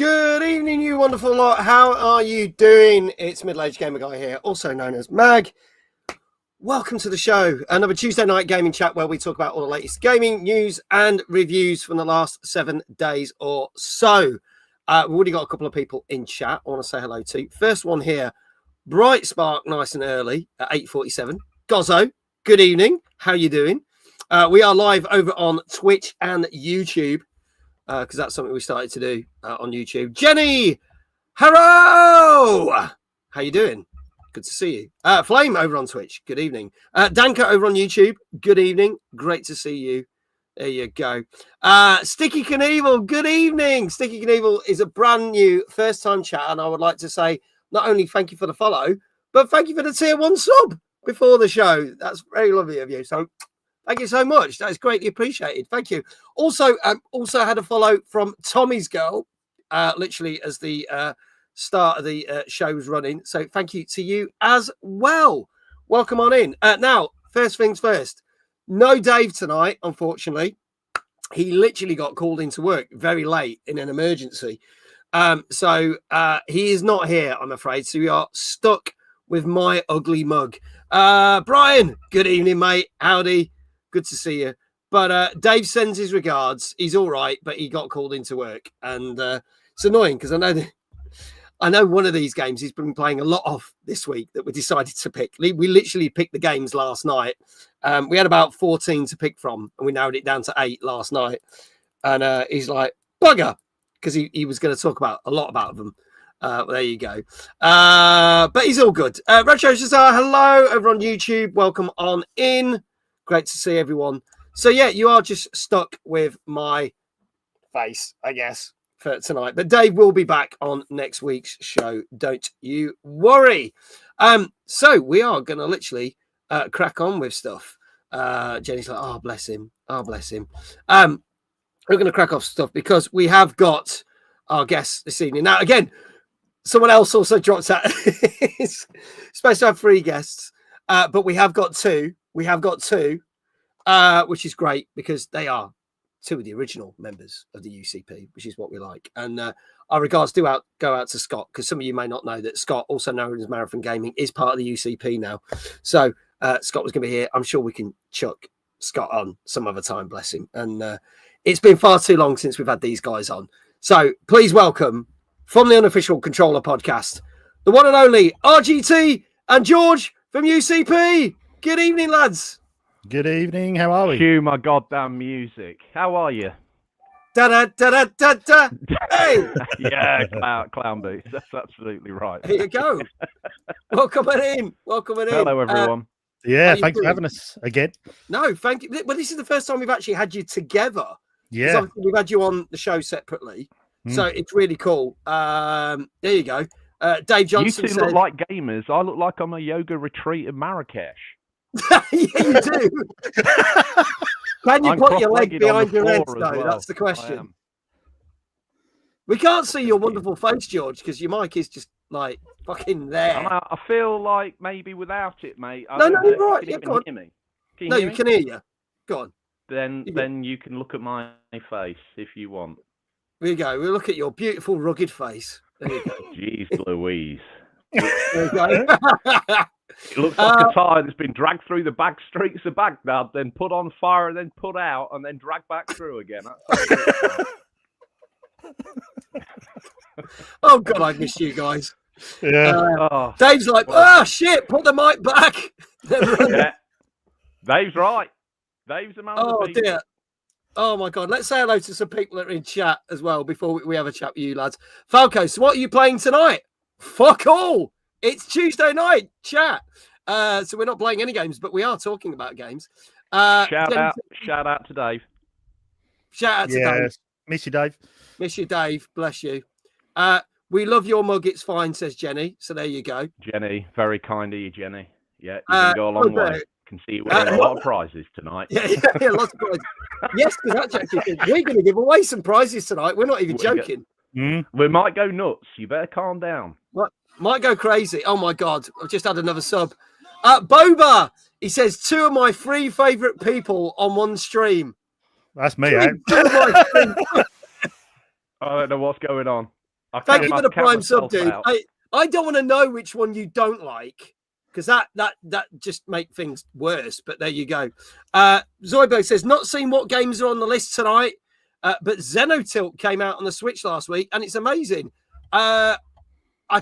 Good evening, you wonderful lot. How are you doing? It's Middle-Aged Gamer Guy here, also known as Mag. Welcome to the show. Another Tuesday night gaming chat where we talk about all the latest gaming news and reviews from the last 7 days or so. We've already got a couple of people in chat I want to say hello to. First one here, Bright Spark, nice and early at 8:47. Gozzo, good evening. How you doing? We are live over on Twitch and YouTube, because that's something we started to do on YouTube. Jenny, hello! How you doing? Good to see you. Flame over on Twitch, good evening. Danka over on YouTube, good evening. Great to see you. There you go. Sticky Knievel, good evening. Sticky Knievel is a brand new first-time chat, and I would like to say not only thank you for the follow, but thank you for the tier 1 sub before the show. That's very lovely of you. So thank you so much. That is greatly appreciated. Thank you. Also had a follow from Tommy's Girl, literally as the start of the show was running. So thank you to you as well. Welcome on in. Now, first things first. No Dave tonight, unfortunately. He literally got called into work very late in an emergency. So he is not here, I'm afraid. So we are stuck with my ugly mug. Brian, good evening, mate. Howdy. Good to see you. But Dave sends his regards. He's all right, but he got called into work. And it's annoying because I know one of these games he's been playing a lot of this week that we decided to pick. We literally picked the games last night. We had about 14 to pick from, and we narrowed it down to 8 last night. And he's like, bugger, because he was going to talk about a lot about them. There you go. But he's all good. Retro Shazar, hello over on YouTube. Welcome on in. Great to see everyone. So, yeah, you are just stuck with my face, I guess, for tonight. But Dave will be back on next week's show. Don't you worry. So we are going to literally crack on with stuff. Jenny's like, oh, bless him. Oh, bless him. We're going to crack off stuff because we have got our guests this evening. Now, again, someone else also dropped out. It's supposed to have 3 guests, but we have got 2. We have got 2, which is great because they are 2 of the original members of the UCP, which is what we like. And our regards do go out to Scott, because some of you may not know that Scott, also known as Marathon Gaming, is part of the UCP now. So Scott was going to be here. I'm sure we can chuck Scott on some other time, bless him. And it's been far too long since we've had these guys on. So please welcome, from the Unofficial Controller podcast, the one and only RGT and George from UCP. Good evening, lads. Good evening. How are we? Cue my goddamn music. How are you? Da da da da da da. Hey. Yeah, clown boots. That's absolutely right. Here you go. Welcome in. Welcome in. Hello, everyone. Yeah, thanks for having us again. No, thank you. Well, this is the first time we've actually had you together. Yeah, we've had you on the show separately, so it's really cool. There you go. Dave Johnson. You two look like gamers. I look like I'm a yoga retreat in Marrakesh. Yeah, you do. Can you put your leg behind your head, though? Well. That's the question. We can't see your wonderful face, George, because your mic is just like fucking there. I feel like maybe without it, mate. No, you're right. You can hear me? You can hear you. Go on. Then you can look at my face if you want. There you go. We'll look at your beautiful, rugged face. There you go. Jeez Louise. There you go. It looks like a tire that's been dragged through the back streets of Baghdad, then put on fire, and then put out, and then dragged back through again. Oh, God, I missed you guys. Yeah. Dave's like, shit, put the mic back. Yeah. Dave's right. Dave's a man of the people. Dear. Oh, my God. Let's say hello to some people that are in chat as well before we have a chat with you, lads. Falco, so what are you playing tonight? Fuck all. It's Tuesday night chat. So we're not playing any games, but we are talking about games. Shout out to Dave. Shout out to Dave. Miss you, Dave. Miss you, Dave. Bless you. We love your mug. It's fine, says Jenny. So there you go. Jenny, very kind of you, Jenny. Yeah, you can go a long way. Can see you winning a lot of prizes tonight. Yeah, lots of prizes. Yes, because actually, we're going to give away some prizes tonight. We're not even joking. We might go nuts. You better calm down. Might go crazy. Oh my God! I've just had another sub. Boba, he says 2 of my 3 favorite people on one stream. That's me. Eh? I don't know what's going on. Thank you for the prime sub, dude. I don't want to know which one you don't like, because that just make things worse. But there you go. Zoiberg says, not seen what games are on the list tonight, but Xenotilt came out on the Switch last week, and it's amazing. I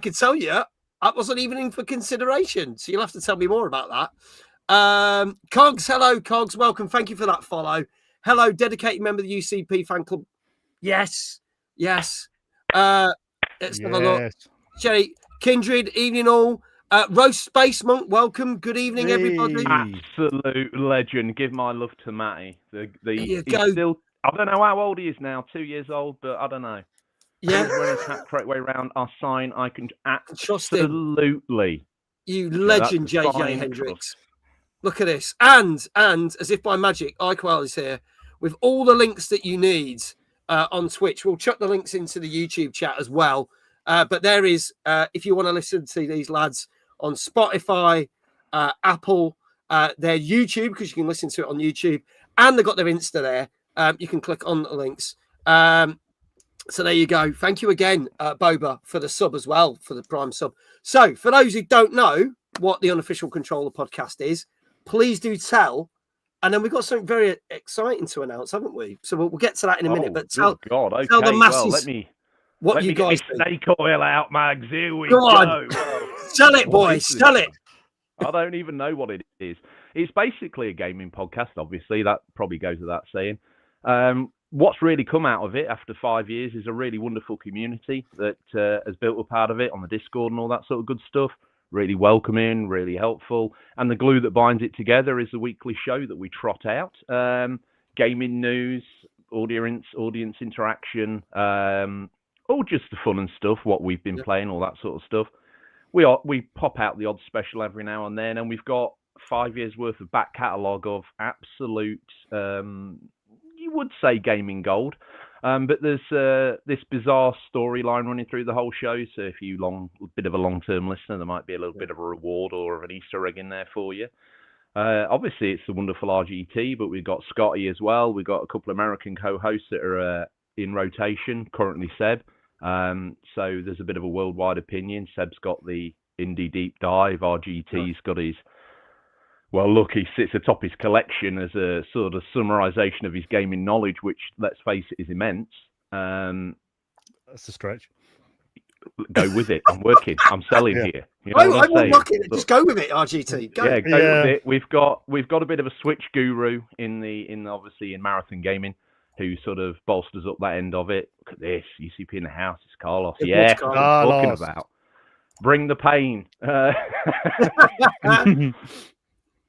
could tell you, that wasn't even in for consideration. So you'll have to tell me more about that. Cogs, hello, Cogs. Welcome. Thank you for that follow. Hello, dedicated member of the UCP fan club. Yes. Let's have a look. Jerry, Kindred, evening all. Roast Space Monk, welcome. Good evening, everybody. Absolute legend. Give my love to Matty. He's still, I don't know how old he is now. 2 years old, but I don't know. Yeah. When his hat correct way around, our sign, I can trust him. Absolutely. You legend, JJ Hendricks. Look at this. And as if by magic, iQual is here with all the links that you need on Twitch. We'll chuck the links into the YouTube chat as well. But there is, if you want to listen to these lads on Spotify, Apple, their YouTube, because you can listen to it on YouTube, and they've got their Insta there. You can click on the links. So there you go. Thank you again, Boba, for the sub as well, for the prime sub. So for those who don't know what the Unofficial Controller podcast is, please do tell. And then we've got something very exciting to announce, haven't we? So we'll get to that in a minute. But tell the masses let you me guys get my snake oil out, Mags. Here we go. On. Sell it, boys. Sell it. I don't even know what it is. It's basically a gaming podcast, obviously. That probably goes without saying. What's really come out of it after 5 years is a really wonderful community that has built up out of it on the Discord and all that sort of good stuff. Really welcoming, really helpful. And the glue that binds it together is the weekly show that we trot out. Gaming news, audience interaction, all just the fun and stuff, what we've been playing, all that sort of stuff. We pop out the odd special every now and then, and we've got 5 years worth of back catalogue of absolute, you would say gaming gold. But there's this bizarre storyline running through the whole show. So if you bit of a long-term listener, there might be a little bit of a reward or an Easter egg in there for you. Obviously, it's the wonderful RGT, but we've got Scotty as well. We've got a couple of American co-hosts that are in rotation, currently Seb. So there's a bit of a worldwide opinion. Seb's got the indie deep dive. RGT's got his... Well, look, he sits atop his collection as a sort of summarization of his gaming knowledge, which, let's face it, is immense. That's a stretch. Go with it. I'm working. I'm selling here. You know I won't knock it. Just go with it, RGT. Go. Yeah, go with it. We've got a bit of a Switch guru in obviously in Marathon Gaming, who sort of bolsters up that end of it. Look at this. UCP in the house. It's Carlos. Yeah, that's what I'm talking about. Bring the pain.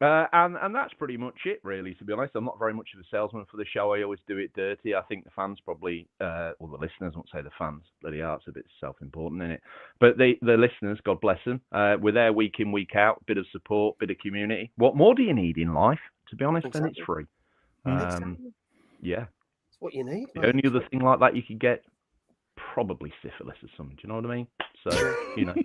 And that's pretty much it, really, to be honest. I'm not very much of a salesman for the show. I always do it dirty. I think the fans probably, or the listeners, I won't say the fans, bloody hell, it's a bit self-important, isn't it? But the listeners, God bless them, we're there week in, week out, bit of support, bit of community. What more do you need in life, to be honest? Exactly. And it's free. Yeah. It's what you need. The only other thing like that you could get, probably syphilis or something, do you know what I mean? So, you know.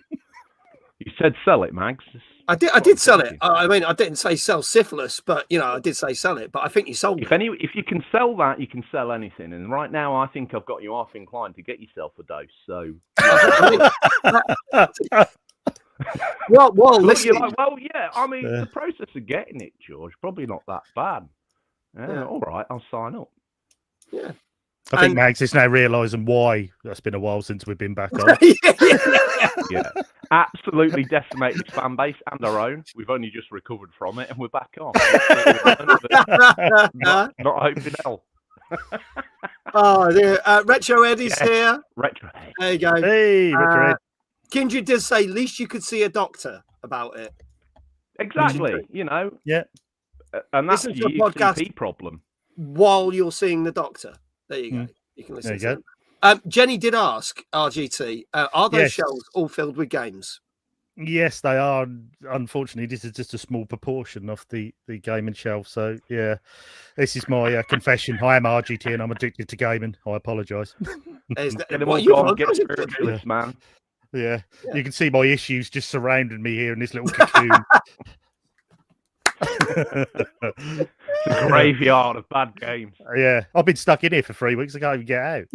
You said sell it, Mags. I did sell it. I mean, I didn't say sell syphilis, but I did say sell it. But I think you sold it. If you can sell that, you can sell anything. And right now, I think I've got you half inclined to get yourself a dose. So, listen. Like, well, yeah. I mean, the process of getting it, George, probably not that bad. Yeah. All right, I'll sign up. Yeah. I think Mags is now realising why that's been a while since we've been back on. Yeah, absolutely decimated fan base and our own. We've only just recovered from it and we're back on. not hoping hell. Oh, dear. Retro Eddie's here. Retro Ed. There you go. Hey, Retro Ed. Kindred does say, at least you could see a doctor about it. Exactly. Yeah. And that's the UCP problem. While you're seeing the doctor. There you go. You can listen to them. Jenny did ask RGT, are those shelves all filled with games? Yes, they are. Unfortunately, this is just a small proportion of the gaming shelf. So, yeah, this is my confession. I am RGT and I'm addicted to gaming. I apologise. Man. Yeah, you can see my issues just surrounding me here in this little cocoon. It's a graveyard of bad games. Yeah, I've been stuck in here for 3 weeks. I can't even get out.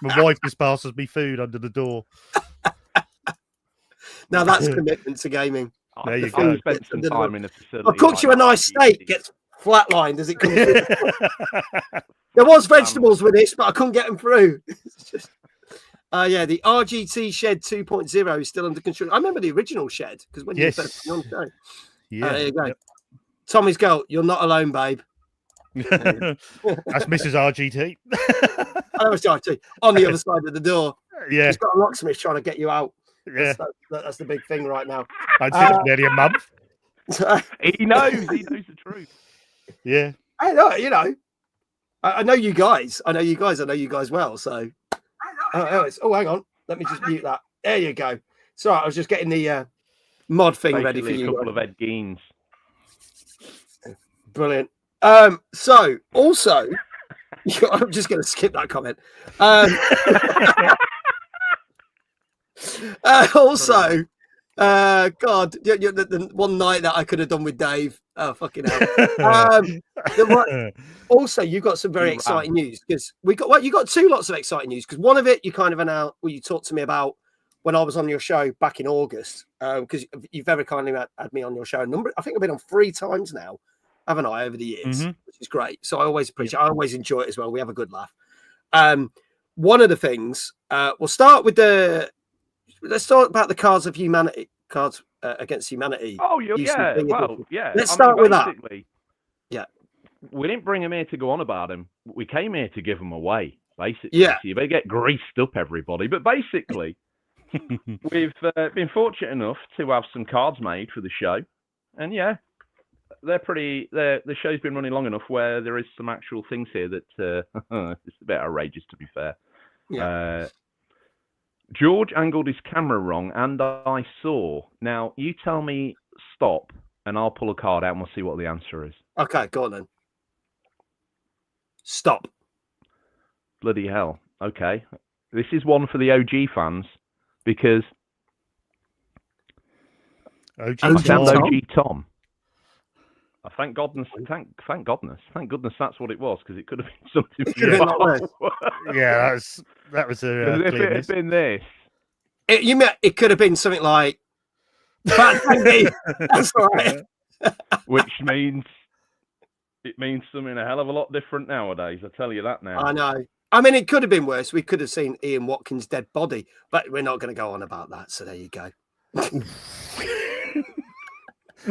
My wife just passes me food under the door. Now that's commitment to gaming. There you I've go. spent some time in a facility. I cooked you a nice steak. Gets flatlined as it comes through. There was vegetables with this, but I couldn't get them through. It's just... yeah, the RGT Shed 2.0 is still under construction. I remember the original Shed because when you first came on the show. Yeah, there you go. Yep. Tommy's girl, you're not alone, babe. That's Mrs. RGT. I was RGT on the other side of the door. Yeah, she's got a locksmith trying to get you out. Yeah, that's the big thing right now. I'd say it's nearly a month. He knows the truth. Yeah, I know. You know, I know you guys. I know you guys well. So, oh, hang on. Let me just mute that. There you go. Sorry, I was just getting the mod thing ready for you. A couple of Ed Geens. Brilliant. So also, I'm just going to skip that comment. Also, God, the one night that I could have done with Dave. Oh, fucking hell. Also, you got some very exciting news because you got two lots of exciting news because one of it you kind of announced, you talked to me about when I was on your show back in August because you very kindly had me on your show. I think I've been on 3 times now, haven't I, over the years, which is great. So I always appreciate, I always enjoy it as well. We have a good laugh. One of the things, we'll start with let's talk about the Cards of Humanity, Cards Against Humanity. Oh, yeah. Well, yeah. Let's start with that. Yeah. We didn't bring him here to go on about him. We came here to give him away, basically. Yeah. So you better get greased up, everybody. But basically, we've been fortunate enough to have some cards made for the show. And yeah, the show's been running long enough where there is some actual things here that it's a bit outrageous, to be fair. Yeah. George angled his camera wrong, and I saw. Now, you tell me stop, and I'll pull a card out, and we'll see what the answer is. Okay, go on then. Stop. Bloody hell. Okay. This is one for the OG fans, because OG Tom. Thank goodness that's what it was, because it could have been something. Yeah, that was a. If it had been this, it could have been something like. That's right. Which means it means something a hell of a lot different nowadays. I tell you that now. I know. I mean, it could have been worse. We could have seen Ian Watkins' dead body, but we're not going to go on about that. So there you go.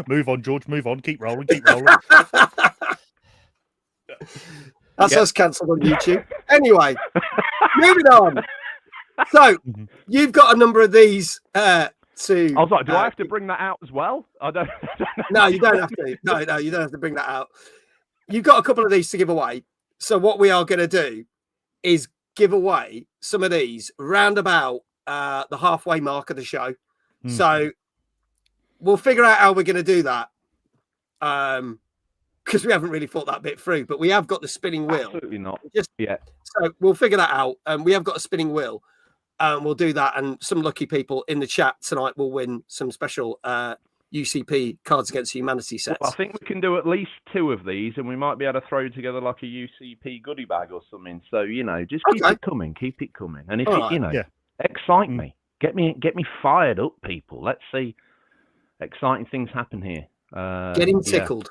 Move on, George. Move on. Keep rolling. That's us cancelled on YouTube. Anyway, moving on. So you've got a number of these to. I was like, do I have to bring that out as well? I don't. No, you don't have to. No, you don't have to bring that out. You've got a couple of these to give away. So what we are going to do is give away some of these round about the halfway mark of the show. So we'll figure out how we're going to do that because we haven't really thought that bit through. But we have got the spinning wheel. Absolutely not. So we'll figure that out. We have got a spinning wheel. We'll do that. And some lucky people in the chat tonight will win some special UCP Cards Against Humanity sets. Well, I think we can do at least 2 of these, and we might be able to throw together like a UCP goodie bag or something. So, just keep it coming. And if excite me. Get me fired up, people. Let's see exciting things happen here. Get him tickled.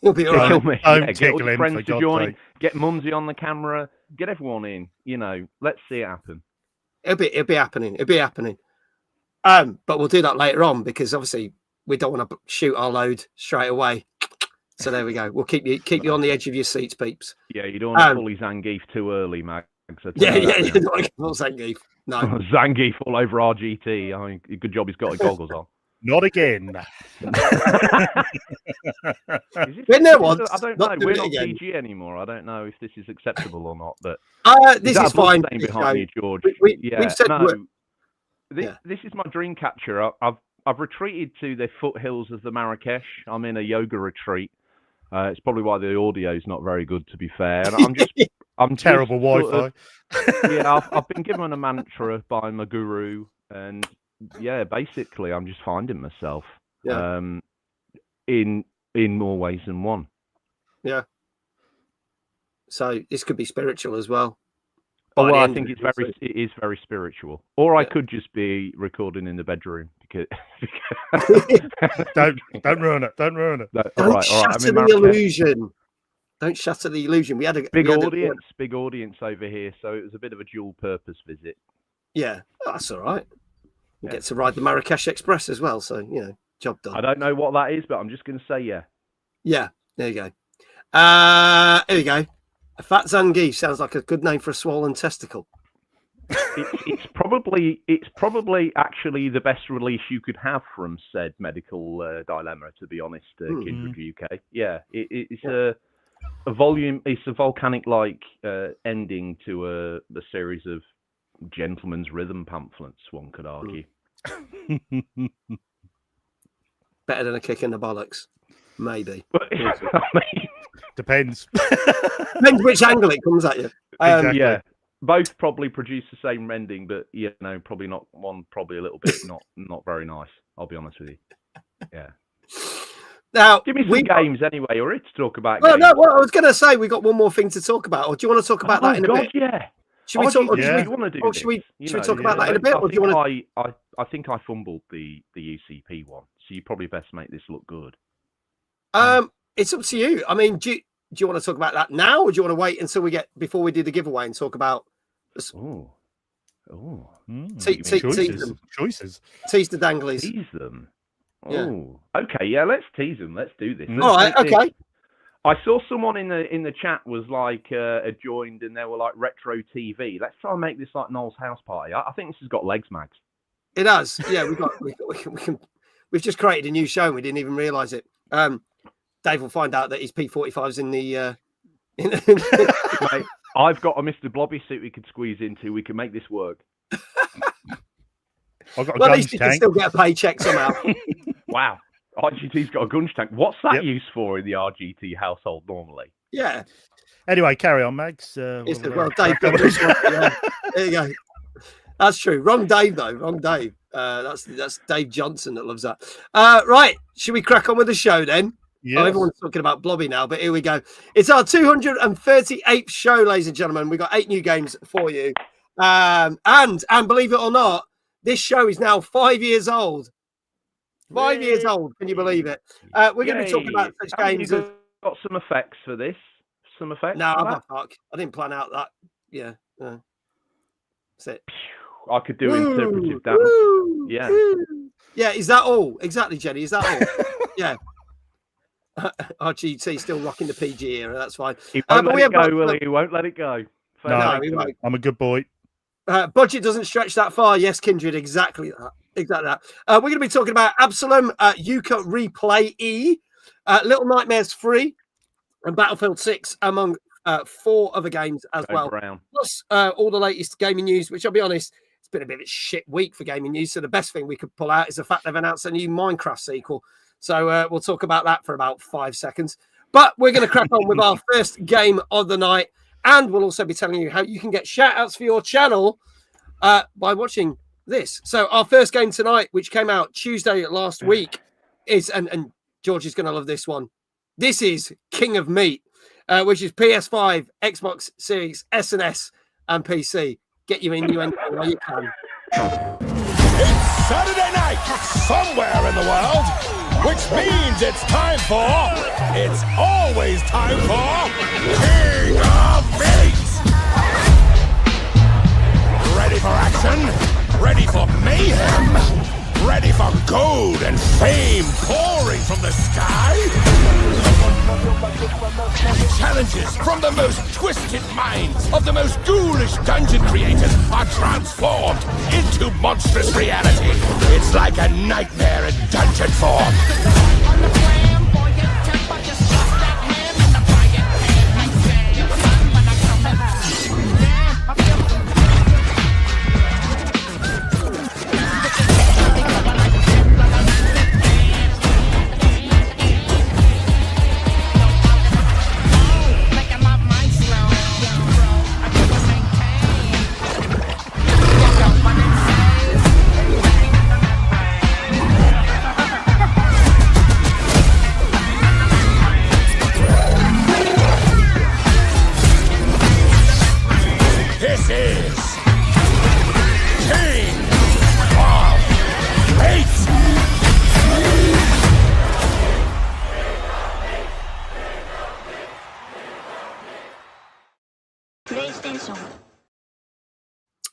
He'll be all right. Tickle me. Get all your friends to join. Get Mumsy on the camera. Get everyone in. Let's see it happen. It'll be happening. But we'll do that later on because obviously we don't want to shoot our load straight away. So there we go. We'll keep you on the edge of your seats, peeps. Yeah, you don't want to pull his Zangief too early, Mag. Yeah, you don't want to pull Zangief. No. Zangief all over RGT. I mean, good job he's got his goggles on. Not again. Been there once. I don't know. We're not PG anymore. I don't know if this is acceptable or not. But this is fine. Behind me, George. We've said this is my dream catcher. I've retreated to the foothills of the Marrakesh. I'm in a yoga retreat. It's probably why the audio is not very good, to be fair. And I'm terrible Wi-Fi. I've been given a mantra by my guru, and basically I'm just finding myself in more ways than one. Yeah. So this could be spiritual as well. Oh, by the well, I end think of it. it is very spiritual. Or I Yeah. could just be recording in the bedroom because. Don't ruin it. Don't ruin it. No, Don't all right. I'm shatter in the Marrakesh. illusion. Don't shatter the illusion. We had a Big audience over here, so it was a bit of a dual purpose visit. Yeah, that's all right. We Yeah. get to ride the Marrakesh Express as well, so job done. I don't know what that is, but I'm just going to say yeah. Yeah, there you go. Here we go. A fat Zangief sounds like a good name for a swollen testicle. It's probably actually the best release you could have from said medical dilemma, to be honest, Kindred UK. Yeah, it's a volume. It's a volcanic-like ending to a series of gentleman's rhythm pamphlets. One could argue. Better than a kick in the bollocks, maybe. But, I mean, Depends. Depends which angle it comes at you. Exactly. Yeah, both probably produce the same ending, but probably not one. Probably a little bit not very nice. I'll be honest with you. Yeah. Now, Give me some games anyway, or to talk about. Well, games. no. Well, I was going to say we got one more thing to talk about, or do you want to talk about that in a bit? Yeah. Should we talk? Yeah. Want to do Or should we talk about that in a bit? Or do you want to? I think I fumbled the UCP one, so you probably best make this look good. It's up to you. I mean, do you want to talk about that now, or do you want to wait until before we do the giveaway and talk about? Choices. Tease the danglies. Tease them. Yeah. Oh, okay. Yeah, let's tease them. Let's do this. All right. Okay. I saw someone in the chat was like joined, and they were like retro TV. Let's try and make this like Noel's house party. I think this has got legs, Mags. It has. Yeah, we've just created a new show and we didn't even realise it. Dave will find out that his P45's in the. Mate, I've got a Mr. Blobby suit we could squeeze into. We can make this work. I've got a well, at gunge least you can tank. still get a paycheck somehow. Wow. RGT's got a gunge tank. What's that used for in the RGT household normally? Yeah. Anyway, carry on, Mags. Well, Dave got this one. Yeah. There you go. That's true. Wrong Dave, though. Wrong Dave. That's Dave Johnson that loves that. Right. Should we crack on with the show then? Yes. Oh, everyone's talking about Blobby now, but here we go. It's our 238th show, ladies and gentlemen. We've got 8 new games for you. And believe it or not, this show is now 5 years old. 5 years old. Can you believe it? We're going to be talking about such games. You've got some effects for this? Some effects? No, I'm not fuck. I didn't plan out that. Yeah. That's it. I could do interpretive dance. Yeah. Yeah, is that all? Exactly, Jenny. Is that all? Yeah. RGT still rocking the PG era. That's fine. He won't let it go, will he? He won't let it go. No, he won't. I'm a good boy. Budget doesn't stretch that far. Yes, Kindred. Exactly that. We're going to be talking about Absolum, Yooka-Replayee, Little Nightmares 3, and Battlefield 6, among 4 other games as well. Plus all the latest gaming news, which I'll be honest, it's been a bit of a shit week for gaming news. So the best thing we could pull out is the fact they've announced a new Minecraft sequel. So we'll talk about that for about 5 seconds. But we're going to crack on with our first game of the night. And we'll also be telling you how you can get shout-outs for your channel by watching this. So our first game tonight, which came out Tuesday last week, is, and George is going to love this one. This is King of Meat, which is PS5, Xbox Series S and S, and PC. Get your innuendo while you can. It's Saturday night somewhere in the world, which means it's always time for King of Meat. Ready for action? Ready for mayhem? Ready for gold and fame pouring from the sky? Challenges from the most twisted minds of the most ghoulish dungeon creators are transformed into monstrous reality. It's like a nightmare in dungeon form.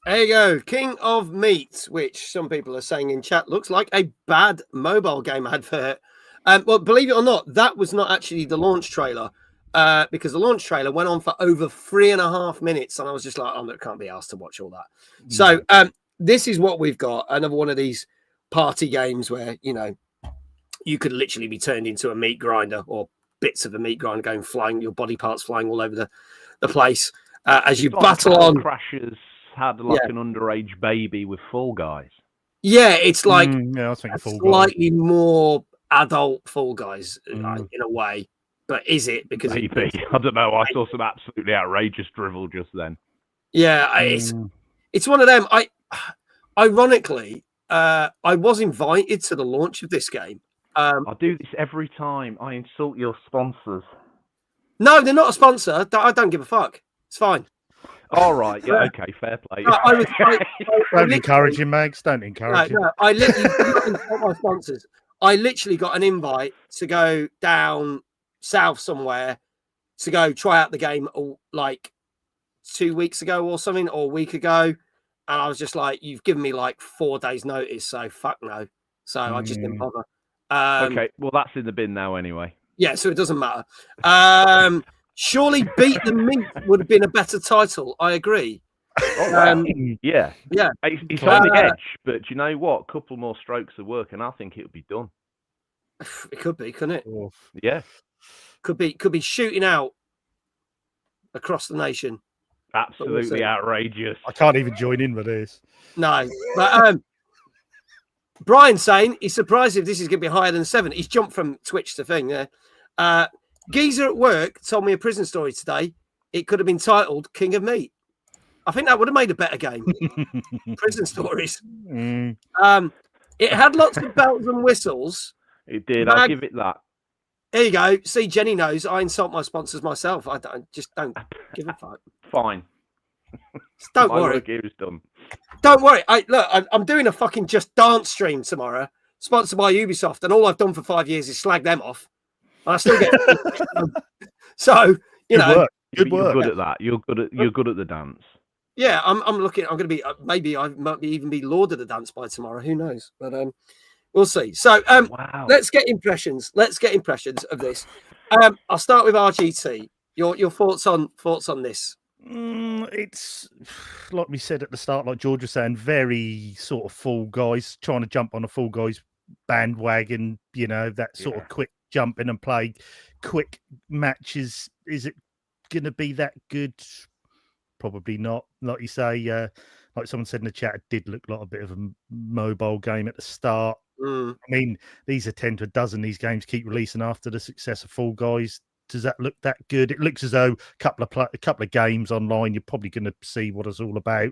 There you go. King of Meat, which some people are saying in chat looks like a bad mobile game advert. Well, believe it or not, that was not actually the launch trailer, because the launch trailer went on for over 3.5 minutes, and I was just like, oh, I can't be asked to watch all that. So this is what we've got. Another one of these party games where, you know, you could literally be turned into a meat grinder, or bits of the meat grinder going flying, your body parts flying all over the place as you battle on. Crashers had like an underage baby with Fall Guys. Yeah, it's like I was thinking Fall Guys. Slightly more adult Fall Guys in a way. But is it? Because maybe. I don't know. I saw some absolutely outrageous drivel just then. Yeah, it's one of them. Ironically, I was invited to the launch of this game. I do this every time. I insult your sponsors. No, they're not a sponsor. I don't give a fuck. It's fine. All right. Yeah. Okay. Fair play. No, don't encourage him, Mags. Don't encourage him. No, I literally my sponsors. I literally got an invite to go down south somewhere to go try out the game like 2 weeks ago or something, or a week ago. And I was just like, you've given me like 4 days notice, so fuck no. So I just didn't bother. Okay, well, that's in the bin now anyway. Yeah, so it doesn't matter. Surely Beat the Meat would have been a better title. I agree. Yeah. It's on the edge, but do you know what? A couple more strokes of work, and I think it would be done. It could be, couldn't it? Yeah. Could be shooting out across the nation. Absolutely outrageous. I can't even join in with this. No, but Brian's saying he's surprised if this is going to be higher than 7. He's jumped from Twitch to thing. Yeah. Geezer at work told me a prison story today. It could have been titled King of Meat. I think that would have made a better game. Prison stories. It had lots of bells and whistles. It did. I'll give it that. There you go. See, Jenny knows I insult my sponsors myself. I don't give a fuck. Fine. Don't worry. Work here is done. Don't worry. I'm doing a fucking Just Dance stream tomorrow, sponsored by Ubisoft, and all I've done for 5 years is slag them off. And I still get so you know. Good work. You're good at that. You're good at the dance. Yeah, I'm looking. I'm going to be maybe I might even be Lord of the Dance by tomorrow. Who knows? But we'll see. So wow. Let's get impressions. Let's get impressions of this. I'll start with RGT. Your thoughts on this? It's like we said at the start, like George was saying, very sort of Fall Guys, trying to jump on a Fall Guys bandwagon. You know, that sort of quick jump in and play quick matches. Is it going to be that good? Probably not. Like you say, like someone said in the chat, it did look like a bit of a mobile game at the start. I mean, these are 10 to a dozen. These games keep releasing after the success of Fall Guys. Does that look that good? It looks as though a couple of games online, you're probably going to see what it's all about.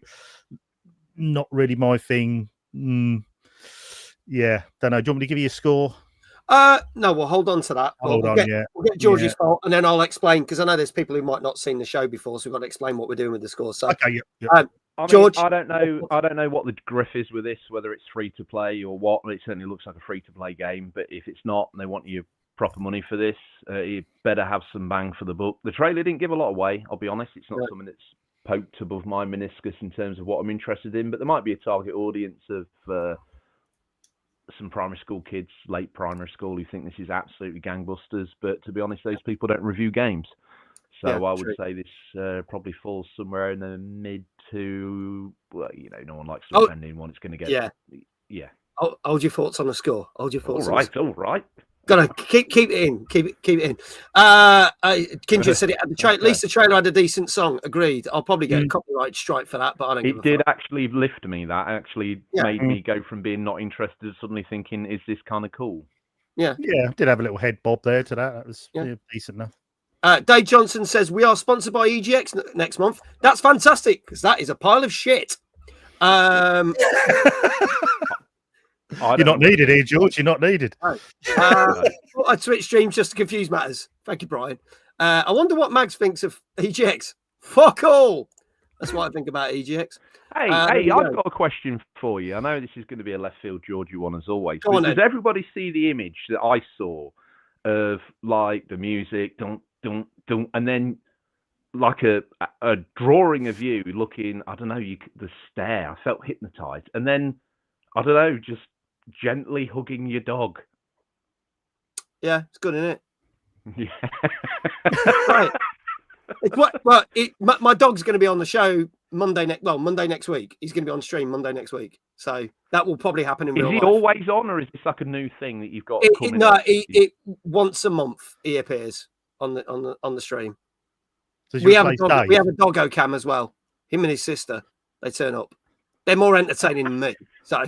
Not really my thing. Yeah, don't know. Do you want me to give you a score? No, we'll hold on to that. We'll get George's fault, and then I'll explain, because I know there's people who might not seen the show before, so we've got to explain what we're doing with the score. So, okay, yeah. George, I don't know what the griff is with this, whether it's free to play or what. It certainly looks like a free to play game, but if it's not, and they want you proper money for this, you better have some bang for the buck. The trailer didn't give a lot away. I'll be honest; it's not something that's poked above my meniscus in terms of what I'm interested in. But there might be a target audience of some primary school kids, late primary school, who think this is absolutely gangbusters. But to be honest, those people don't review games. So I would say this probably falls somewhere in the mid to, well, you know, no one likes to spend in one. It's going to get yeah. Hold your thoughts on the score. Hold your thoughts. All right. Gotta keep it in. Keep it in. Kindred said it had at least the trailer had a decent song. Agreed. I'll probably get a copyright strike for that, but I don't. It did actually lift me. That actually made me go from being not interested to suddenly thinking, "Is this kind of cool?" Yeah. Did have a little head bob there to that. That was decent enough. Dave Johnson says we are sponsored by EGX next month. That's fantastic, because that is a pile of shit. You're not needed here, George. You're not needed. I Twitch streams just to confuse matters. Thank you, Brian. I wonder what Mags thinks of EGX. Fuck all. That's what I think about EGX. Hey, I've got a question for you. I know this is going to be a left field Georgie one as always. Does everybody see the image that I saw of like the music, dun, dun, dun, and then like a drawing of you looking, I don't know, the stare. I felt hypnotized, and then I don't know, just gently hugging your dog. Yeah, it's good, isn't it? Yeah. Right. It's what? Well, my dog's going to be on the show Monday next week. He's going to be on stream Monday next week, so that will probably happen in real life. Is he always on, or is this like a new thing that you've got? It once a month he appears on the stream. So We have a doggo cam as well. Him and his sister, they turn up. They're more entertaining than me. So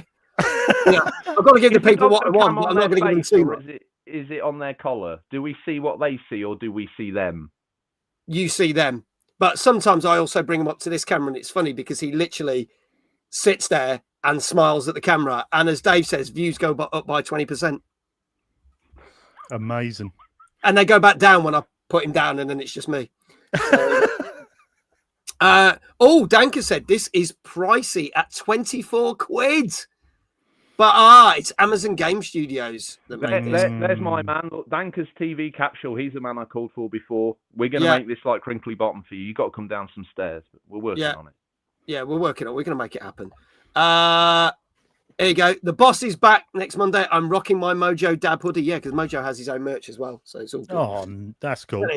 yeah, I've got to give the people what I want, but I'm not going to give them too much. Is it on their collar? Do we see what they see, or do we see them? You see them, but sometimes I also bring him up to this camera, and it's funny because he literally sits there and smiles at the camera, and as Dave says, views go up by 20%. Amazing. And they go back down when I put him down, and then it's just me. Danka said this is pricey at 24 quid. But it's Amazon Game Studios that made this. There's my man. Look, Danka's TV capsule. He's the man I called for before. We're going to make this like crinkly bottom for you. You got to come down some stairs. But we're working on it. Yeah, we're working on it. We're going to make it happen. There you go. The boss is back next Monday. I'm rocking my Mojo Dab hoodie. Yeah, because Mojo has his own merch as well. So it's all good. Oh, that's cool.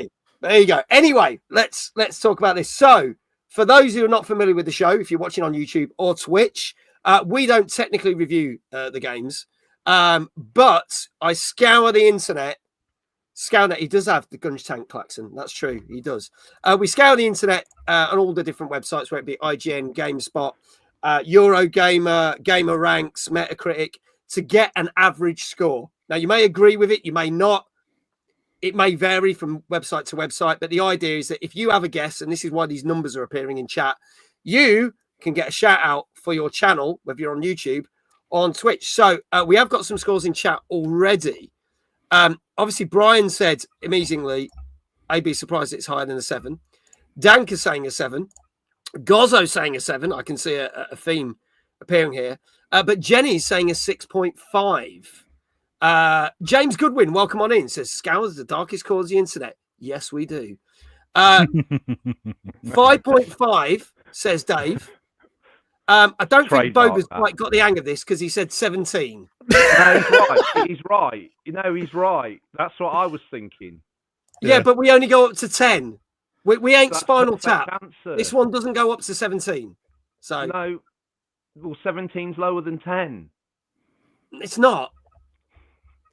There you go. Anyway, let's talk about this. So for those who are not familiar with the show, if you're watching on YouTube or Twitch, we don't technically review the games, but I scour the internet. He does have the Gunge Tank klaxon. That's true. He does. We scour the internet on all the different websites, whether it be IGN, GameSpot, Eurogamer, Gamer Ranks, Metacritic, to get an average score. Now, you may agree with it. You may not. It may vary from website to website. But the idea is that if you have a guess, and this is why these numbers are appearing in chat, you can get a shout out for your channel, whether you're on YouTube or on Twitch. So we have got some scores in chat already. Obviously, Brian said amazingly, I'd be surprised it's higher than a 7. Dank is saying a 7. Gozzo saying a 7. I can see a theme appearing here. But Jenny's saying a 6.5. James Goodwin, welcome on in, says, scours the darkest corners of the internet. Yes, we do. 5.5, says Dave. I don't think Boba's quite got the hang of this because he said 17. No, he's right. He's right. He's right. That's what I was thinking. Yeah, but we only go up to 10. We ain't Spinal Tap. Answer. This one doesn't go up to 17. So no, well, 17's lower than 10. It's not.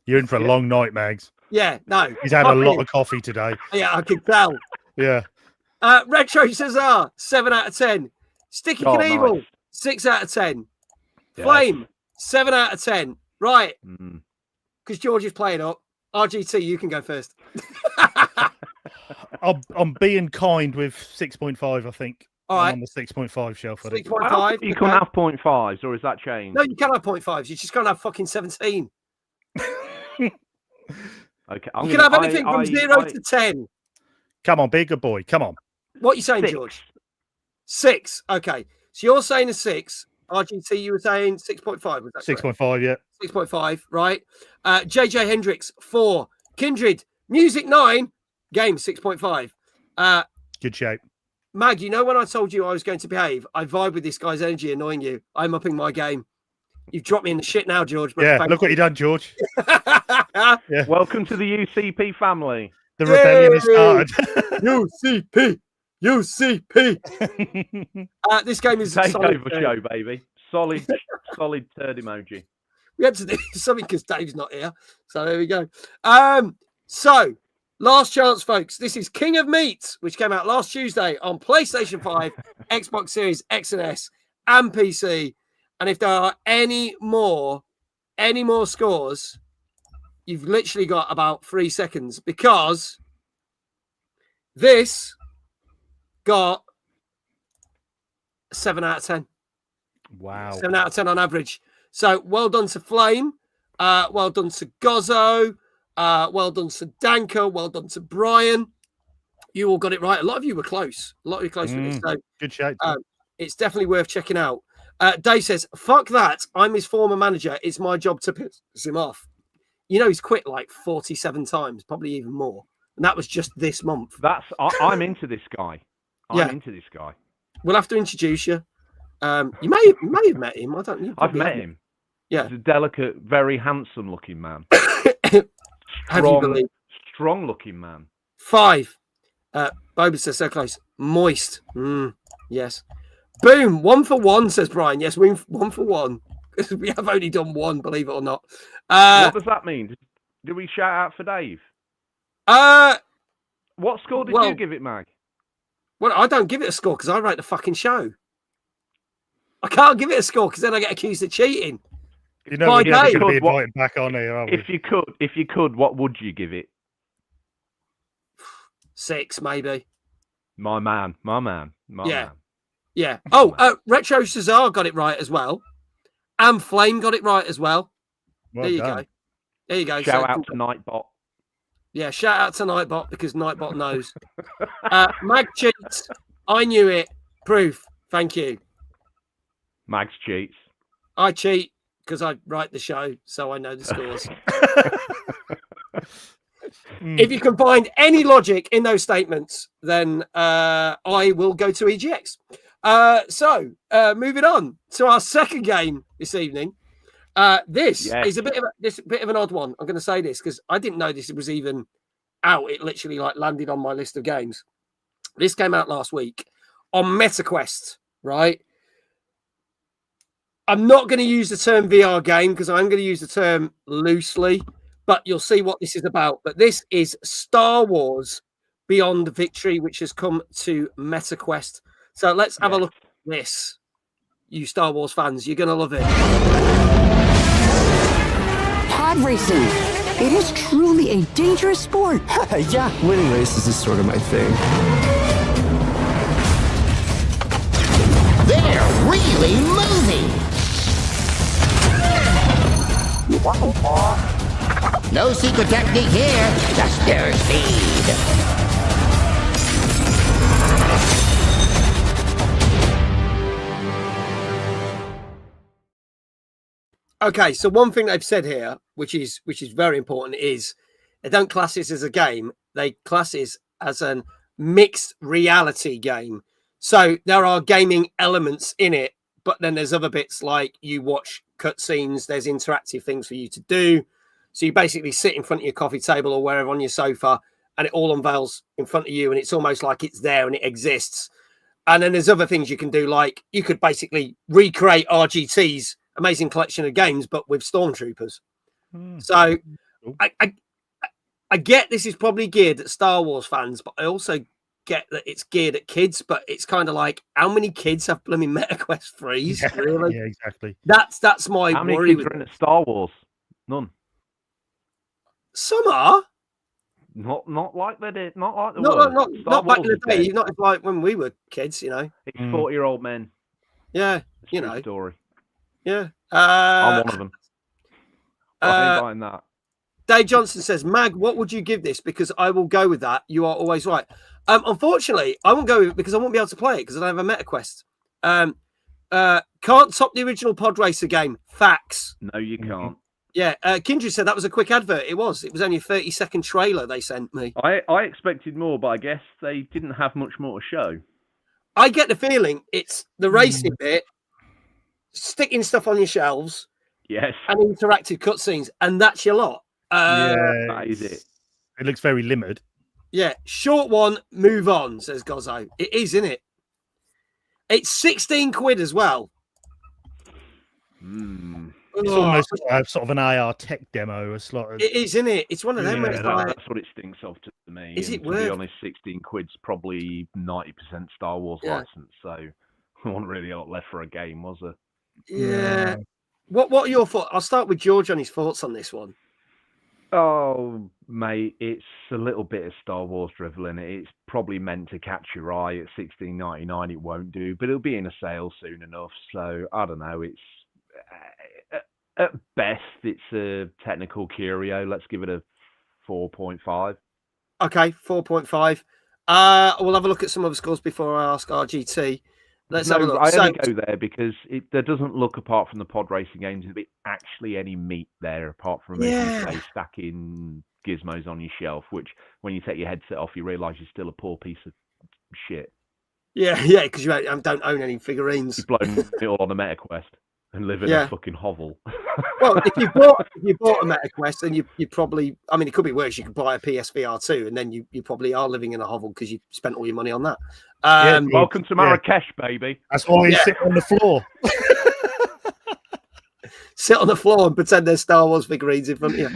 You're in for a long night, Mags. Yeah, no. He's had a lot of coffee today. Yeah, I can tell. Yeah. Retro says 7 out of 10. Sticky Knievel, nice. 6 out of 10. Yes. Flame, 7 out of 10. Right. Because George is playing up. RGT, you can go first. I'm being kind with 6.5, I think. All right. I'm on the 6.5 shelf. 6.5. You can have 0.5s, or is that changed? No, you can have 0.5s. You just can't have fucking 17. Okay. You can have anything from 0 to 10. Come on, be a good boy. Come on. What are you saying, 6. George? 6. Okay. So you're saying a 6. RGT, you were saying 6.5. Was that 6.5, yeah. 6.5, right. JJ Hendricks, 4. Kindred, Music 9. Game, 6.5. Good shape. Mag, you know when I told you I was going to behave, I vibe with this guy's energy annoying you. I'm upping my game. You've dropped me in the shit now, George. Yeah, look what you done, George. Yeah. Welcome to the UCP family. The rebellion has started. UCP. This game is takeover show, baby. Solid turd emoji. We had to do something because Dave's not here. So there we go. So last chance, folks. This is King of Meat, which came out last Tuesday on PlayStation 5, Xbox Series X and S, and PC. And if there are any more scores, you've literally got about 3 seconds because this got a 7 out of 10. Wow. 7 out of 10 on average. So well done to Flame. Well done to Gozzo. Well done to Danko. Well done to Brian. You all got it right. A lot of you were close. A lot of you close with this. So, good shout. It's definitely worth checking out. Dave says, fuck that. I'm his former manager. It's my job to piss him off. You know, he's quit like 47 times, probably even more. and that was just this month. I'm into this guy. Yeah. I'm into this guy. We'll have to introduce you. You may have met him. I don't. You I've probably met haven't. him. Yeah. He's a delicate, very handsome-looking man. Have you believed? Strong-looking man. 5. Boba says so close. Moist. Yes. Boom. 1 for 1, says Brian. Yes, 1 for 1. We have only done 1, believe it or not. What does that mean? Did we shout out for Dave? What score did you give it, Mag? Well, I don't give it a score because I write the fucking show. I can't give it a score because then I get accused of cheating. You know, we're going to be invited back on here, aren't we? If you could, what would you give it? 6, maybe. My man. Yeah. Oh, Retro Cesar got it right as well. And Flame got it right as well. There you go. Shout out to Nightbot. Yeah, shout out to Nightbot because Nightbot knows. Mag cheats. I knew it. Proof. Thank you. Mags cheats. I cheat because I write the show, so I know the scores. If you can find any logic in those statements, then I will go to EGX. So moving on to our second game this evening. This is a bit of an odd one. I'm going to say this because I didn't know this was even out. It literally landed on my list of games. This came out last week on MetaQuest, right? I'm not going to use the term VR game because I'm going to use the term loosely, but you'll see what this is about. But this is Star Wars Beyond Victory, which has come to MetaQuest. So let's have a look at this. You Star Wars fans, you're going to love it. Pod racing. It is truly a dangerous sport. Yeah, winning races is sort of my thing. They're really moving. No secret technique here, just their speed. Okay, so one thing they've said here, which is very important, is they don't class this as a game. They class this as a mixed reality game. So there are gaming elements in it, but then there's other bits like you watch cutscenes, there's interactive things for you to do. So you basically sit in front of your coffee table or wherever on your sofa, and it all unveils in front of you, and it's almost like it's there and it exists. And then there's other things you can do, like you could basically recreate RGT's amazing collection of games, but with stormtroopers. So I get this is probably geared at Star Wars fans, but I also get that it's geared at kids. But it's kind of like, how many kids have blooming MetaQuest 3s? Yeah, really? Yeah, exactly. That's my How many worry. kids are in Star Wars? None. Some are. Not like they did. Not like the not back in the day. Not like when we were kids, you know. It's 40-year-old men. Yeah, It's you a true know. story. Yeah. I'm one of them. I ain't buying that. Dave Johnson says, Mag, what would you give this? Because I will go with that. You are always right. Unfortunately, I won't go with it because I won't be able to play it because I don't have a MetaQuest. Can't top the original Pod Racer game. Facts. No, you can't. Yeah. Kindred said that was a quick advert. It was only a 30-second trailer they sent me. I expected more, but I guess they didn't have much more to show. I get the feeling it's the racing bit, sticking stuff on your shelves, Yes. and interactive cutscenes, and that's your lot. That is it. It looks very limited. Yeah, short one, move on, says Gozzo. It is, isn't it? It's 16 quid as well. It's almost sort of an AR tech demo. It's like It is, isn't it? It's one of them. Yeah, where it's like, that's what it stinks of to me. Is it to worth? be honest, 16 quid's probably 90% Star Wars license, so there wasn't really a lot left for a game, was there? Yeah. What are your thoughts? I'll start with George on his thoughts on this one. Oh, mate, it's a little bit of Star Wars drivel in it. It's probably meant to catch your eye. At $16.99, it won't do, but it'll be in a sale soon enough. So I don't know. It's at best, it's a technical curio. Let's give it a 4.5. Okay, 4.5. We'll have a look at some other scores before I ask RGT. Let's have a look. I only go there because there doesn't look, apart from the pod racing games, to be actually any meat there apart from maybe, say, stacking gizmos on your shelf, which when you take your headset off, you realise you're still a poor piece of shit. Yeah, because you don't own any figurines. You've blown it all on a MetaQuest and live in a fucking hovel. Well, if you bought a MetaQuest, then you probably, I mean, it could be worse. You could buy a PSVR 2, and then you probably are living in a hovel because you spent all your money on that. Welcome to Marrakesh, baby. That's why you sit on the floor. Sit on the floor and pretend there's Star Wars figurines in front of you.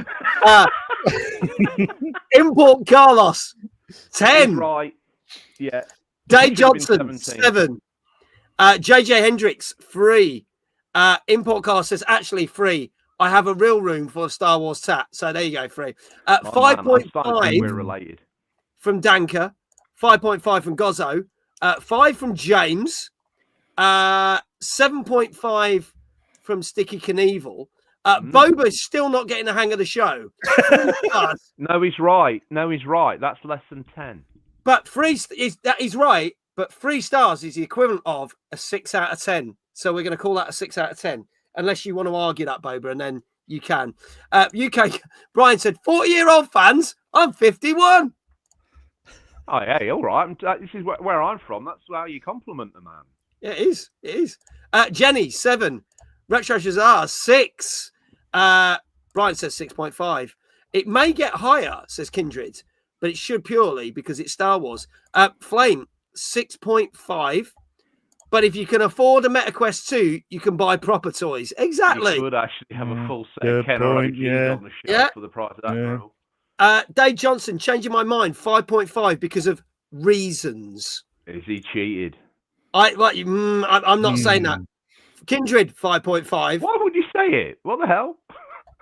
Import Carlos, 10. Right. Yeah. Dave Johnson, 7. JJ Hendricks, 3. Import Carlos says, actually, 3. I have a real room full of Star Wars tat. So there you go, 3. 5.5 we're related. from Danka. 5.5 from Gozzo. 5 from James. 7.5 from Sticky Knievel. Boba's still not getting the hang of the show. No, he's right. That's less than 10. But he's right. But 3 stars is the equivalent of a 6 out of 10. So we're going to call that a 6 out of 10. Unless you want to argue that, Boba, and then you can. UK, Brian said, 40-year-old fans, I'm 51. Oh, hey, all right. This is where I'm from. That's how you compliment a man. Yeah, it is. Jenny, 7. Retro Shazar, 6. Brian says 6.5. It may get higher, says Kindred, but it should purely because it's Star Wars. Flame, 6.5. But if you can afford a MetaQuest 2, you can buy proper toys. Exactly. You could actually have a full set of Kenner OGs on the shelf for the price of that girl. Dave Johnson, changing my mind, 5.5 because of reasons. Is he cheated? I'm not saying that. Kindred, 5.5. Why would you say it? What the hell?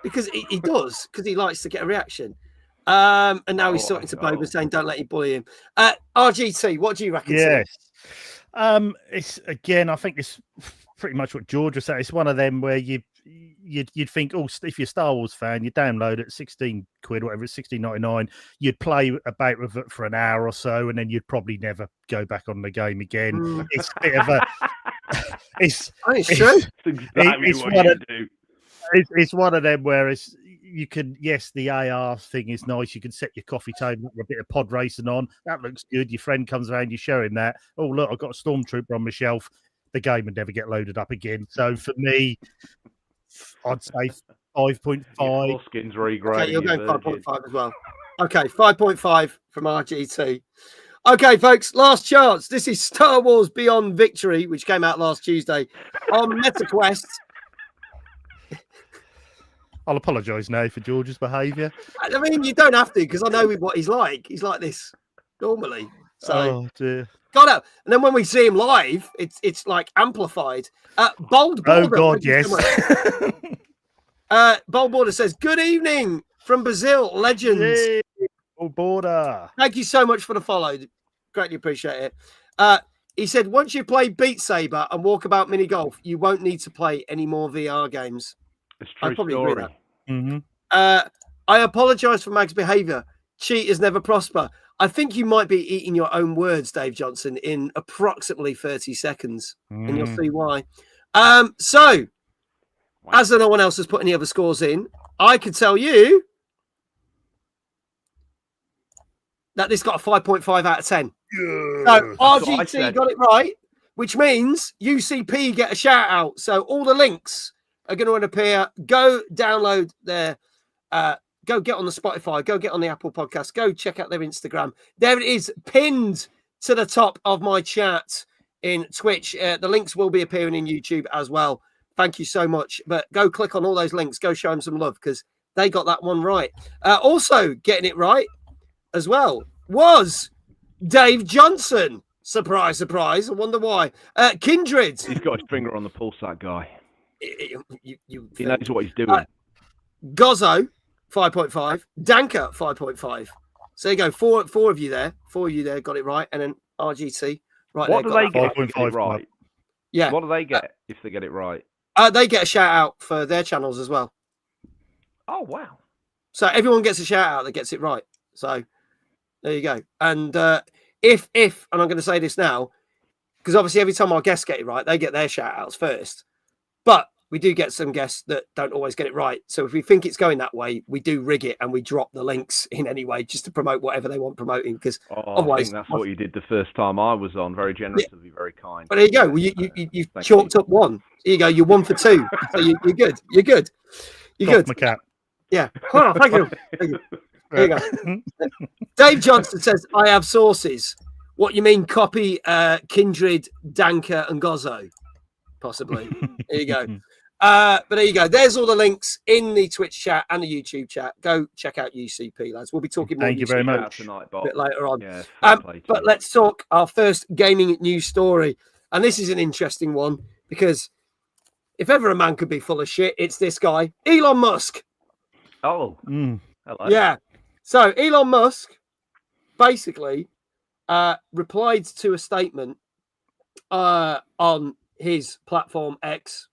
Because he does, because he likes to get a reaction. And now he's talking to Boba saying, don't let you bully him. RGT, what do you reckon? Yes. It's again, I think it's pretty much what George was saying. It's one of them where you'd think, if you're a Star Wars fan, you download it, 16 quid, whatever, it's 16.99. You'd play about with it for an hour or so, and then you'd probably never go back on the game again. It's a bit of a. It's true. It's one of them where you can, yes, the AR thing is nice. You can set your coffee table with a bit of pod racing on. That looks good. Your friend comes around, you show him that. Oh, look, I've got a Stormtrooper on my shelf. The game would never get loaded up again. So for me, I'd say 5.5. Skin's regrade. Okay, you're going 5.5 as well. Okay, 5.5 from RGT. Okay, folks, last chance. This is Star Wars Beyond Victory, which came out last Tuesday on MetaQuest. I'll apologise now for George's behaviour. I mean, you don't have to, because I know what he's like. He's like this normally. So, oh dear. Got out. And then when we see him live, it's like amplified. Bold Border. Oh God, yes. Bold Border says, "Good evening from Brazil, legends." Yay. Bold Border. Thank you so much for the follow. Greatly appreciate it. He said, "Once you play Beat Saber and Walkabout Mini Golf, you won't need to play any more VR games." It's true. I probably story. agree with that. Mm-hmm. I apologise for Mag's behaviour. Cheaters never prosper. I think you might be eating your own words, Dave Johnson, in approximately 30 seconds, and you'll see why. So, as no one else has put any other scores in, I could tell you that this got a 5.5 out of 10. Yeah, so RGT got it right, which means UCP get a shout out. So all the links are going to appear. Go download their, go get on the Spotify, go get on the Apple Podcast, go check out their Instagram. There it is, pinned to the top of my chat in Twitch. The links will be appearing in YouTube as well. Thank you so much. But go click on all those links. Go show them some love because they got that one right. Also getting it right as well was Dave Johnson. Surprise, surprise. I wonder why. Kindred. He's got his finger on the pulse, that guy. He knows what he's doing. Gozzo, 5.5. Danka, 5.5. So there you go. Four of you there. 4 of you there got it right. And then RGT. Right. What there, do they get if they 5.5 get it right? Yeah. What do they get if they get it right? They get a shout out for their channels as well. Oh, wow. So everyone gets a shout out that gets it right. So there you go. And if, and I'm going to say this now, because obviously every time our guests get it right, they get their shout outs first. But we do get some guests that don't always get it right. So if we think it's going that way, we do rig it and we drop the links in any way just to promote whatever they want promoting. Because I think that's what you did the first time I was on. Very generous of you, very kind. But there you go. Well, you've chalked up one. Here you go. You're 1 for 2. So you're good. You're good. You're good. My cat. Yeah. Oh, thank you. Thank you. There you go. Dave Johnson says, I have sources. What you mean, copy Kindred, Danka, and Gozzo? Possibly. There you go. But there you go. There's all the links in the Twitch chat and the YouTube chat. Go check out UCP, lads. We'll be talking more. Thank you very much tonight, a bit later on. Yeah, but let's talk our first gaming news story. And this is an interesting one because if ever a man could be full of shit, it's this guy, Elon Musk. Oh, hello. Yeah. So Elon Musk basically replied to a statement on his platform X.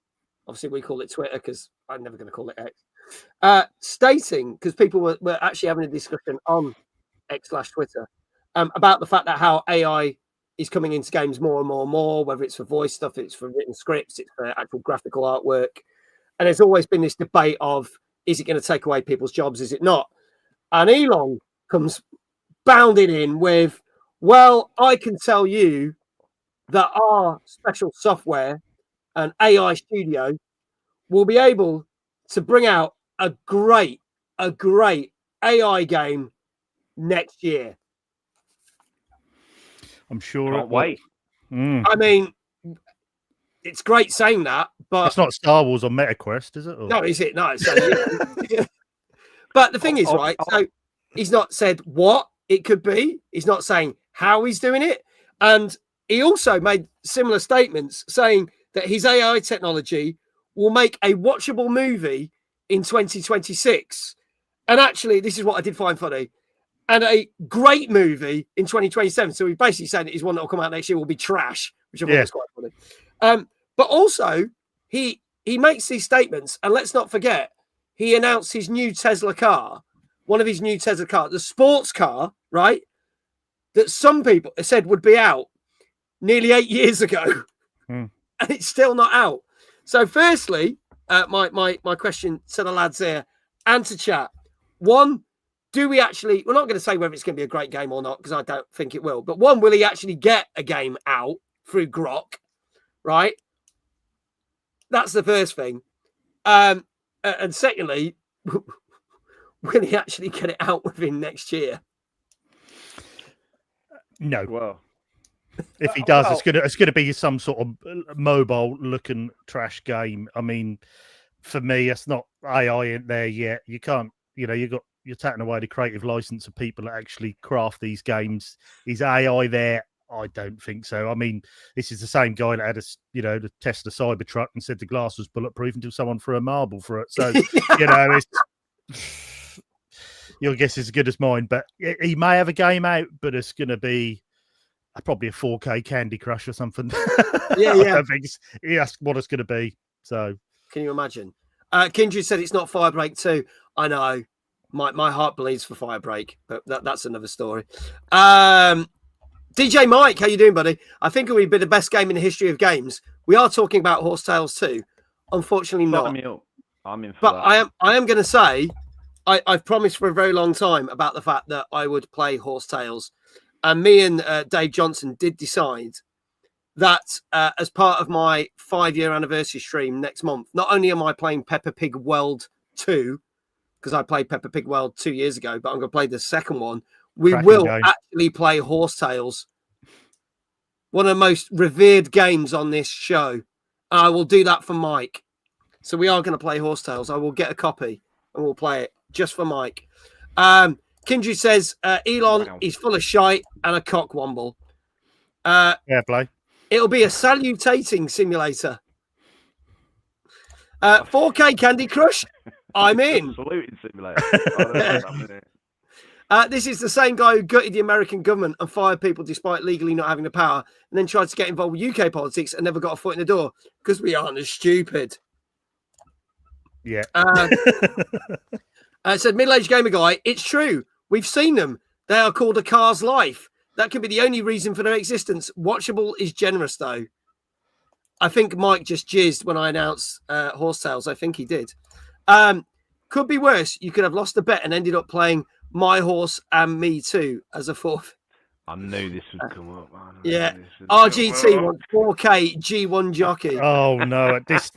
Obviously, we call it Twitter because I'm never going to call it X. Stating, because people were actually having a discussion on X/Twitter about the fact that how AI is coming into games more and more and more, whether it's for voice stuff, it's for written scripts, it's for actual graphical artwork. And there's always been this debate of, is it going to take away people's jobs? Is it not? And Elon comes bounding in with, well, I can tell you that our special software and AI studio will be able to bring out a great AI game next year. I'm sure. Can't wait. I mean, it's great saying that, but it's not Star Wars or MetaQuest, is it? Or... No, is it? No. So, but the thing is, right? So he's not said what it could be. He's not saying how he's doing it, and he also made similar statements saying that his AI technology will make a watchable movie in 2026. And actually, this is what I did find funny. And a great movie in 2027. So he's basically saying that his one that will come out next year will be trash, which I thought was quite funny. But also, he makes these statements, and let's not forget, he announced his new Tesla car, one of his new Tesla cars, the sports car, right? That some people said would be out nearly 8 years ago. And it's still not out. So firstly, my question to the lads here and to chat. One, do we actually, we're not going to say whether it's going to be a great game or not, because I don't think it will. But one, will he actually get a game out through Grok, right? That's the first thing. And secondly, will he actually get it out within next year? No. Well, if he does, it's gonna be some sort of mobile looking trash game. I mean, for me, it's not AI in there yet. You can't, you're taking away the creative license of people that actually craft these games. Is AI there? I don't think so. I mean, this is the same guy that had the Tesla Cybertruck and said the glass was bulletproof until someone threw a marble for it. So, it's your guess is as good as mine. But he may have a game out, but it's going to be probably a 4K Candy Crush or something. Yeah. I don't think that's what it's going to be. So, can you imagine? Kindred said it's not Firebreak 2. I know. My heart bleeds for Firebreak, but that's another story. DJ Mike, how you doing, buddy? I think it would be the best game in the history of games. We are talking about Horse Tales 2. Unfortunately not. I'm in for but that. I am going to say, I've promised for a very long time about the fact that I would play Horse Tales. And me and Dave Johnson did decide that as part of my 5-year anniversary stream next month, not only am I playing Peppa Pig World 2, because I played Peppa Pig World 2 years ago, but I'm going to play the second one. We will actually play Horse Tales, one of the most revered games on this show. And I will do that for Mike. So we are going to play Horse Tales. I will get a copy and we'll play it just for Mike. Kindred says Elon is full of shite and a cockwomble. play. It'll be a salutating simulator. 4K Candy Crush. I'm in. Saluting simulator. This is the same guy who gutted the American government and fired people despite legally not having the power, and then tried to get involved with UK politics and never got a foot in the door because we aren't as stupid. Yeah. Said middle-aged gamer guy. It's true. We've seen them. They are called a car's life. That could be the only reason for their existence. Watchable is generous, though. I think Mike just jizzed when I announced Horsetails. I think he did. Could be worse. You could have lost the bet and ended up playing My Horse and Me Too as a fourth. I knew this would come up, man. Yeah. RGT wants 4K G1 jockey. Oh no, this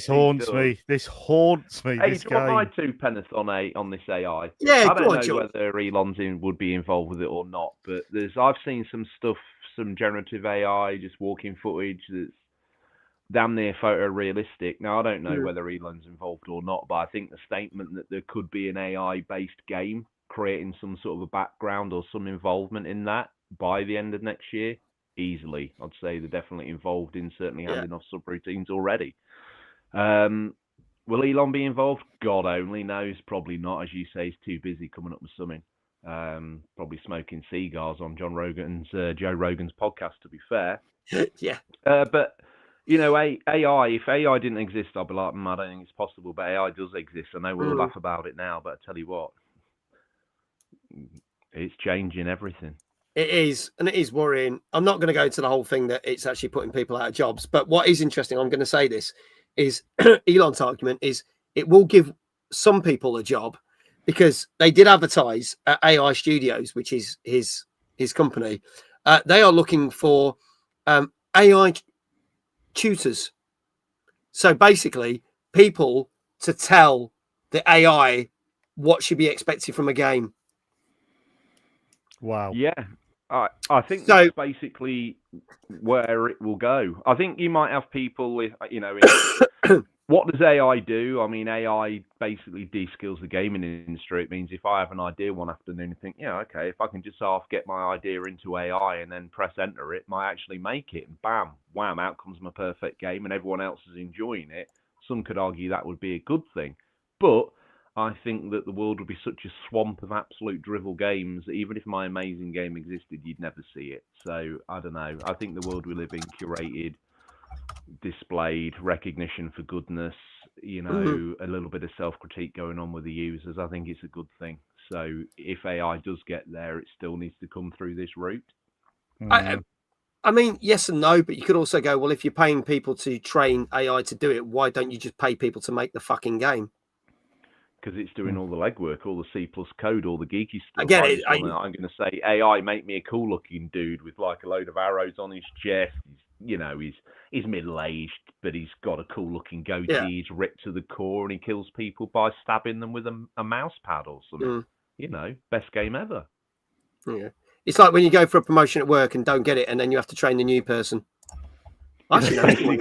haunts me. This haunts me. Hey, This do you want my game. 2 pence on this AI? Yeah, I go don't on, know George. whether Elon's would be involved with it or not, but I've seen some stuff, some generative AI, just walking footage that's damn near photorealistic. Now I don't know whether Elon's involved or not, but I think the statement that there could be an AI-based game creating some sort of a background or some involvement in that by the end of next year, easily. I'd say they're definitely involved in certainly handing off subroutines already. Will Elon be involved? God only knows. Probably not. As you say, he's too busy coming up with something. Probably smoking cigars on Joe Rogan's podcast, to be fair. Yeah. But, you know, AI, if AI didn't exist, I'd be like, I don't think it's possible. But AI does exist. I know we'll laugh about it now, but I tell you what, it's changing everything. It is, and it is worrying. I'm not going to go into the whole thing that it's actually putting people out of jobs. But what is interesting, I'm going to say this, is Elon's argument is it will give some people a job because they did advertise at AI Studios, which is his company. They are looking for AI tutors. So basically, people to tell the AI what should be expected from a game. Wow. Yeah. I think that's basically where it will go. I think you might have people with, you know, what does AI do? I mean, AI basically de-skills the gaming industry. It means if I have an idea one afternoon and think, yeah, okay, if I can just half get my idea into AI and then press enter, it might actually make it. And bam, wham, out comes my perfect game and everyone else is enjoying it. Some could argue that would be a good thing. But I think that the world would be such a swamp of absolute drivel games that even if my amazing game existed, you'd never see it. So, I don't know. I think the world we live in, curated, displayed, recognition for goodness, you know, a little bit of self-critique going on with the users, I think it's a good thing. So, if AI does get there, it still needs to come through this route. I mean, yes and no, but you could also go, well, if you're paying people to train AI to do it, why don't you just pay people to make the fucking game? Because it's doing all the legwork, all the C+ code, all the geeky stuff. Again, I'm going to say, AI, make me a cool-looking dude with like a load of arrows on his chest. He's middle-aged, but he's got a cool-looking goatee. Yeah. He's ripped to the core, and he kills people by stabbing them with a mouse pad or something. You know, best game ever. Yeah, it's like when you go for a promotion at work and don't get it, and then you have to train the new person. Basically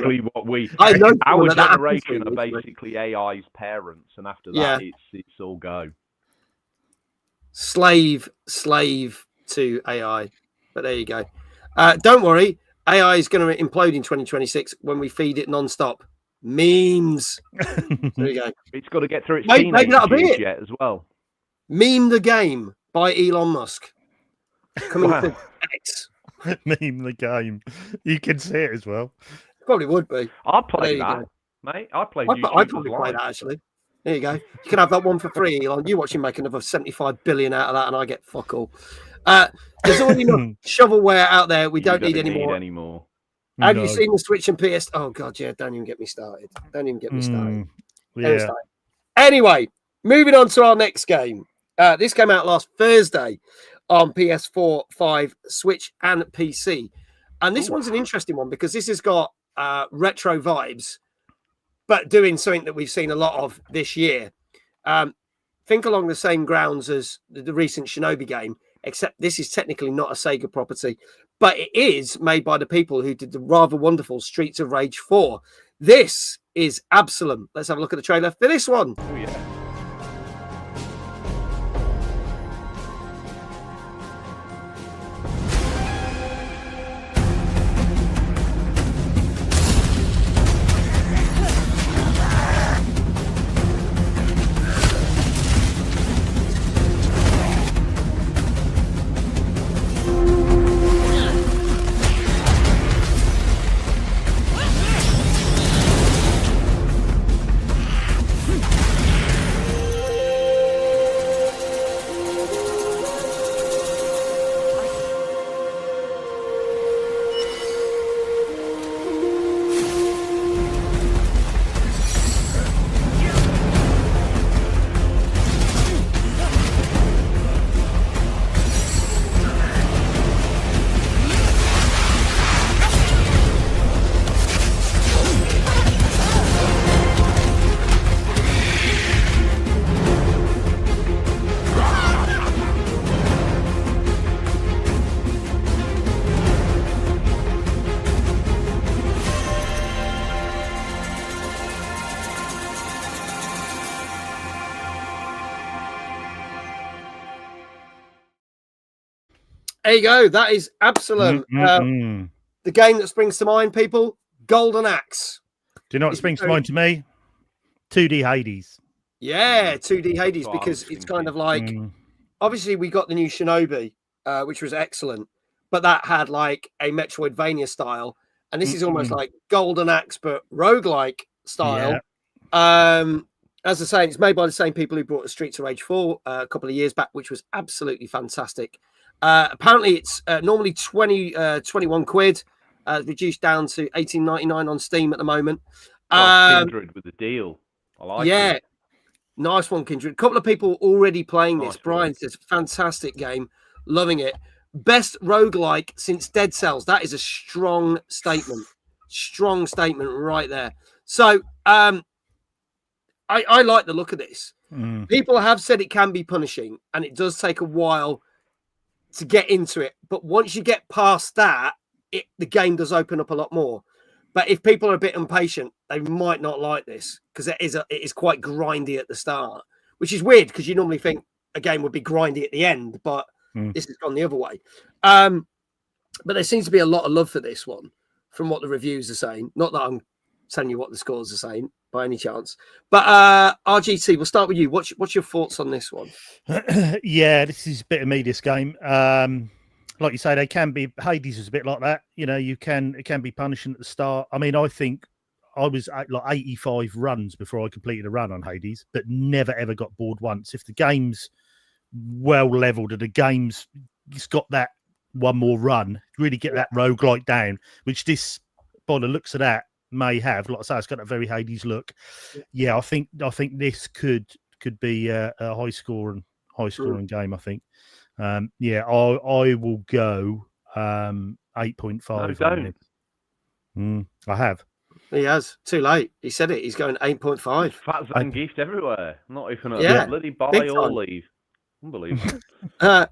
our generation are basically AI's parents, and after that it's all go. Slave to AI. But there you go. Don't worry, AI is going to implode in 2026 when we feed it non-stop. Memes. There you go. It's got to get through its teenage years yet as well. Meme the Game by Elon Musk. Coming to X. Meme the Game. You can see it as well. Probably would be. I'd play that, mate. I'd probably play that, actually. There you go. You can have that one for free, Elon. You watch him make another 75 billion out of that, and I get fuck all. There's already enough shovelware out there. We don't need any more. Have you seen the Switch and PS? Oh, God, yeah. Don't even get me started. Yeah. Anyway, moving on to our next game. This came out last Thursday on PS4, 5, Switch, and PC. And this one's an interesting one because this has got retro vibes, but doing something that we've seen a lot of this year. Think along the same grounds as the recent Shinobi game, except this is technically not a Sega property, but it is made by the people who did the rather wonderful Streets of Rage 4. This is Absolum. Let's have a look at the trailer for this one. Oh, yeah. There you go. That is Absolum. The game that springs to mind, people, Golden Axe. Do you know what springs to mind to me? 2D Hades. Yeah, 2D Hades, what I because was it's kind of like, Mm. obviously we got the new Shinobi, which was excellent, but that had like a Metroidvania style, and this is almost like Golden Axe, but roguelike style. As I say, it's made by the same people who brought the Streets of Rage 4 a couple of years back, which was absolutely fantastic. Apparently, it's normally 21 quid, reduced down to 18.99 on Steam at the moment. Kindred with the deal. I like it. Nice one, Kindred. A couple of people already playing this. Nice Brian says, fantastic game, loving it. Best roguelike since Dead Cells. That is a strong statement. Strong statement right there. So, I like the look of this. People have said it can be punishing, and it does take a while to get into it. But once you get past that, the game does open up a lot more. But if people are a bit impatient, they might not like this, because it is quite grindy at the start, which is weird because you normally think a game would be grindy at the end, but this has gone the other way. But there seems to be a lot of love for this one from what the reviews are saying. Not that I'm telling you what the scores are saying by any chance, but RGT, we'll start with you. What's your thoughts on this one? Yeah, this is a bit of me, this game. Like you say, they can be. Hades is a bit like that. You know, it can be punishing at the start. I mean, I think I was at like 85 runs before I completed a run on Hades, but never ever got bored once. If the game's well leveled and the game's it's got that one more run, really get that roguelike down, which this, by the looks of that, may have. Like I say, it's got a very Hades look. Yeah, I think this could be a high scoring game. I think. Yeah, I will go 8.5. No, don't. I have. He has. Too late. He said it. He's going 8.5. Fat Zan gift everywhere. Not even a Yeah, bloody buy big or time. leave. Unbelievable. Here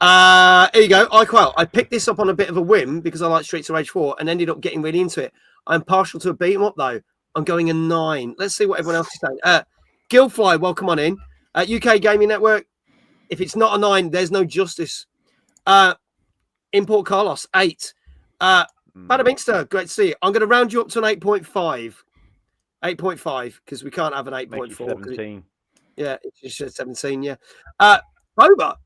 you go. I picked this up on a bit of a whim because I like Streets of Rage 4 and ended up getting really into it. I'm partial to a beat 'em up though. I'm going a 9. Let's see what everyone else is saying. Gilfly, welcome on in. UK Gaming Network. If it's not a 9, there's no justice. Import Carlos, 8. Bada Binkster, great to see you. I'm going to round you up to an 8.5. 8.5, because we can't have an 8.4. 17. Yeah, it's just 17, yeah. Boba,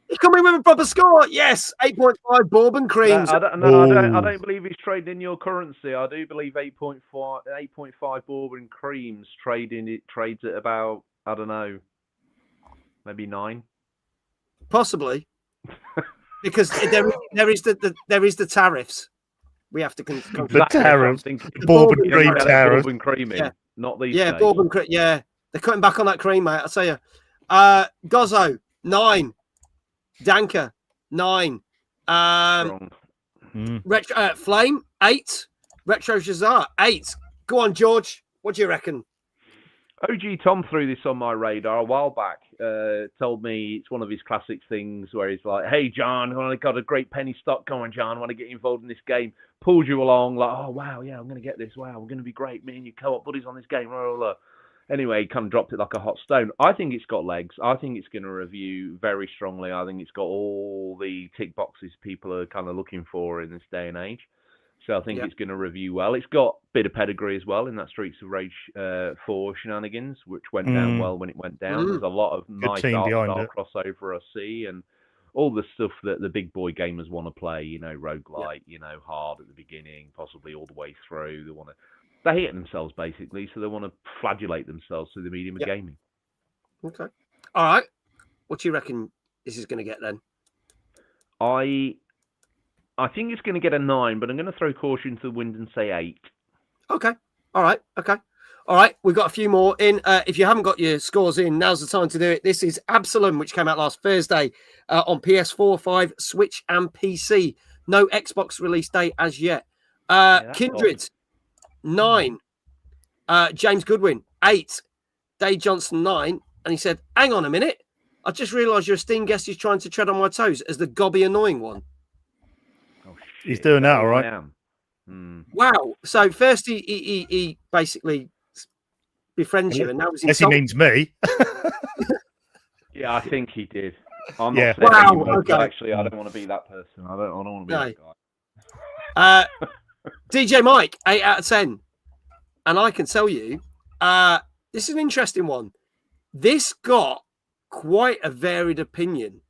he's coming with a proper score. Yes, 8.5 Bourbon Creams. I don't believe he's trading in your currency. I do believe 8.5 Bourbon Creams trades at about, I don't know, maybe 9. Possibly. Because there is the tariffs. We have to The tariffs. The Bourbon cream tariffs. Bourbon cream in, not these. Yeah, days. Bourbon cream. Yeah, they're cutting back on that cream, mate. I'll tell you. Gozzo, 9. Danker, 9. Retro Flame, 8. Retro Shazar, 8. Go on, George. What do you reckon? OG Tom threw this on my radar a while back. Told me it's one of his classic things where he's like, "Hey John, I got a great penny stock going, John. I want to get involved in this game." Pulls you along like, "Oh wow, yeah, I'm going to get this. Wow, we're going to be great. Me and you co-op buddies on this game." Blah, blah, blah. Anyway, he kind of dropped it like a hot stone. I think it's got legs. I think it's going to review very strongly. I think it's got all the tick boxes people are kind of looking for in this day and age. So I think it's going to review well. It's got a bit of pedigree as well in that Streets of Rage 4 shenanigans, which went down well when it went down. There's a lot of nice art style crossover I see, and all the stuff that the big boy gamers want to play, you know, roguelite, you know, hard at the beginning, possibly all the way through. They hate themselves, basically, so they want to flagellate themselves through the medium of gaming. Okay. All right. What do you reckon this is going to get then? I think it's going to get a 9, but I'm going to throw caution to the wind and say 8. Okay. All right. Okay. All right. We've got a few more in. If you haven't got your scores in, now's the time to do it. This is Absolum, which came out last Thursday on PS4, 5, Switch, and PC. No Xbox release date as yet. Kindred, 9. James Goodwin, 8. Dave Johnson, 9. And he said, "Hang on a minute. I just realised your esteemed guest is trying to tread on my toes as the gobby annoying one." He's doing that, all right. Wow. So first he basically befriends you, and now he's he means me. Yeah, I think he did. I'm Yeah. not saying Wow, okay. Actually, I don't want to be that person. I don't want to be No. that guy. DJ Mike, 8 out of 10. And I can tell you, this is an interesting one. This got quite a varied opinion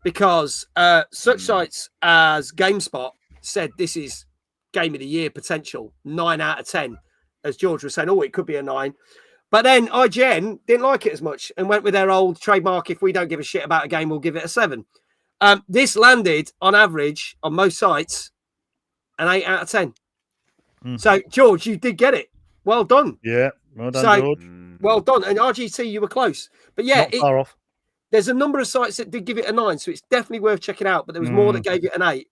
because such sites as GameSpot said this is game of the year potential, 9 out of 10. As George was saying, it could be a 9. But then IGN didn't like it as much and went with their old trademark, if we don't give a shit about a game, we'll give it a 7. This landed, on average, on most sites, an 8 out of 10. So, George, you did get it. Well done. Yeah, well done, George. Well done. And RGT, you were close. But yeah, Not far off. There's a number of sites that did give it a 9, so it's definitely worth checking out. But there was more that gave it an 8.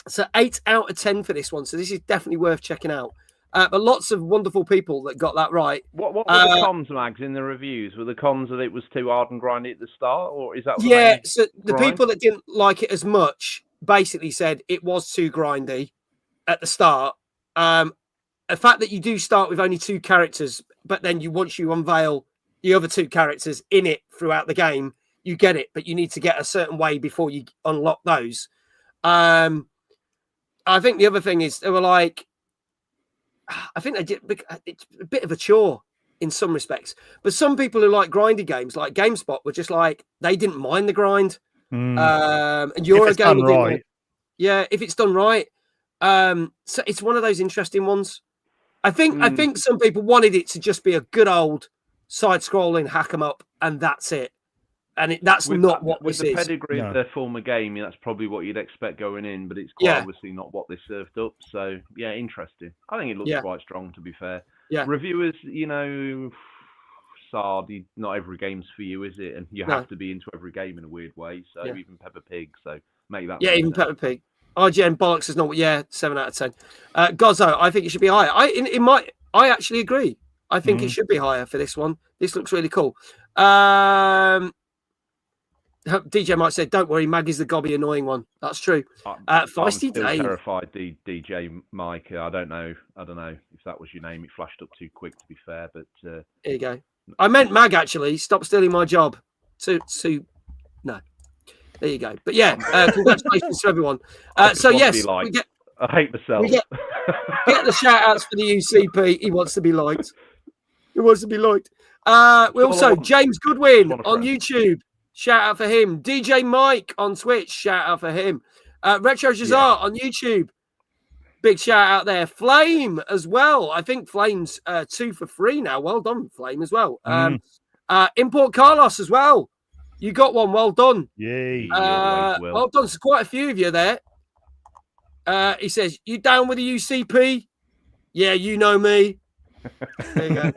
So 8 out of 10 for this one. So this is definitely worth checking out. But lots of wonderful people that got that right. What were the cons, Mags, in the reviews? Were the cons that it was too hard and grindy at the start, or is that what Yeah, so the people that didn't like it as much basically said it was too grindy at the start. The fact that you do start with only 2 characters, but then once you unveil the other 2 characters in it throughout the game, you get it, but you need to get a certain way before you unlock those. I think the other thing is they were like, I think they did. It's a bit of a chore in some respects, but some people who like grindy games, like GameSpot, were just like they didn't mind the grind. And you're a game, right? Yeah, if it's done right. So it's one of those interesting ones. I think some people wanted it to just be a good old side-scrolling hack 'em up, and that's it. And that's not what this is. With the pedigree of their former game, that's probably what you'd expect going in, but it's quite obviously not what they served up. So, yeah, interesting. I think it looks quite strong, to be fair. Yeah. Reviewers, Sard, not every game's for you, is it? And you have to be into every game in a weird way. So even Peppa Pig, so make that. Yeah, even Peppa Pig. IGN bollocks is not. 7 out of 10. Gozo, I think it should be higher. I actually agree. I think it should be higher for this one. This looks really cool. DJ might say, "Don't worry, Mag is the gobby annoying one." That's true. Feisty I'm still Dave. terrified, DJ Mike. I don't know if that was your name. It flashed up too quick, to be fair. But there you go. I meant Mag actually. Stop stealing my job. No. There you go. But yeah, congratulations to everyone. So yes, I hate myself. We get the shout outs for the UCP. He wants to be liked. We also James Goodwin on YouTube. Shout out for him. DJ Mike on Twitch. Shout out for him. Retro Jazar on YouTube. Big shout out there. Flame as well. I think Flame's 2 for 3 now. Well done, Flame, as well. Import Carlos as well. You got one. Well done. Yay. Well done. So quite a few of you there. He says, "You down with the UCP?" Yeah, you know me. There you go.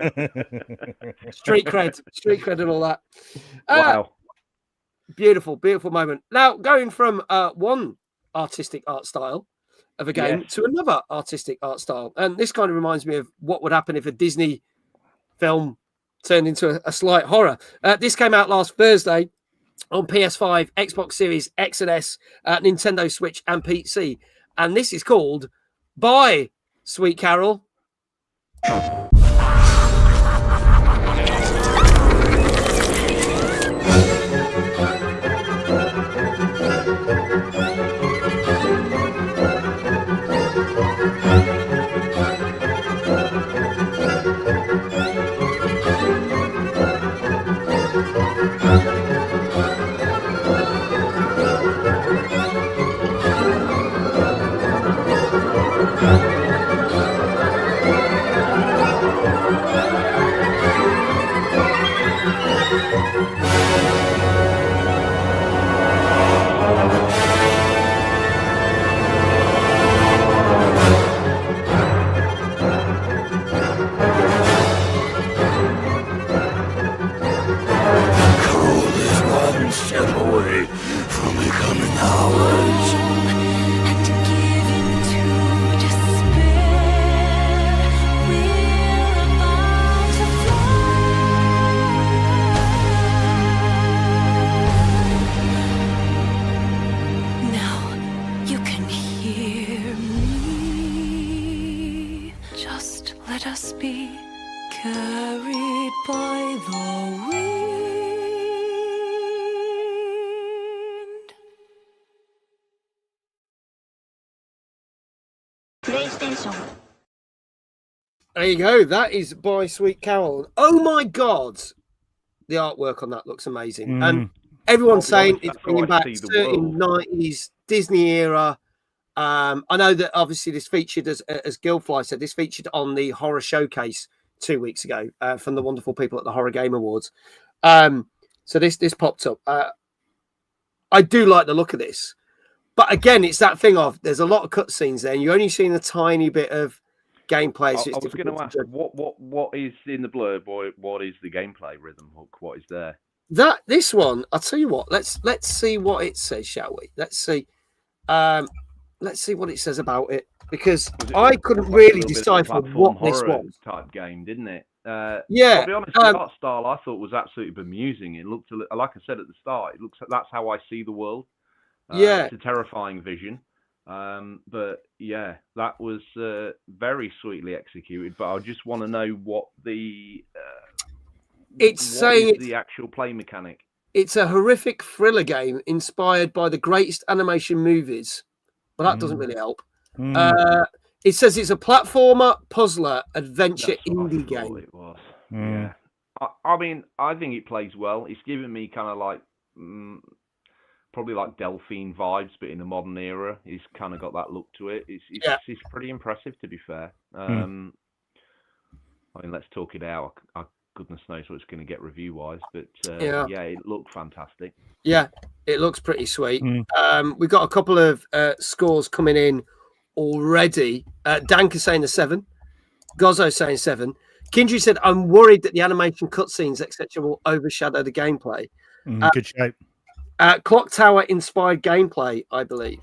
Street cred and all that. Wow. Beautiful moment. Now, going from one artistic art style of a game to another artistic art style. And this kind of reminds me of what would happen if a Disney film turned into a slight horror. This came out last Thursday on PS5, Xbox Series X and S, Nintendo Switch, and PC. And this is called Bye, Sweet Carol. PlayStation. There you go. That is by Sweet Carol. Oh my God. The artwork on that looks amazing. And everyone's saying it's bringing back certain 90s Disney era. I know that obviously this featured, as Gilfly said, this featured on the Horror Showcase 2 weeks ago from the wonderful people at the Horror Game Awards. So this popped up. I do like the look of this. But again, it's that thing of there's a lot of cutscenes there, and you're only seeing a tiny bit of gameplay. So I was going to ask, what is in the blurb? What is the gameplay rhythm hook? What is there? This one, I'll tell you what. Let's see what it says, shall we? Let's see. Let's see what it says about it, because I couldn't really decipher what this was. Type game, didn't it? Yeah. I'll be honest, the art style I thought was absolutely bemusing. It looked, like I said at the start, it looks like that's how I see the world. It's a terrifying vision. But yeah, that was very sweetly executed. But I just want to know what the the actual play mechanic. It's a horrific thriller game inspired by the greatest animation movies. Well, that doesn't really help. It says it's a platformer, puzzler, adventure indie game. It was. Yeah. I mean, I think it plays well. It's giving me kind of like probably like Delphine vibes, but in a modern era. It's kind of got that look to it. It's pretty impressive, to be fair. I mean, let's talk it out. Goodness knows what it's going to get review-wise, but it looked fantastic. Yeah, it looks pretty sweet. We've got a couple of scores coming in already. Danka saying a 7. Gozzo saying 7. Kindry said, I'm worried that the animation cutscenes, etc., will overshadow the gameplay. Good shape. Clock Tower inspired gameplay, I believe.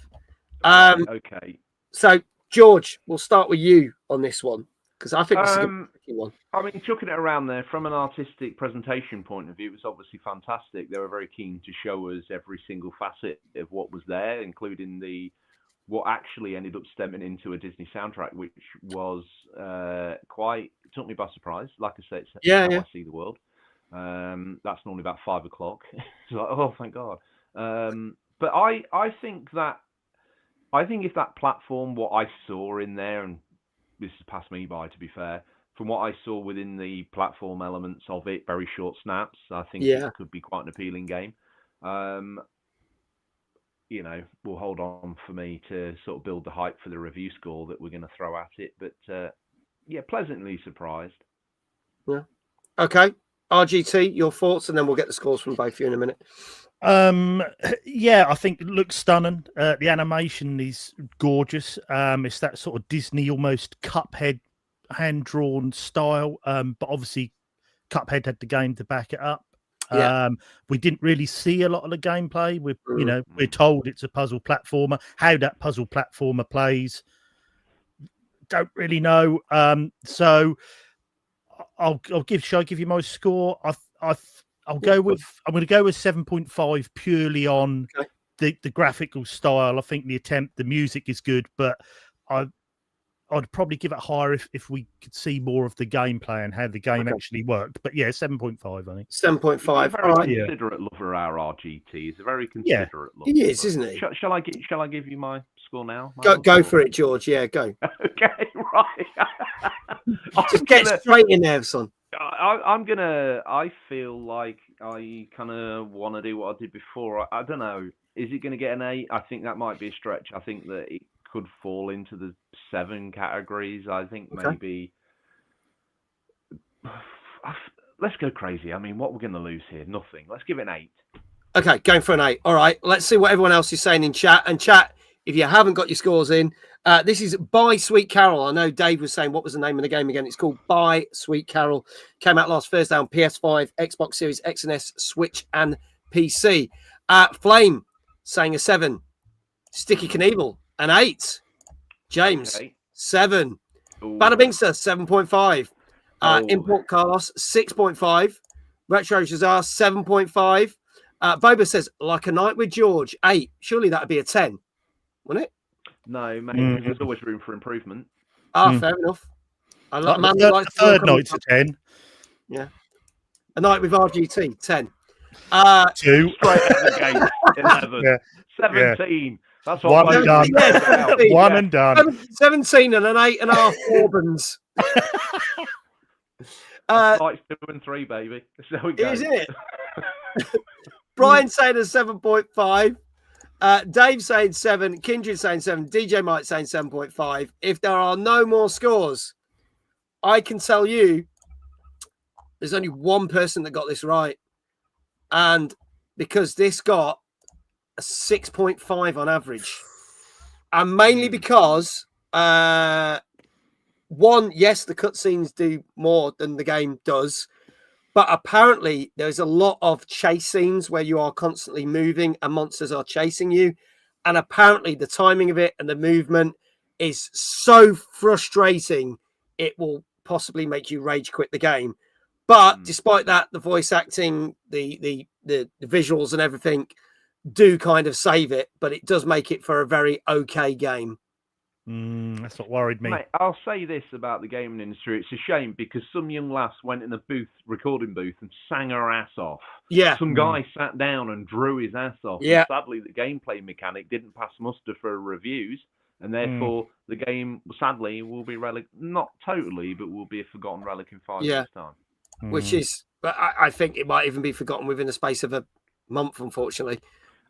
Okay. So, George, we'll start with you on this one, because I think this is a tricky one. I mean, chucking it around there from an artistic presentation point of view, it was obviously fantastic. They were very keen to show us every single facet of what was there, including what actually ended up stemming into a Disney soundtrack, which was it took me by surprise. Like I said, it's how I see the world. That's normally about 5 o'clock. It's like, oh, thank God. But I think if that platform, what I saw in there, and this has passed me by, to be fair, from what I saw within the platform elements of it, very short snaps, I think it could be quite an appealing game. We'll hold on for me to sort of build the hype for the review score that we're going to throw at it. But pleasantly surprised. Yeah. Okay. RGT, your thoughts, and then we'll get the scores from both of you in a minute. I think it looks stunning. The animation is gorgeous. It's that sort of Disney, almost Cuphead, hand-drawn style. But obviously, Cuphead had the game to back it up. We didn't really see a lot of the gameplay. We're told it's a puzzle platformer. How that puzzle platformer plays, don't really know. So shall I give you my score? I'm going to go with 7.5 purely on the graphical style. I think the music is good, but I'd probably give it higher if we could see more of the gameplay and how the game actually worked. But 7.5, I think. 7.5. Very considerate lover, our RGT. He's a very considerate lover. He is, isn't he? Shall I give you my score now? Go for it, George. Yeah, go. Okay, right. Just get straight in there, son. I feel like I kind of want to do what I did before. I don't know. Is it going to get an 8? I think that might be a stretch. I think that it could fall into the 7 categories. I think maybe. Let's go crazy. I mean, what we're going to lose here? Nothing. Let's give it an 8. Okay, going for an 8. All right. Let's see what everyone else is saying in chat. And chat, if you haven't got your scores in, this is By Sweet Carol. I know Dave was saying, what was the name of the game again? It's called By Sweet Carol. Came out last Thursday on PS5, Xbox Series X and S, Switch, and PC. Flame saying a 7. Sticky Knievel, an 8. James, 7. Bada Bingster, 7.5. Import Carlos, 6.5. Retro Shazar, 7.5. Boba says, like a night with George, 8. Surely that would be a 10, wouldn't it? No, mate, there's always room for improvement. Fair enough. The third night's a 10. Yeah. A night with RGT, 10. 2. Straight out of the gate. 11. Yeah. 17. That's One what and done. Yeah. One and done. 17 and an 8.5 Bourbons. Fights 2 and 3, baby. So we go. Is it? Brian saying a 7.5. Dave saying 7. Kindred saying 7. DJ Mike saying 7.5. If there are no more scores, I can tell you there's only one person that got this right. And because this got a 6.5 on average. And mainly because, one, yes, the cutscenes do more than the game does. But apparently there's a lot of chase scenes where you are constantly moving and monsters are chasing you. And apparently the timing of it and the movement is so frustrating, it will possibly make you rage quit the game. But despite that, the voice acting, the visuals and everything do kind of save it, but it does make it for a very okay game. That's what worried me. Mate, I'll say this about the gaming industry. It's a shame because some young lass went in a recording booth and sang her ass off. Yeah. Some guy sat down and drew his ass off. Yeah. And sadly, the gameplay mechanic didn't pass muster for reviews, and therefore the game, sadly, will be not totally, but will be a forgotten relic in 5 years' time. Which is, but I think it might even be forgotten within the space of a month, unfortunately.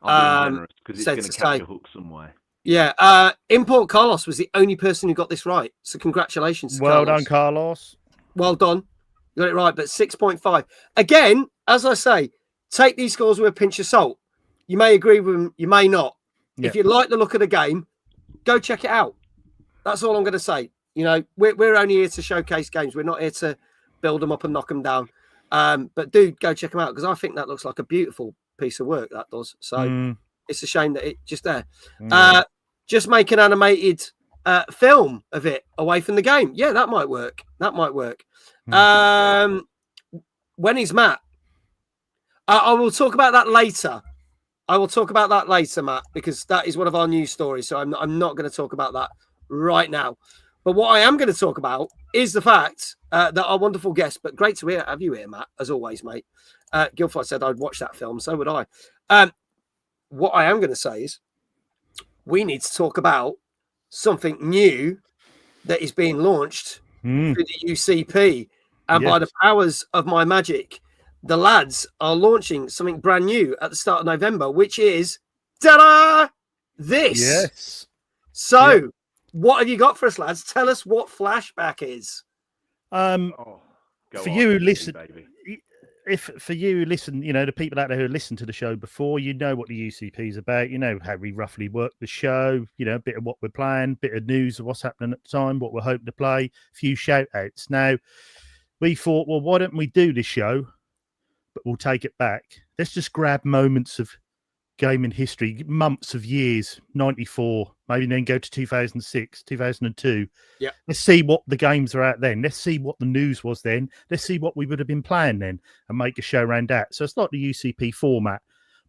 I'm being generous because it's going to catch a hook somewhere. Yeah, Import Carlos was the only person who got this right. So congratulations. Well done, Carlos. Well done. You got it right, but 6.5. Again, as I say, take these scores with a pinch of salt. You may agree with them, you may not. Yeah. If you like the look of the game, go check it out. That's all I'm going to say. You know, we're only here to showcase games. We're not here to build them up and knock them down. But do go check them out because I think that looks like a beautiful piece of work, that does. So it's a shame that it's just there. Just make an animated film of it away from the game. Yeah, that might work. That might work. When is Matt? I will talk about that later. Matt, because that is one of our news stories. So I'm not going to talk about that right now. But what I am going to talk about is the fact that our wonderful guest, but great to have you here, Matt, as always, mate. Guildfly said I'd watch that film. So would I. What I am going to say is we need to talk about something new that is being launched through the UCP. And by the powers of my magic, the lads are launching something brand new at the start of November, which is, ta-da, this. Yes. So what have you got for us, lads? Tell us what Flashback is. For you who listen, you know, the people out there who listen to the show before, you know what the UCP is about. You know how we roughly work the show, you know, a bit of what we're playing, bit of news of what's happening at the time, what we're hoping to play, a few shout outs. Now, we thought, well, why don't we do this show, but we'll take it back. Let's just grab moments of gaming history, months of years, 94, maybe then go to 2006, 2002. Yeah. Let's see what the games are out then. Let's see what the news was then. Let's see what we would have been playing then and make a show around that. So it's not the UCP format,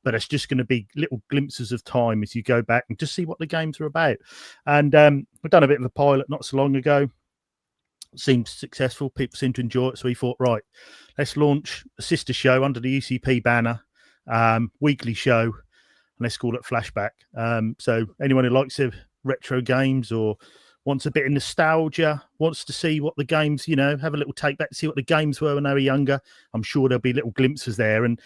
but it's just going to be little glimpses of time as you go back and just see what the games are about. And we've done a bit of a pilot not so long ago. Seemed successful. People seem to enjoy it. So we thought, right, let's launch a sister show under the UCP banner, weekly show. Let's call it Flashback. So anyone who likes retro games or wants a bit of nostalgia, wants to see what the games, you know, have a little take back to see what the games were when they were younger, I'm sure there'll be little glimpses there. And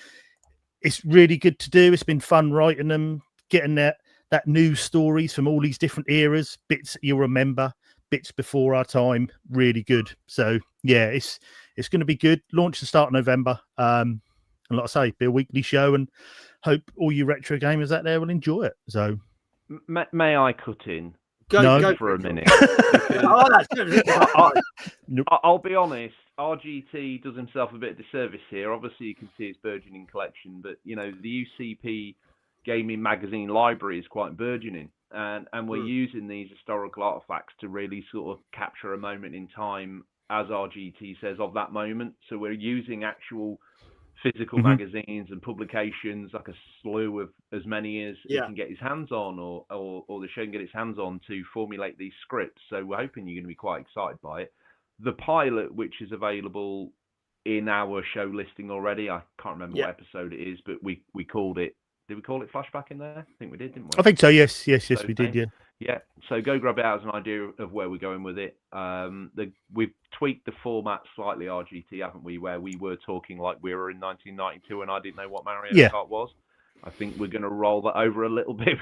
it's really good to do. It's been fun writing them, getting that news stories from all these different eras, bits that you'll remember, bits before our time. Really good. So yeah, it's going to be good. Launch the start of November. And like I say, be a weekly show, and hope all you retro gamers out there will enjoy it. So, may I cut in? Go for a minute. I'll be honest. RGT does himself a bit of disservice here. Obviously, you can see its burgeoning collection, but you know the UCP gaming magazine library is quite burgeoning, and we're using these historical artifacts to really sort of capture a moment in time, as RGT says, of that moment. So we're using actual physical magazines and publications, like a slew of as many as he can get his hands on, or the show can get its hands on, to formulate these scripts. So we're hoping you're going to be quite excited by it. The pilot, which is available in our show listing already. I can't remember what episode it is, but we called it. Did we call it Flashback in there? I think we did, didn't we? I think so. Yes, we did. Yeah. Yeah. So go grab it out as an idea of where we're going with it. We've tweaked the format slightly, RGT, haven't we? Where we were talking like we were in 1992, and I didn't know what Mario Kart was. I think we're going to roll that over a little bit.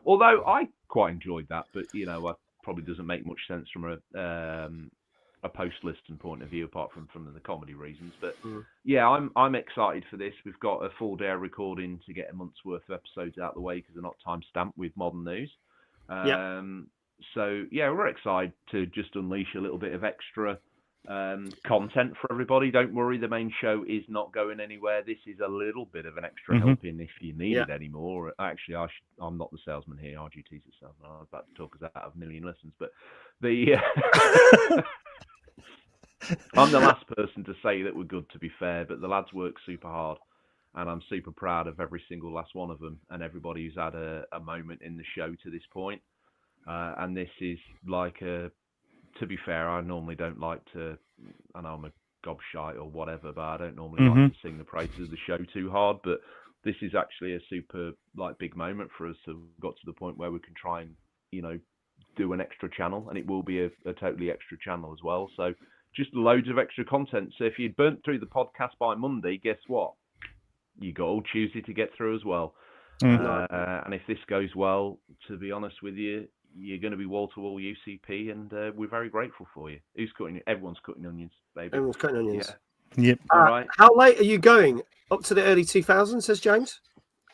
Although I quite enjoyed that, but it probably doesn't make much sense from a post-listing point of view, apart from the comedy reasons. But yeah, I'm excited for this. We've got a full day of recording to get a month's worth of episodes out of the way because they're not time-stamped with modern news. So yeah, we're excited to just unleash a little bit of extra content for everybody. Don't worry, the main show is not going anywhere. This is a little bit of an extra helping if you need it anymore. Actually, I'm not the salesman here. RGT's the salesman. I was about to talk us out of a million lessons, but I'm the last person to say that we're good, to be fair, but the lads work super hard, and I'm super proud of every single last one of them and everybody who's had a moment in the show to this point. And this is like to be fair, I normally don't like to, I know I'm a gobshite or whatever, but I don't normally like to sing the praises of the show too hard, but this is actually a super big moment for us to have got to the point where we can try and, do an extra channel, and it will be a totally extra channel as well. So just loads of extra content. So if you'd burnt through the podcast by Monday, guess what? You got all Tuesday to get through as well. And if this goes well, to be honest with you, you're going to be wall-to-wall UCP, and we're very grateful for you. Everyone's cutting onions, baby. Everyone's cutting onions. Yeah. Yep. All right. How late are you going? Up to the early 2000s, says James?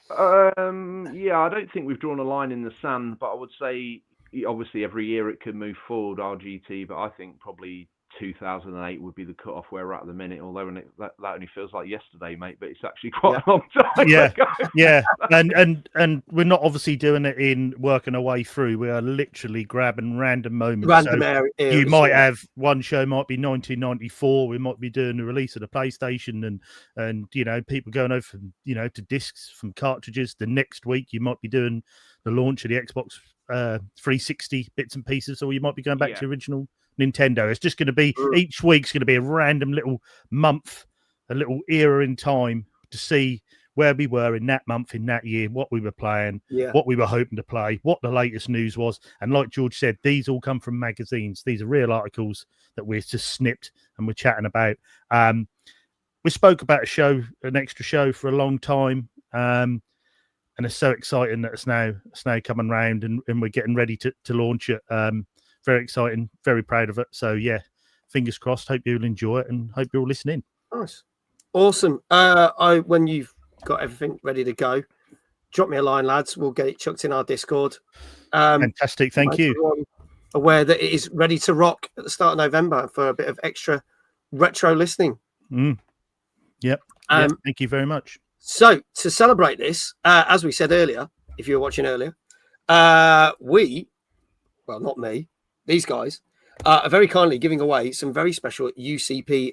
Yeah, I don't think we've drawn a line in the sand, but I would say, obviously, every year it can move forward, RGT, but I think probably 2008 would be the cut-off where we're at the minute, although that only feels like yesterday, mate, but it's actually quite a long time ago. Yeah, and we're not obviously doing it in working our way through. We are literally grabbing random moments. Areas, you might have one show might be 1994. We might be doing the release of the PlayStation and people going over from, to discs from cartridges. The next week you might be doing the launch of the Xbox 360 bits and pieces, or you might be going back to the original Nintendo. It's just going to be each week's going to be a random little month, a little era in time to see where we were in that month, in that year, what we were playing, what we were hoping to play, what the latest news was. And like George said, these all come from magazines. These are real articles that we're just snipped and we're chatting about. We spoke about an extra show for a long time. And it's so exciting that it's now coming round and we're getting ready to launch it. Very exciting, very proud of it. So yeah, fingers crossed. Hope you'll enjoy it and hope you're all listening. Nice, awesome. When you've got everything ready to go, drop me a line, lads. We'll get it chucked in our Discord. Fantastic, thank you. Aware that it is ready to rock at the start of November for a bit of extra retro listening. Yep. Thank you very much. So to celebrate this, as we said earlier, if you were watching earlier, not me. These guys are very kindly giving away some very special UCP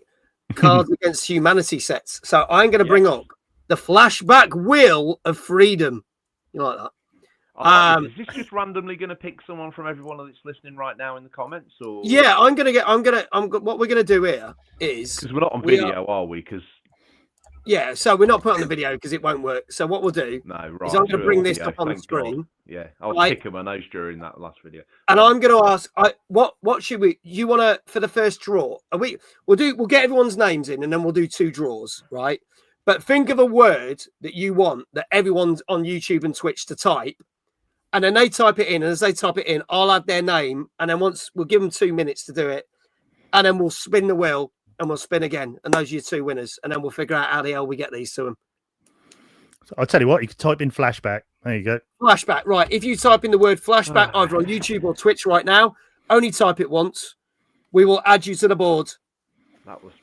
Cards Against Humanity sets. So I'm going to bring up the Flashback Wheel of Freedom. You like that? Is this just randomly going to pick someone from everyone that's listening right now in the comments? Or yeah, what we're going to do here is, because we're not on video, are we? Because yeah, so we're not putting on the video because it won't work. So what we'll do is I'm going to bring this up on the screen. God. Yeah, I was picking my nose during that last video. And I'm going to ask, what should we? You want to for the first draw? We'll get everyone's names in, and then we'll do 2 draws, right? But think of a word that you want that everyone's on YouTube and Twitch to type, and then they type it in. And as they type it in, I'll add their name, and then we'll give them 2 minutes to do it, and then we'll spin the wheel. And we'll spin again, and those are your 2 winners, and then we'll figure out how the hell we get these to them. So I'll tell you what, you can type in flashback. There you go. Flashback, right. If you type in the word flashback either on YouTube or Twitch right now, only type it once. We will add you to the board. That was,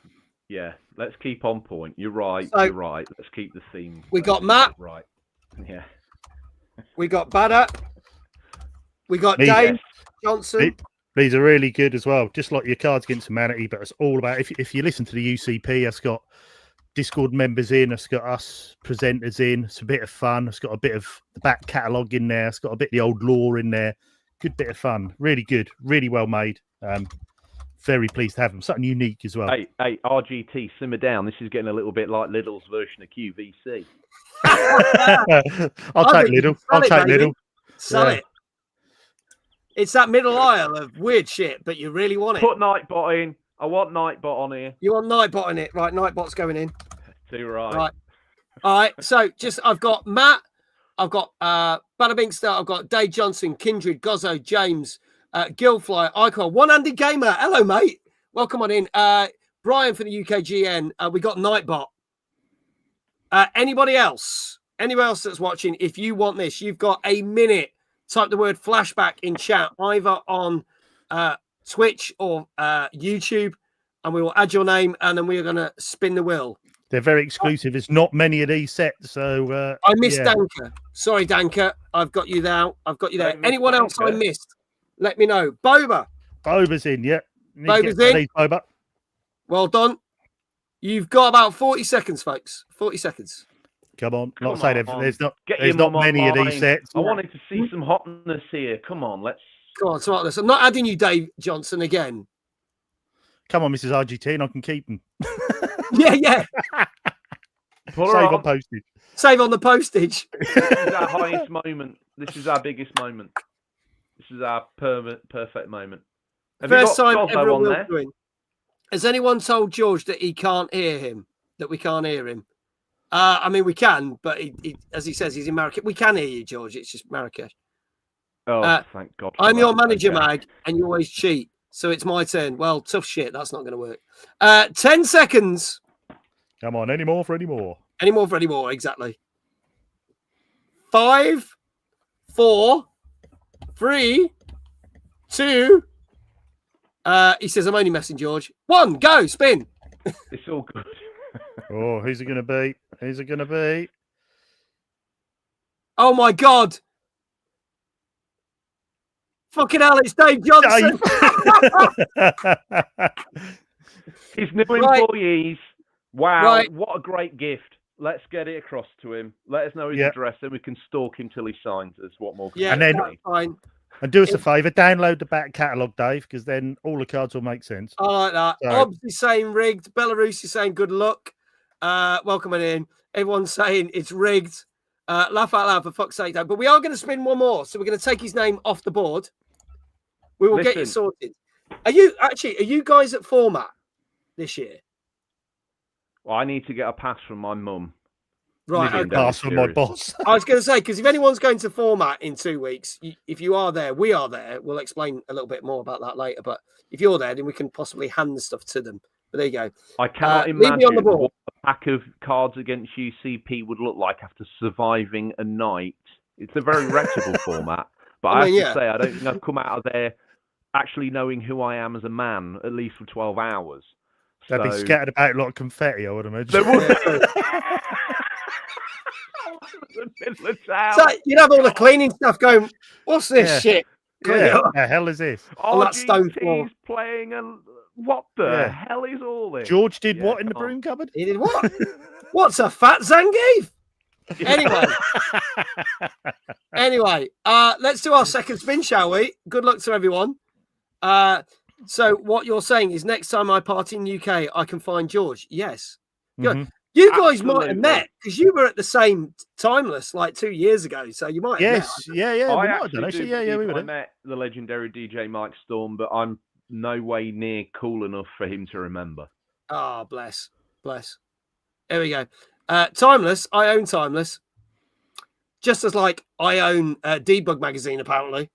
let's keep on point. You're right. You're right. Let's keep the theme. We got Matt. Right. Yeah. We got Badder. We got Dave Johnson. These are really good as well, just like your Cards Against Humanity, but it's all about, if you listen to the UCP, it's got Discord members in, it's got us presenters in, it's a bit of fun, it's got a bit of the back catalogue in there, it's got a bit of the old lore in there, good bit of fun, really good, really well made. very pleased to have him. Something unique as well. Hey, RGT, simmer down. This is getting a little bit like Lidl's version of QVC. I'll take Lidl. I'll take Lidl. Sell it. It's that middle aisle of weird shit, but you really want it. Put Nightbot in. I want Nightbot on here. You want Nightbot in it, right? Nightbot's going in. Too right. Right. All right. So I've got Matt. I've got Bada Binkster. I've got Dave Johnson, Kindred, Gozzo, James, Gilfly, Icon, One-Handed Gamer. Hello, mate. Welcome on in. Brian for the UKGN. We got Nightbot. Anybody else? Anybody else that's watching? If you want this, you've got a minute. Type the word flashback in chat, either on Twitch or YouTube, and we will add your name, and then we are going to spin the wheel. They're very exclusive. It's not many of these sets, so I missed Danka. Sorry, Danka. I've got you there. Anyone else I missed? Let me know. Boba's in. Yeah, Boba's in. Boba. Well done. You've got about 40 seconds, folks. 40 seconds. Come on. Come There's not many of these sets. I wanted to see some hotness here. Come on, let's. Come on, smart this. I'm not adding you, Dave Johnson, again. Come on, Mrs. RGT, and I can keep them. Yeah. Save on postage. Save on the postage. This is our highest moment. This is our biggest moment. This is our perfect moment. First time ever will doing. Has anyone told George that he can't hear him? That we can't hear him? I mean, we can, but he, as he says, he's in Marrakesh. We can hear you, George. It's just Marrakesh. Oh, thank God. I'm your manager, Mag, and you always cheat. So it's my turn. Well, tough shit. That's not going to work. 10 seconds. Come on, any more for any more. Any more for any more, exactly. 5, 4, 3, 2. He says, I'm only messing, George. 1, go, spin. It's all good. Oh, who's it going to be? Who's it going to be? Oh, my God. Fucking hell, it's Dave Johnson. His new employees. Wow, Right. What a great gift. Let's get it across to him. Let us know his address, then we can stalk him till he signs us. What more? Yeah, and then, that's fine. And do us a favour, download the back catalogue, Dave, because then all the cards will make sense. I like that. So, Obs is saying rigged. Belarus is saying good luck. Welcome in. Everyone's saying it's rigged. Laugh out loud, for fuck's sake, Dave. But we are going to spin one more. So we're going to take his name off the board. We will get you sorted. Are you guys at format this year? Well, I need to get a pass from my mum. Right, okay. Pass from my boss. I was going to say, because if anyone's going to format in 2 weeks, if you are there, we are there. We'll explain a little bit more about that later. But if you're there, then we can possibly hand the stuff to them. But there you go. I cannot imagine what a pack of cards against UCP would look like after surviving a night. It's a very reputable format. But I have to say, I don't think I've come out of there actually knowing who I am as a man, at least for 12 hours. They'd be scattered about a lot of confetti, I would imagine. There would. So you'd have all the cleaning stuff going, what's this shit? Yeah, what the hell is this? On that stone floor. Playing a... What the hell is all this? George did what in the broom cupboard? He did what? What's a fat Zangief? Anyway, let's do our second spin, shall we? Good luck to everyone. So what you're saying is next time I party in UK, I can find George. Yes. Good. Mm-hmm. You guys might have met because you were at the same Timeless like 2 years ago. So you might have met. I met the legendary DJ Mike Storm, but I'm no way near cool enough for him to remember. Oh, bless. There we go. Timeless. I own Timeless. Just as like I own Debug magazine, apparently.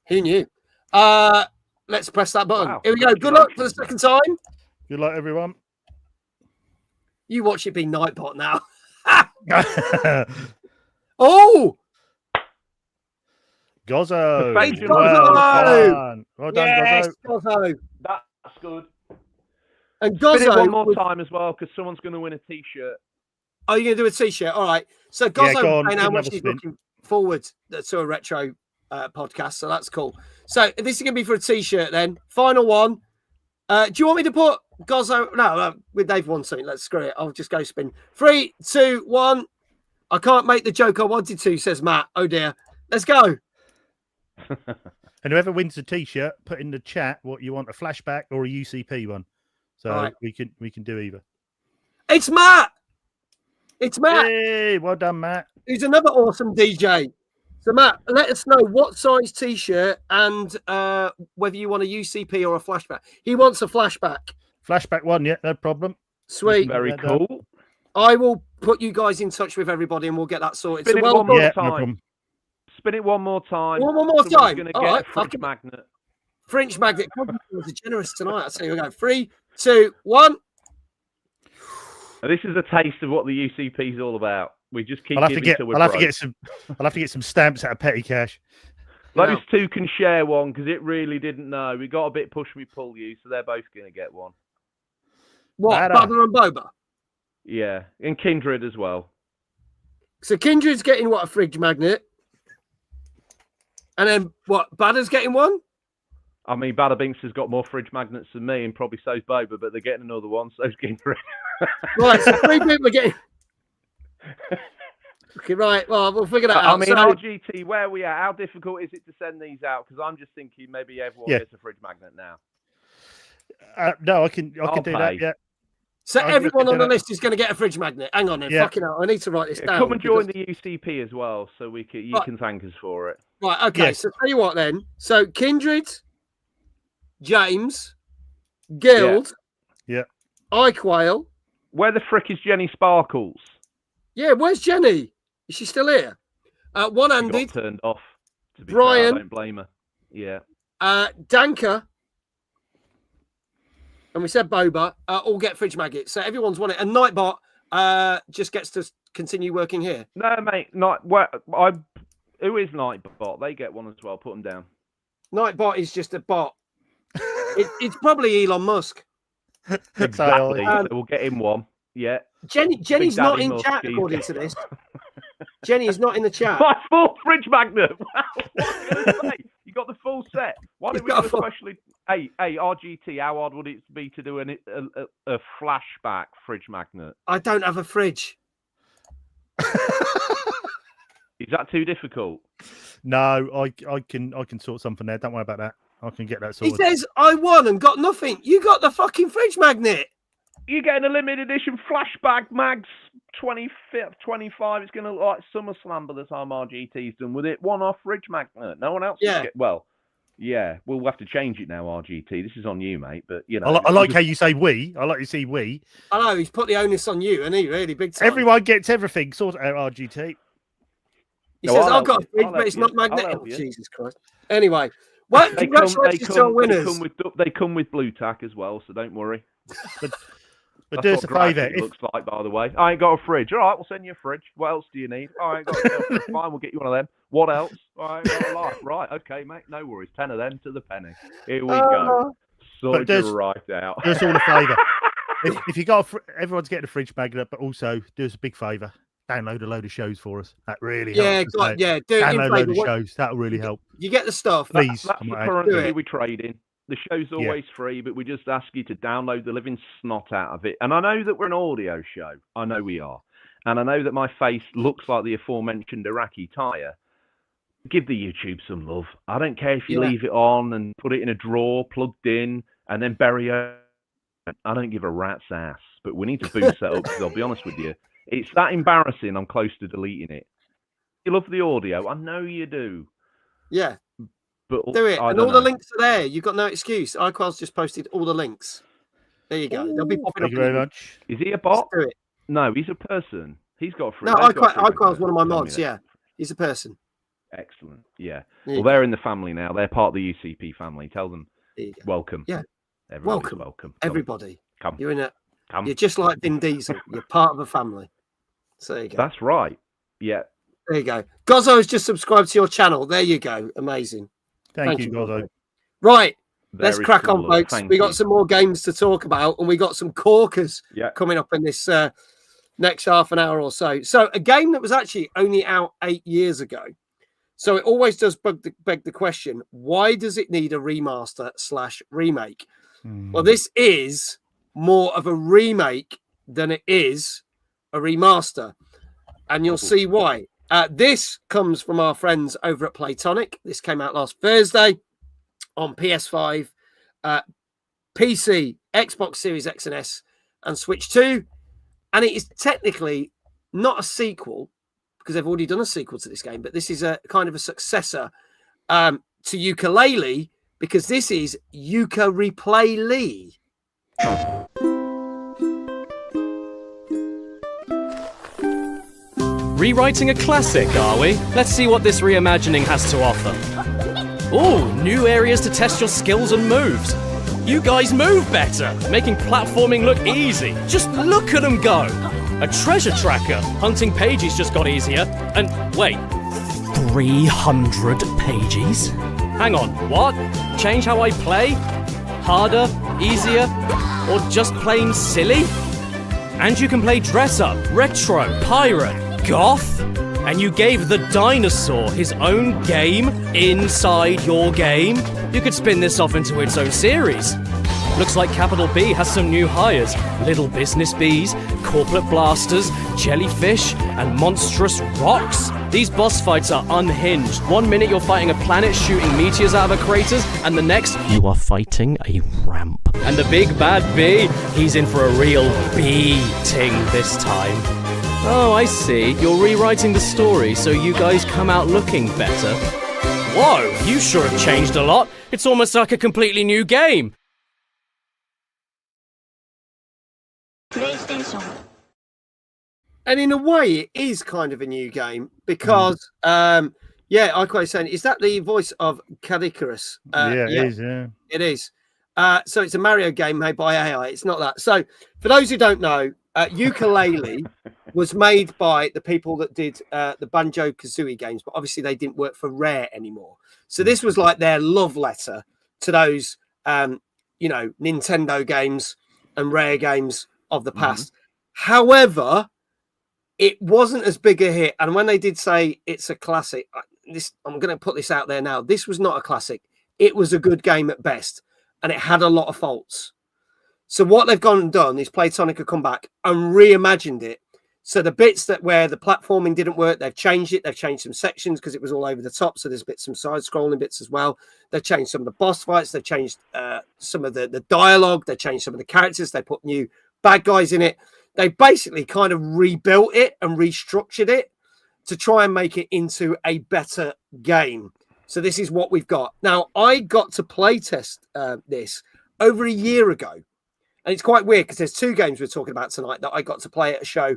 Who knew? Let's press that button. Wow. Here we go. Good luck for the second time. Good luck, everyone. You watch it be Nightbot now. Oh! Gozzo. Well done, yes, Gozzo. That's good. And Spin it Gozzo one more time as well, because someone's going to win a T-shirt. Oh, you're going to do a T-shirt? All right. So Gozzo go on, was saying how much another he's spin. looking forward to a retro podcast, so that's cool. So this is going to be for a T-shirt then. Final one. Do you want me to put Gozzo? No, with Dave wants something. Let's screw it. I'll just go spin. 3, 2, 1. I can't make the joke I wanted to, says Matt. Oh dear. Let's go. And whoever wins the T-shirt, put in the chat what you want, a flashback or a UCP one. So Right. we can do either. It's Matt. It's Matt. Hey, well done, Matt. Who's another awesome DJ. So Matt, let us know what size T-shirt and whether you want a UCP or a flashback. He wants a flashback. Flashback one, yeah, no problem. Sweet. Very cool. I will put you guys in touch with everybody and we'll get that sorted. Spin So it well one more Yeah, time. no problem. Spin it one more time. One more Someone's time. Gonna All get right, a fridge fucking- magnet. French magnet. God, was generous tonight. I say we go 3, 2, 1. And this is a taste of what the UCP is all about. We just keep I'll have to giving get. till we're I'll have to broke. get some. I'll have to get some stamps out of petty cash. Those two can share one because it really didn't know. We got a bit push me pull you, so they're both going to get one. What? Right Bubba and Boba. Yeah, and Kindred as well. So Kindred's getting what, a fridge magnet, and then what? Badder's getting one. I mean, Bada Binks has got more fridge magnets than me, and probably so's Boba, but they're getting another one. So's Kindred. Right. So 3 people are getting. Okay, right. Well, we'll figure that out. I mean, So- RGT, where are we at? How difficult is it to send these out? Because I'm just thinking maybe everyone Yeah. gets a fridge magnet now. No, I can I'll do that. pay. Yeah. So I everyone can on do the that. list is going to get a fridge magnet. Hang on then. Yeah. Fucking hell. I need to write this down. Come and join because- the UCP as well, so we can, you Right. can thank us for it. Right, okay. Yes. So tell you what then. So Kindred, James, Guild, Yeah. Iquail. Where the frick is Jenny Sparkles? Yeah, where's Jenny? Is she still here? She One-handed, got turned off. To be Brian. fair, I don't blame her. Yeah. Danker, and we said Boba, all get fridge magnets. So everyone's won it. And Nightbot just gets to continue working here. No, mate. Who is Nightbot? They get one as well. Put them down. Nightbot is just a bot. It's probably Elon Musk. Exactly. Um, So we'll get him one. Yeah. Jenny's not Daddy in Musk, chat he's- according to this. Jenny is not in the chat. My full fridge magnet. Wow. What was I gonna say? You got the full set. Why You've didn't we got do a full- especially? Hey, RGT. How hard would it be to do a flashback fridge magnet? I don't have a fridge. Is that too difficult? No, I can sort something there. Don't worry about that. I can get that He sorted. says, I won and got nothing. You got the fucking fridge magnet. You're getting a limited edition flashback mags 25th, 25. It's going to look like SummerSlam by the time RGT's done with it. One-off fridge magnet. No one else. Yeah. Well, yeah. We'll have to change it now, RGT. This is on you, mate. But you know, I like how you say we. I like to see we. I know, he's put the onus on you, and he really big time. Everyone gets everything. Sort it out, RGT. He No, says, I'll I've got a help you. fridge, I'll but help it's you. not I'll magnetic. help Oh, you. Jesus Christ. Anyway, well, congratulations to our winners. They come with blue tack as well, so don't worry. But That's do us a what gravity favour. If, looks like, by the way. I ain't got a fridge. All right, we'll send you a fridge. What else do you need? All right, got a fridge. Fine, we'll get you one of them. What else? All right, got a life. Right, okay, mate. No worries. 10 of them to the penny. Here we go. Sort does- you right out. do us all a favour. If you got, everyone's getting a fridge magnet, but also do us a big favour. Download a load of shows for us. That really Yeah, helps. God, yeah, do it in Download a load favour. of shows. That'll really help. You get the stuff. Please. That's the come on, current do fee it. we trade in. The show's always free, but we just ask you to download the living snot out of it. And I know that we're an audio show. I know we are. And I know that my face looks like the aforementioned Iraqi tire. Give the YouTube some love. I don't care if you Yeah. leave it on and put it in a drawer, plugged in, and then bury it. I don't give a rat's ass. But we need to boost that up because I'll be honest with you. It's that embarrassing I'm close to deleting it. You love the audio. I know you do. Yeah, But do it. I And don't all the know. links are there. You've got no excuse. iQual's just posted all the links. There you go. They'll be popping up. Thank you very much. Is he a Just bot? do it. No, he's a person. He's got a free. No, they've got a free iQual's one of my Tell me mods. that. Yeah, he's a person. Excellent. Yeah. There Well, you they're in the family now. They're part of the UCP family. Tell them There you go. welcome. Yeah. Everybody's Welcome. welcome. Everybody, Come. you're in a. Come. You're just like Vin Diesel. You're part of a family. So there you go. That's right. Yeah. There you go. Gozzo has just subscribed to your channel. There you go. Amazing. Thank you, Gozzo. Right. Let's Very crack cool, on, love. folks. Thank We you. got some more games to talk about, and we got some corkers Yeah. coming up in this next half an hour or so. So, a game that was actually only out 8 years ago. So, it always does beg the question: why does it need a remaster/remake? Well, this is more of a remake than it is a remaster, and you'll see why. This comes from our friends over at Playtonic. This came out last Thursday. on PS5, PC, Xbox Series X and S, and Switch 2. And it is technically not a sequel because they've already done a sequel to this game, but this is a kind of a successor to Yooka-Laylee because this is Yooka-Replayee. Rewriting a classic, are we? Let's see what this reimagining has to offer. Ooh, new areas to test your skills and moves. You guys move better, making platforming look easy. Just look at them go. A treasure tracker. Hunting pages just got easier. And wait, 300 pages? Hang on, what? Change how I play? Harder? Easier? Or just plain silly? And you can play dress up, retro, pirate, goth? And you gave the dinosaur his own game inside your game? You could spin this off into its own series. Looks like Capital B has some new hires. Little business bees, corporate blasters, jellyfish, and monstrous rocks. These boss fights are unhinged. 1 minute you're fighting a planet shooting meteors out of a craters, and the next you are fighting a ramp. And the big bad bee, he's in for a real beating this time. Oh, I see. You're rewriting the story so you guys come out looking better. Whoa, you sure have changed a lot. It's almost like a completely new game. PlayStation. And in a way, it is kind of a new game because, I quite saying, is that the voice of Cadicarus? It is. Yeah, it is. So it's a Mario game made by AI. It's not that. So for those who don't know, Yooka-Laylee was made by the people that did the Banjo-Kazooie games, but obviously they didn't work for Rare anymore. So this was like their love letter to those, Nintendo games and Rare games of the past. However, it wasn't as big a hit. And when they did say it's a classic, I'm going to put this out there now. This was not a classic. It was a good game at best, and it had a lot of faults. So what they've gone and done is Playtonic have come back and reimagined it. So the bits where the platforming didn't work, they've changed it. They've changed some sections because it was all over the top. So there's some side-scrolling bits as well. They've changed some of the boss fights. They've changed some of the dialogue. They've changed some of the characters. They put new bad guys in it. They basically kind of rebuilt it and restructured it to try and make it into a better game. So this is what we've got. Now, I got to play test this over a year ago. And it's quite weird because there's two games we're talking about tonight that I got to play at a show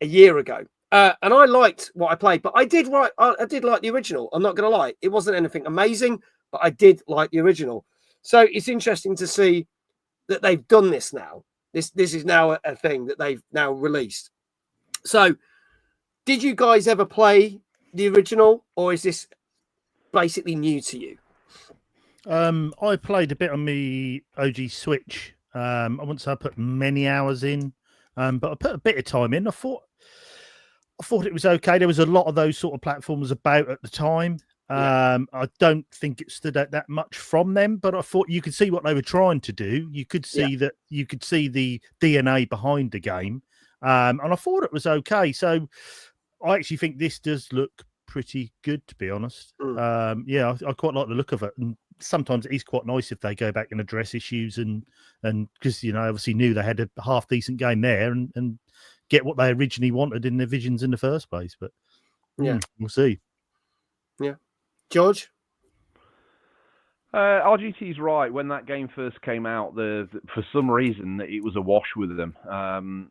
a year ago. And I liked what I played, but I did like the original. I'm not going to lie. It wasn't anything amazing, but I did like the original. So it's interesting to see that they've done this now. This is now a thing that they've now released. So did you guys ever play the original, or is this basically new to you? I played a bit on the OG Switch. I wouldn't say I put many hours in, but I put a bit of time in. I thought it was okay. There was a lot of those sort of platforms about at the time. I don't think it stood out that much from them, but I thought you could see what they were trying to do. You could see that you could see the DNA behind the game, and I thought it was okay. So I actually think this does look pretty good, to be honest. I quite like the look of it, and sometimes it is quite nice if they go back and address issues and because obviously knew they had a half decent game there and get what they originally wanted in their visions in the first place. But we'll see. Yeah, George. RGT's right. When that game first came out, for some reason it was a wash with them, and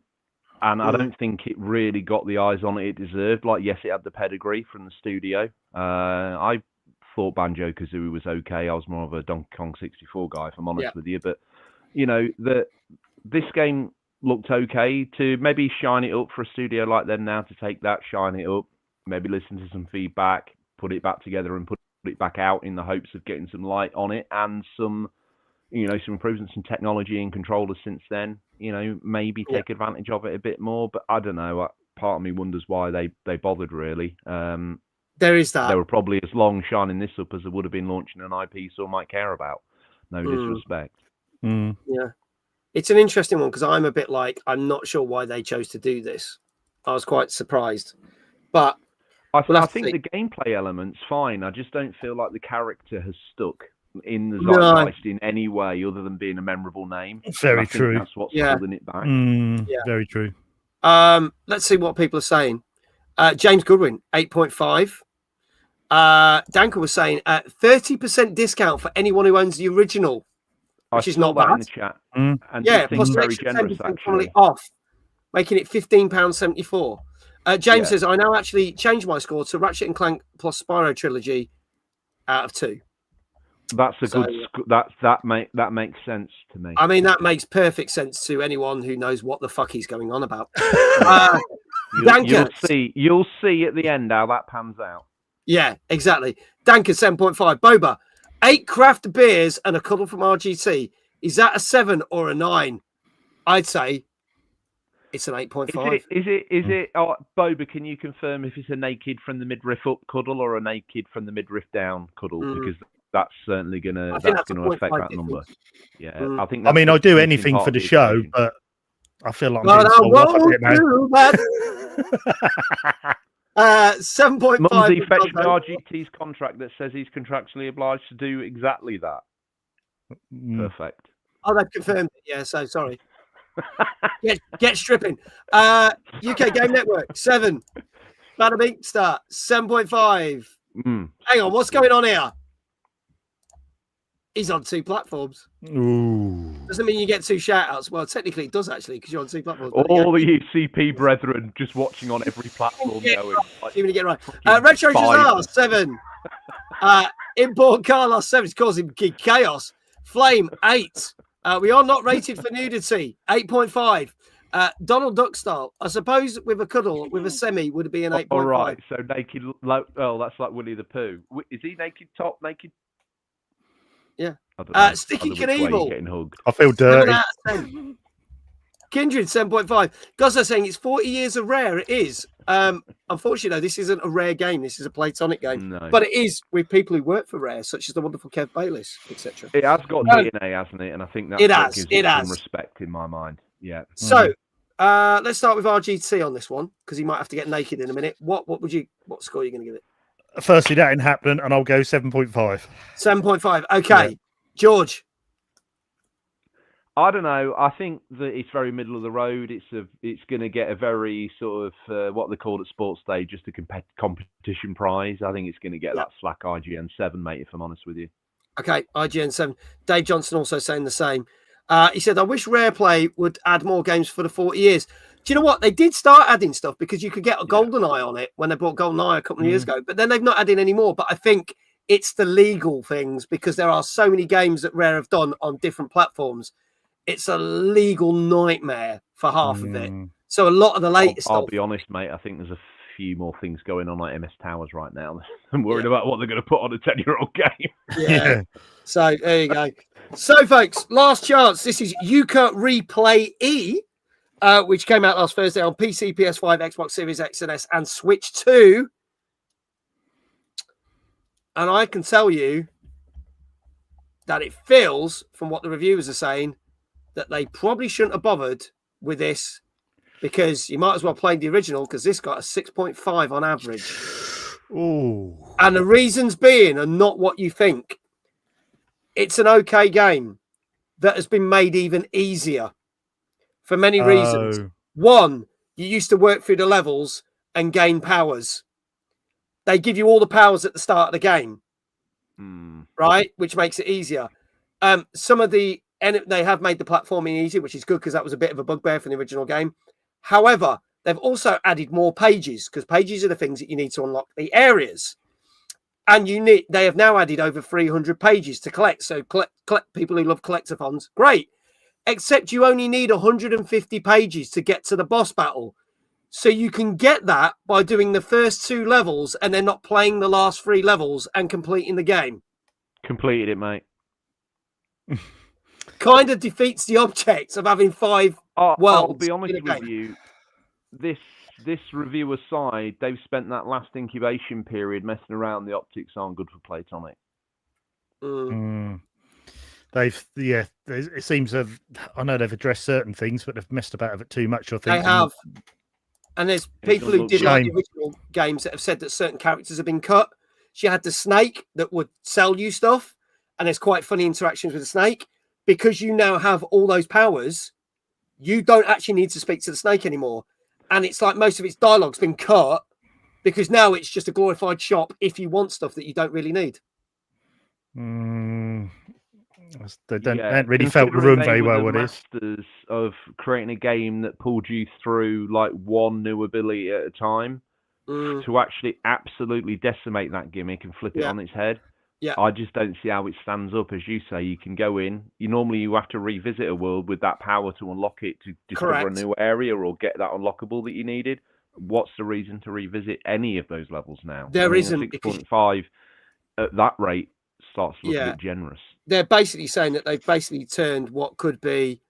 I don't think it really got the eyes on it deserved. Like, yes, it had the pedigree from the studio. I thought Banjo-Kazooie was okay. I was more of a Donkey Kong 64 guy, if I'm honest with you. But this game looked okay. To maybe shine it up for a studio like them now, to take that, shine it up, maybe listen to some feedback, put it back together and put it back out in the hopes of getting some light on it and some improvements in technology and controllers since then. Maybe take advantage of it a bit more. But I don't know. Part of me wonders why they bothered, really. There is that. They were probably as long shining this up as they would have been launching an IP some might care about. No disrespect. Yeah. It's an interesting one because I'm a bit like, I'm not sure why they chose to do this. I was quite surprised. But I think the gameplay element's fine. I just don't feel like the character has stuck. in the No. zeitgeist in any way other than being a memorable name. Very And I think true. That's what's Yeah. holding it back. Yeah. Very true. Let's see what people are saying. James Goodwin, 8.5. Danka was saying 30% discount for anyone who owns the original, which I is saw not that bad. in the chat. Mm. And Yeah, it plus seems an very extra generous, 10% funnily actually. off, making it £15.74. James Yeah. says, I now actually changed my score to Ratchet and Clank plus Spyro Trilogy out of 2. That's a So, good. That makes sense to me. I mean, that makes perfect sense to anyone who knows what the fuck he's going on about. You'll see at the end how that pans out. Yeah, exactly. Danka, 7.5. Boba, 8 craft beers and a cuddle from RGT. Is that a 7 or a 9? I'd say it's an 8.5. Is it? Oh, Boba, can you confirm if it's a naked from the midriff up cuddle or a naked from the midriff down cuddle? Because that's certainly gonna I think that's that's a gonna affect 0.5 that number. difference. Yeah, I think. I mean, that's I do the anything part for of the show, equation. but I feel like I'm But being I sold off a won't bit now. do that. 7.5. Mumsy, fetch me RGT's contract that says he's contractually obliged to do exactly that. Perfect. Oh, they've confirmed it. Yeah, so sorry. Get stripping. UK Game Network, 7. Bada Bink Start, 7.5. Hang on, what's going on here? He's on 2 platforms. Ooh. Doesn't mean you get 2 shout-outs. Well, technically it does actually, because you're on 2 platforms. All the UCP brethren just watching on every platform going. Even to get right. Retro Jazar, 7. Import Carlos, 7. It's causing chaos. Flame, 8. We are not rated for nudity, 8.5. Donald Duck style. I suppose with a cuddle, with a semi, would it be an 8.5? All right, so naked. Oh, that's like Winnie the Pooh. Is he naked top, naked? Yeah. I don't know. Sticky Either which way Knievel. you're getting hugged. I feel dirty. 7 out of 10. Kindred, 7.5. Gozza saying it's 40 years of Rare. It is. Unfortunately, though, this isn't a Rare game. This is a Platonic game. No. But it is with people who work for Rare, such as the wonderful Kev Bayliss, etc. It has got DNA, hasn't it? And I think that's what gives it some respect in my mind. Yeah. So let's start with RGT on this one, because he might have to get naked in a minute. What score are you going to give it? Firstly, that didn't happen, and I'll go 7.5. 7.5. Okay. Yeah. George. I don't know. I think that it's very middle of the road. It's going to get a very sort of what they call at Sports Day, just a competition prize. I think it's going to get that slack IGN 7, mate. If I'm honest with you. Okay, IGN 7. Dave Johnson also saying the same. He said, "I wish Rare Play would add more games for the 40 years." Do you know what? They did start adding stuff because you could get a GoldenEye on it when they brought GoldenEye a couple of years ago, but then they've not added any more. But I think it's the legal things, because there are so many games that Rare have done on different platforms. It's a legal nightmare for half of it. So a lot of the latest stuff. I'll be honest, mate. I think there's a few more things going on at MS Towers right now. I'm worried about what they're going to put on a 10-year-old game. Yeah. So there you go. So, folks, last chance. This is Yooka-Replayee, which came out last Thursday on PC, PS5, Xbox Series X and S, and Switch 2. And I can tell you that it feels, from what the reviewers are saying, that they probably shouldn't have bothered with this, because you might as well play the original, because this got a 6.5 on average. Ooh. And the reasons being are not what you think. It's an okay game that has been made even easier for many reasons. One, you used to work through the levels and gain powers. They give you all the powers at the start of the game, right? Which makes it easier. They have made the platforming easy, which is good, because that was a bit of a bugbear from the original game. However, they've also added more pages, because pages are the things that you need to unlock the areas. And they have now added over 300 pages to collect. So collect people who love collectathons, great. Except you only need 150 pages to get to the boss battle. So you can get that by doing the first 2 levels and then not playing the last 3 levels and completing the game. Completed it, mate. Kind of defeats the object of having 5 worlds. I'll be honest with you. This reviewer side, they've spent that last incubation period messing around. The optics aren't good for Platonic. It seems I know they've addressed certain things, but they've messed about with it too much, I think. They have. And there's people who did like the original games that have said that certain characters have been cut. She had the snake that would sell you stuff, and there's quite funny interactions with the snake. Because you now have all those powers, you don't actually need to speak to the snake anymore. And it's like most of its dialogue's been cut because now it's just a glorified shop if you want stuff that you don't really need. They don't really felt the room very well with this. Masters of creating a game that pulled you through like one new ability at a time to actually absolutely decimate that gimmick and flip it on its head. Yeah, I just don't see how it stands up. As you say, you can go in. You have to revisit a world with that power to unlock it, to discover a new area or get that unlockable that you needed. What's the reason to revisit any of those levels now? There isn't. 6.5 at that rate starts to look a bit generous. They're basically saying that they've basically turned what could be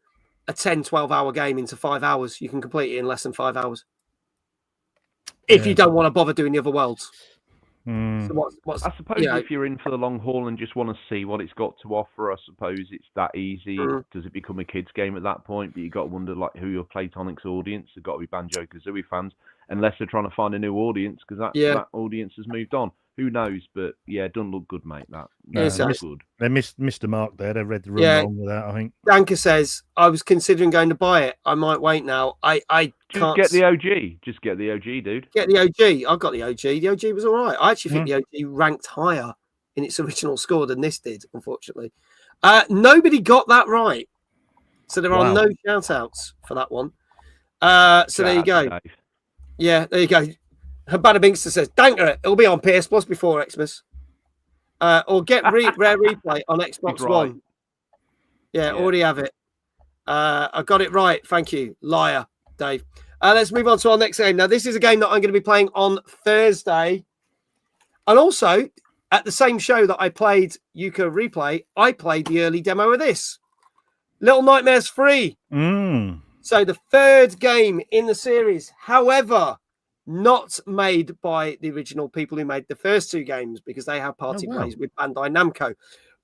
a 10, 12-hour game into 5 hours. You can complete it in less than 5 hours. If you don't want to bother doing the other worlds. So I suppose if you're in for the long haul and just want to see what it's got to offer, I suppose it's that easy. Does it become a kids' game at that point? But you got to wonder like who your Playtonic's audience. They've got to be Banjo-Kazooie fans, unless they're trying to find a new audience because that audience has moved on. Who knows? But yeah, it doesn't look good, mate. That's good. They missed the mark there. They read the room wrong with that, I think. Danka says, I was considering going to buy it. I might wait now. I can't. Just get the OG. Just get the OG, dude. Get the OG. I got the OG. The OG was all right. I actually think the OG ranked higher in its original score than this did, unfortunately. Nobody got that right. So there are no shout-outs for that one. So there you go. Dave. Yeah, there you go. Habana Binkster says, Danker, it'll be on PS Plus before Xmas. Or get Rare Replay on Xbox One. Yeah, already have it. I got it right. Thank you. Liar, Dave. Let's move on to our next game. Now, this is a game that I'm going to be playing on Thursday. And also, at the same show that I played Yooka-Replayee, I played the early demo of this. Little Nightmares 3. So the third game in the series. However, not made by the original people who made the first two games because they have parted ways with Bandai Namco.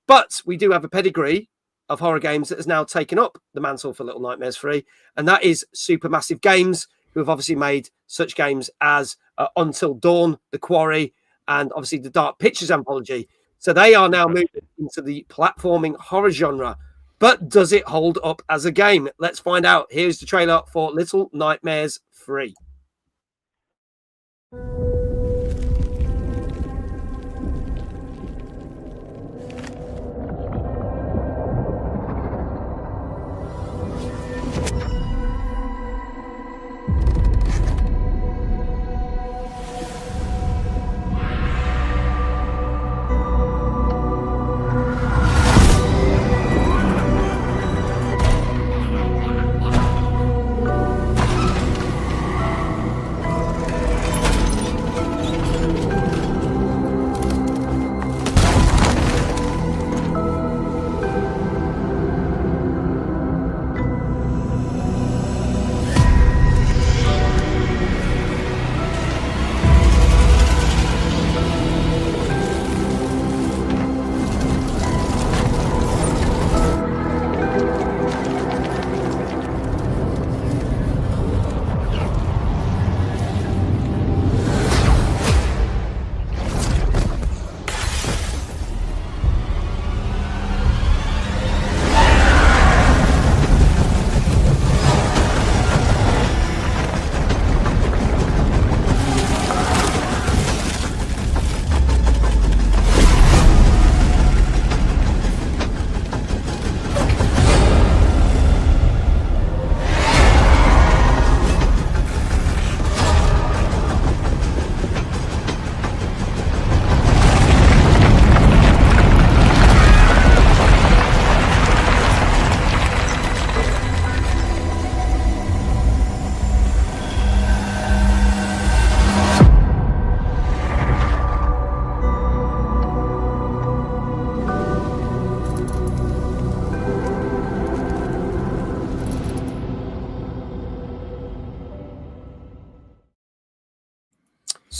But we do have a pedigree of horror games that has now taken up the mantle for Little Nightmares 3, and that is Supermassive Games, who have obviously made such games as Until Dawn, The Quarry, and obviously the Dark Pictures anthology. So they are now moving into the platforming horror genre. But does it hold up as a game? Let's find out. Here's the trailer for Little Nightmares 3.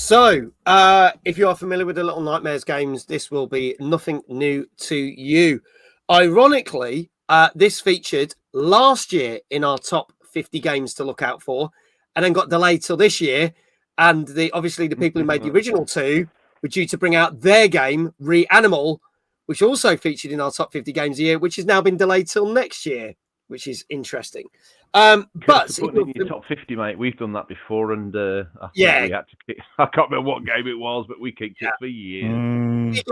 So, if you are familiar with the Little Nightmares games, this will be nothing new to you. Ironically, this featured last year in our top 50 games to look out for, and then got delayed till this year. And obviously the people who made the original two were due to bring out their game, Reanimal, which also featured in our top 50 games a year, which has now been delayed till next year, which is interesting. But putting in your top 50, mate, we've done that before, and I think yeah, we had to kick. I can't remember what game it was, but we kicked it for years.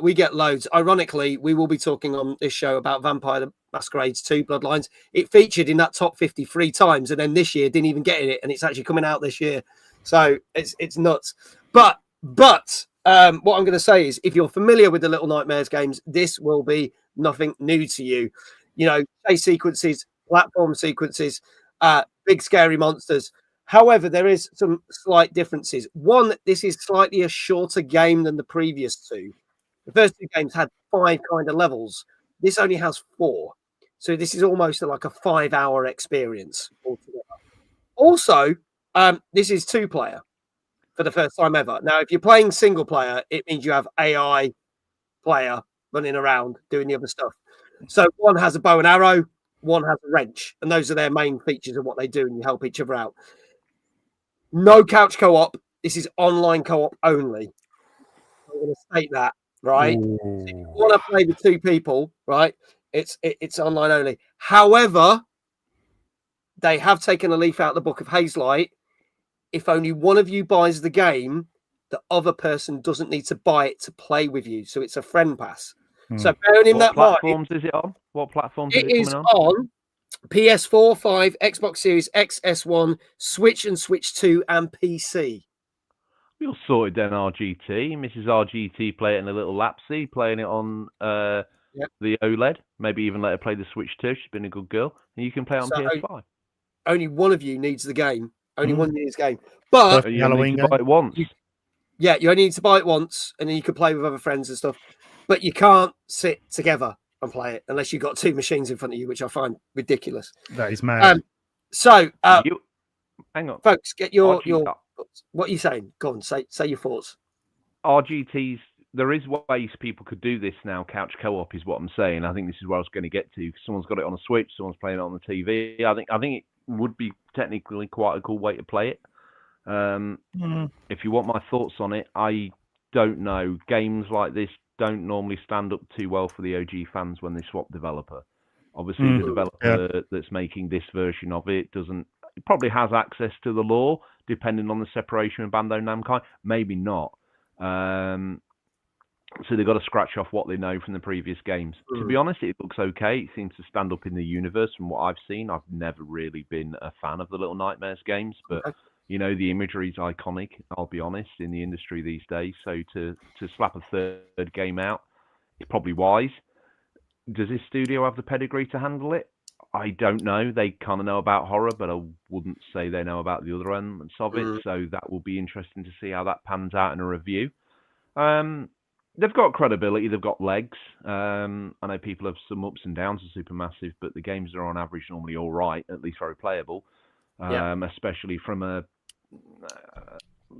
we get loads. Ironically, we will be talking on this show about Vampire the Masquerades 2 Bloodlines. It featured in that top 50 3 times, and then this year didn't even get in it, and it's actually coming out this year. So it's nuts. But what I'm going to say is, if you're familiar with the Little Nightmares games, this will be nothing new to you. You know, chase sequences, platform sequences, big scary monsters. However, there is some slight differences. One, this is slightly a shorter game than the previous two. The first two games had 5 kind of levels. This only has 4. So this is almost like a 5-hour experience altogether. Also, this is 2-player for the first time ever. Now, if you're playing single player, it means you have AI player running around doing the other stuff. So one has a bow and arrow, one has a wrench, and those are their main features of what they do, and you help each other out. No couch co-op. This is online co-op only. I'm going to state that, right? So if you want to play with 2 people, right? It's online only. However, they have taken a leaf out of the book of Hazelight. If only one of you buys the game, the other person doesn't need to buy it to play with you. So it's a friend pass. So bearing in that mind, what platforms is it on? What platforms is it is coming on? PS4, 5, Xbox Series X, S1, Switch and Switch 2, and PC. We all sorted then RGT. Mrs. RGT play it in a little lapsy, playing it on the OLED. Maybe even let her play the Switch 2. She's been a good girl. And you can play it on PS5. Only one of you needs the game. Only one needs the game. But you only need to buy it once. You only need to buy it once, and then you can play with other friends and stuff. But you can't sit together and play it unless you've got 2 machines in front of you, which I find ridiculous. That is mad. Hang on, folks, get your thoughts. What are you saying? Go on, say your thoughts. RGTs. There is ways people could do this now. Couch co-op is what I'm saying. I think this is where I was going to get to. Someone's got it on a Switch. Someone's playing it on the TV. I think it would be technically quite a cool way to play it. If you want my thoughts on it, I don't know. Games like this don't normally stand up too well for the OG fans when they swap developer. Obviously, the developer that's making this version of it probably has access to the lore, depending on the separation with Bandai Namco. Maybe not. So they've got to scratch off what they know from the previous games. To be honest, it looks okay. It seems to stand up in the universe from what I've seen. I've never really been a fan of the Little Nightmares games, but you know, the imagery is iconic, I'll be honest, in the industry these days. So to slap a third game out is probably wise. Does this studio have the pedigree to handle it? I don't know. They kind of know about horror, but I wouldn't say they know about the other elements of it. So that will be interesting to see how that pans out in a review. They've got credibility. They've got legs. I know people have some ups and downs of Supermassive, but the games are on average normally all right, at least very playable, especially from a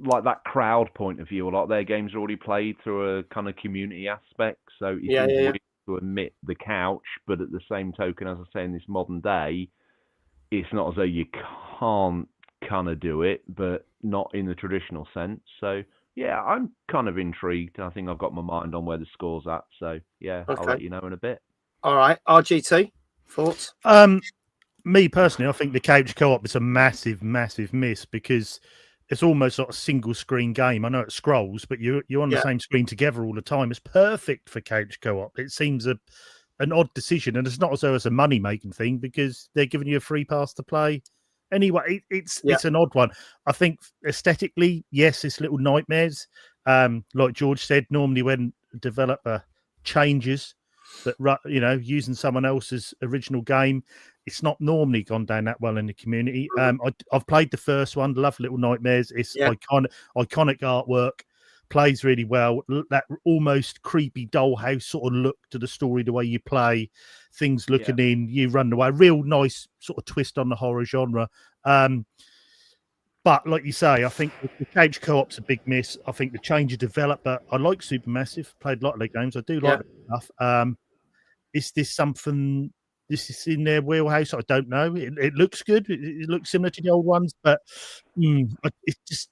like that crowd point of view. A lot of their games are already played through a kind of community aspect, so it's easy to admit the couch, but at the same token, as I say, in this modern day, it's not as though you can't kind of do it, but not in the traditional sense. So yeah, I'm kind of intrigued. I think I've got my mind on where the score's at, so yeah, I'll let you know in a bit. All right, RGT, thoughts? Me personally, I think the couch co-op is a massive, massive miss because it's almost like a single screen game. I know it scrolls, but you're on the same screen together all the time. It's perfect for couch co-op. It seems an odd decision, and it's not as though it's a money making thing because they're giving you a free pass to play. Anyway, it's an odd one. I think aesthetically, yes, it's Little Nightmares. Like George said, normally when a developer changes, that using someone else's original game, it's not normally gone down that well in the community. I've played the first one, love Little Nightmares. It's iconic artwork, plays really well. That almost creepy dollhouse sort of look to the story, the way you play, things looking in, you run away. Real nice sort of twist on the horror genre. But like you say, I think the couch co-op's a big miss. I think the change of developer, I like Supermassive, played a lot of their games. I do like it stuff. Is this something, this is in their wheelhouse? I don't know. It looks good. It looks similar to the old ones, but it just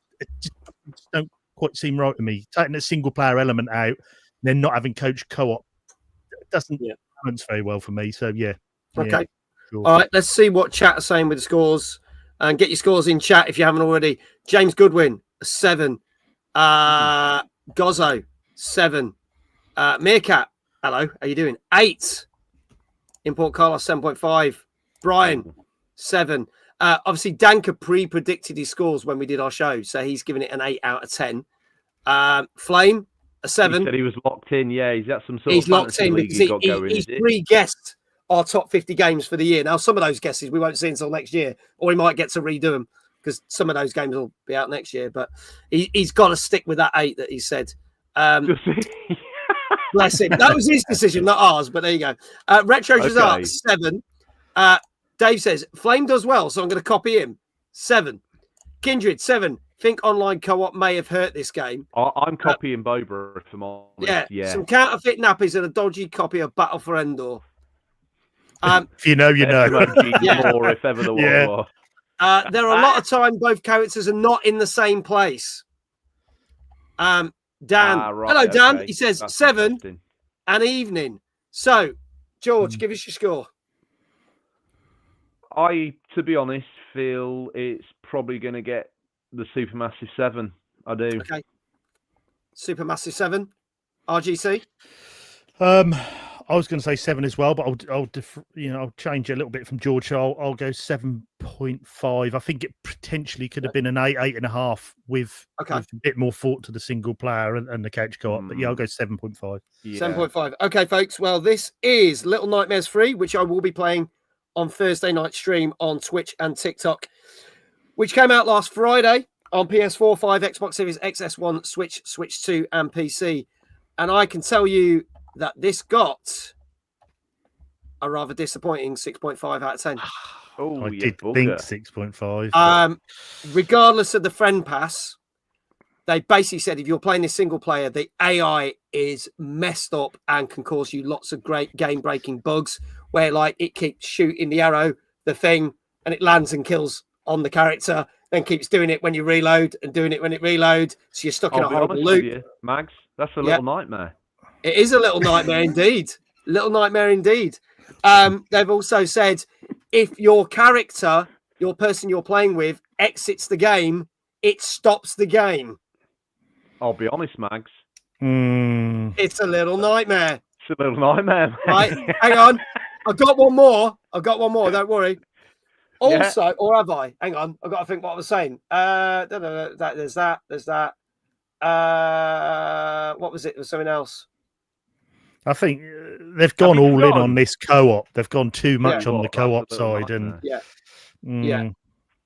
don't quite seem right to me. Taking a single player element out, then not having coach co-op doesn't balance very well for me. So yeah. Okay. Sure. All right. Let's see what chat are saying with the scores, and get your scores in chat if you haven't already. James Goodwin, 7. Gozzo, 7. Meerkat, hello. How you doing? 8. Import Carlos, 7.5. Brian, 7. Obviously, Danka pre-predicted his scores when we did our show, so he's given it an 8 out of 10. Flame, a 7. He said he was locked in. Yeah, he's got some sort He's of locked in league because he's he's pre-guessed our top 50 games for the year. Now, some of those guesses we won't see until next year, or he might get to redo them because some of those games will be out next year. But he's got to stick with that 8 that he said. Bless him. That was his decision, not ours. But there you go. Retro Jazark, 7. Dave says Flame does well, so I'm going to copy him. 7. Kindred, 7. Think online co-op may have hurt this game. I'm copying Boba, if I'm honest. Yeah. Some counterfeit nappies and a dodgy copy of Battle for Endor. If you know, you know. More, if ever the one was. There are a lot of time both characters are not in the same place. Dan, hello Dan. He says that's 7 an evening. So, George, give us your score. I, to be honest, feel it's probably going to get the Supermassive 7. I do. Okay. Supermassive 7. RGC. I was going to say 7 as well, but I'll change it a little bit from George. So I'll go 7.5. I think it potentially could have been an 8, 8.5 with a bit more thought to the single player and the couch co-op. But yeah, I'll go 7.5. Yeah. 7.5. Okay, folks. Well, this is Little Nightmares 3, which I will be playing on Thursday night stream on Twitch and TikTok, which came out last Friday on PS4, 5, Xbox Series XS1, Switch, Switch 2, and PC. And I can tell you that this got a rather disappointing 6.5 out of 10. Oh, I did think 6.5. Regardless of the friend pass, they basically said if you're playing this single player, the AI is messed up and can cause you lots of great game-breaking bugs where, like, it keeps shooting the arrow, the thing, and it lands and kills on the character, then keeps doing it when you reload and doing it when it reloads. So you're stuck in a horrible loop. Max, that's a little nightmare. It is a little nightmare indeed. Little nightmare indeed. They've also said if your character, your person you're playing with, exits the game, it stops the game. I'll be honest, Mags. It's a little nightmare. It's a little nightmare. Right, hang on. I've got one more. Don't worry. Also, or have I? Hang on. I've got to think what I was saying. There's that. What was it? There was something else. I think they've gone all in on this co-op. They've gone too much on the co-op side, and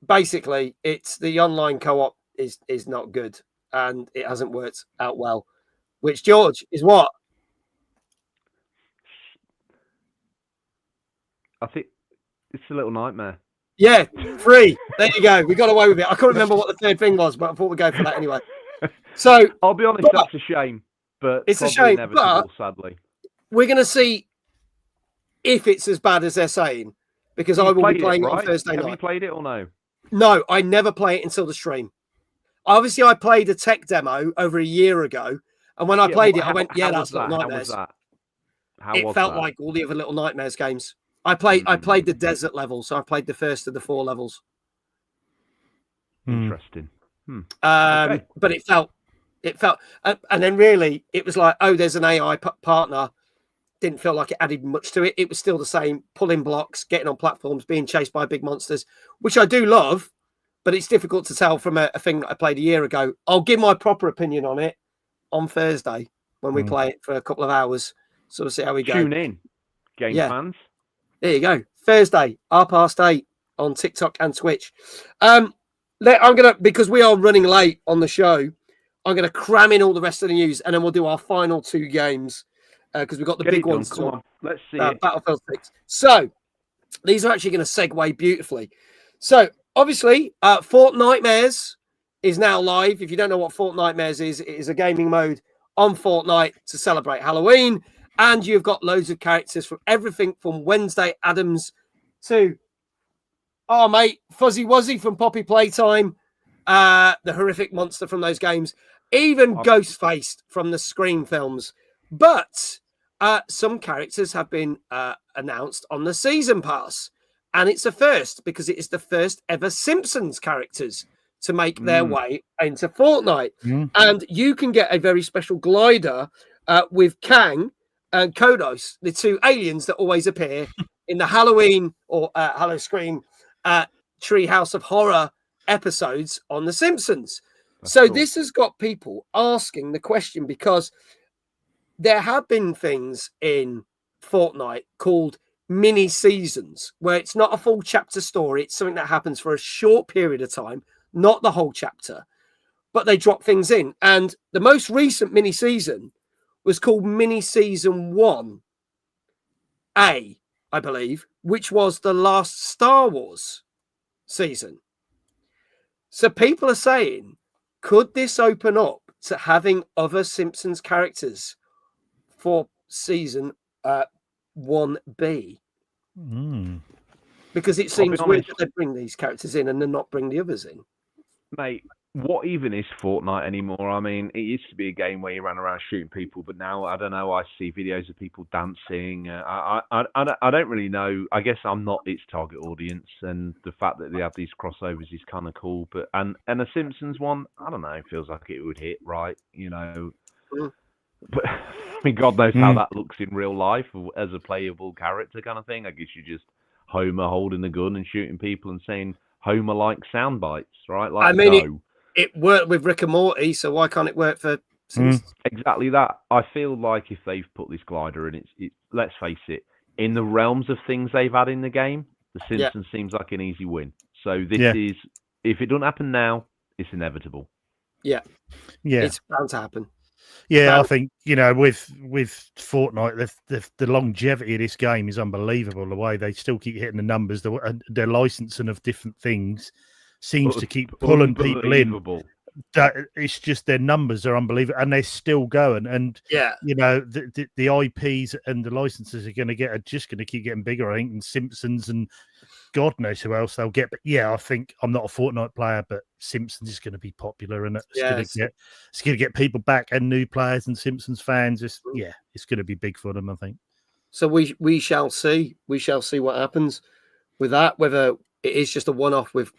basically, it's the online co-op is not good, and it hasn't worked out well. Which, George, is what? I think it's a little nightmare. Yeah, 3. There you go. We got away with it. I couldn't remember what the third thing was, but I thought we'd go for that anyway. So I'll be honest, that's a shame. But it's a shame. But sadly, we're going to see if it's as bad as they're saying, because I will be playing it on Thursday night. Have you played it or no? No, I never play it until the stream. Obviously, I played a tech demo over a year ago, and when I played it, I went, "Yeah, that's Little Nightmares." It felt like all the other Little Nightmares games. I played the desert level, so I played the first of the 4 levels. Interesting. But it felt, and then really it was like, oh, there's an AI partner. Didn't feel like it added much to it. It was still the same, pulling blocks, getting on platforms, being chased by big monsters, which I do love, but it's difficult to tell from a thing that I played a year ago. I'll give my proper opinion on it on Thursday when we play it for a couple of hours. So we'll see how we go. Tune in, game fans. There you go. Thursday, 8:30 on TikTok and Twitch. I'm gonna, because we are running late on the show, I'm gonna cram in all the rest of the news, and then we'll do our final 2 games because we've got the big ones. Come on, let's see Battlefield 6. So these are actually going to segue beautifully. So obviously, Fortnitemares is now live. If you don't know what Fortnitemares is, it is a gaming mode on Fortnite to celebrate Halloween. And you've got loads of characters from everything from Wednesday Addams to, oh, mate, Fuzzy Wuzzy from Poppy Playtime, the horrific monster from those games, even Ghostface from the Scream films. But some characters have been announced on the season pass. And it's a first because it is the first ever Simpsons characters to make their way into Fortnite. And you can get a very special glider with Kang and Kodos, the two aliens that always appear in the Halloween or Halloween Treehouse of Horror episodes on The Simpsons. So this has got people asking the question because there have been things in Fortnite called mini seasons where it's not a full chapter story. It's something that happens for a short period of time, not the whole chapter, but they drop things in. And the most recent mini season was called Mini Season 1A, I believe, which was the last Star Wars season. So people are saying, could this open up to having other Simpsons characters for season 1B? Because it seems weird that they bring these characters in and then not bring the others in. Mate, what even is Fortnite anymore? I mean, it used to be a game where you ran around shooting people, but now, I don't know, I see videos of people dancing. I don't really know. I guess I'm not its target audience, and the fact that they have these crossovers is kind of cool. But and a Simpsons one, I don't know, feels like it would hit right, you know. But I mean, God knows how that looks in real life as a playable character kind of thing. I guess you just Homer holding the gun and shooting people and saying Homer-like sound bites, right? Like, I mean, it worked with Rick and Morty, so why can't it work for Simpsons? Exactly that. I feel like if they've put this glider in, it's let's face it, in the realms of things they've had in the game, The Simpsons seems like an easy win. So this is, if it doesn't happen now, it's inevitable. Yeah. It's bound to happen. Yeah, I think, you know, with Fortnite, the longevity of this game is unbelievable. The way they still keep hitting the numbers, their licensing of different things seems to keep pulling people in. It's just their numbers are unbelievable, and they're still going. And you know, the IPs and the licenses are just going to keep getting bigger. I think, and Simpsons and God knows who else they'll get. But yeah, I think I'm not a Fortnite player, but Simpsons is going to be popular, and it's going to get people back and new players and Simpsons fans. It's going to be big for them, I think. So we shall see. We shall see what happens with that. Whether it is just a one-off with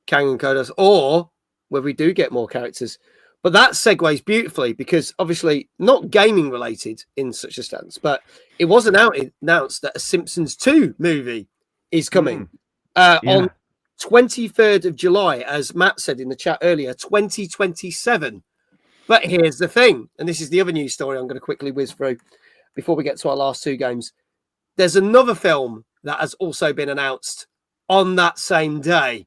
Kang and Kodos, or whether we do get more characters. But that segues beautifully because obviously not gaming related in such a stance, but it was announced that a Simpsons 2 movie is coming on 23rd of July, as Matt said in the chat earlier, 2027. But here's the thing, and this is the other news story I'm going to quickly whiz through before we get to our last two games. There's another film that has also been announced on that same day,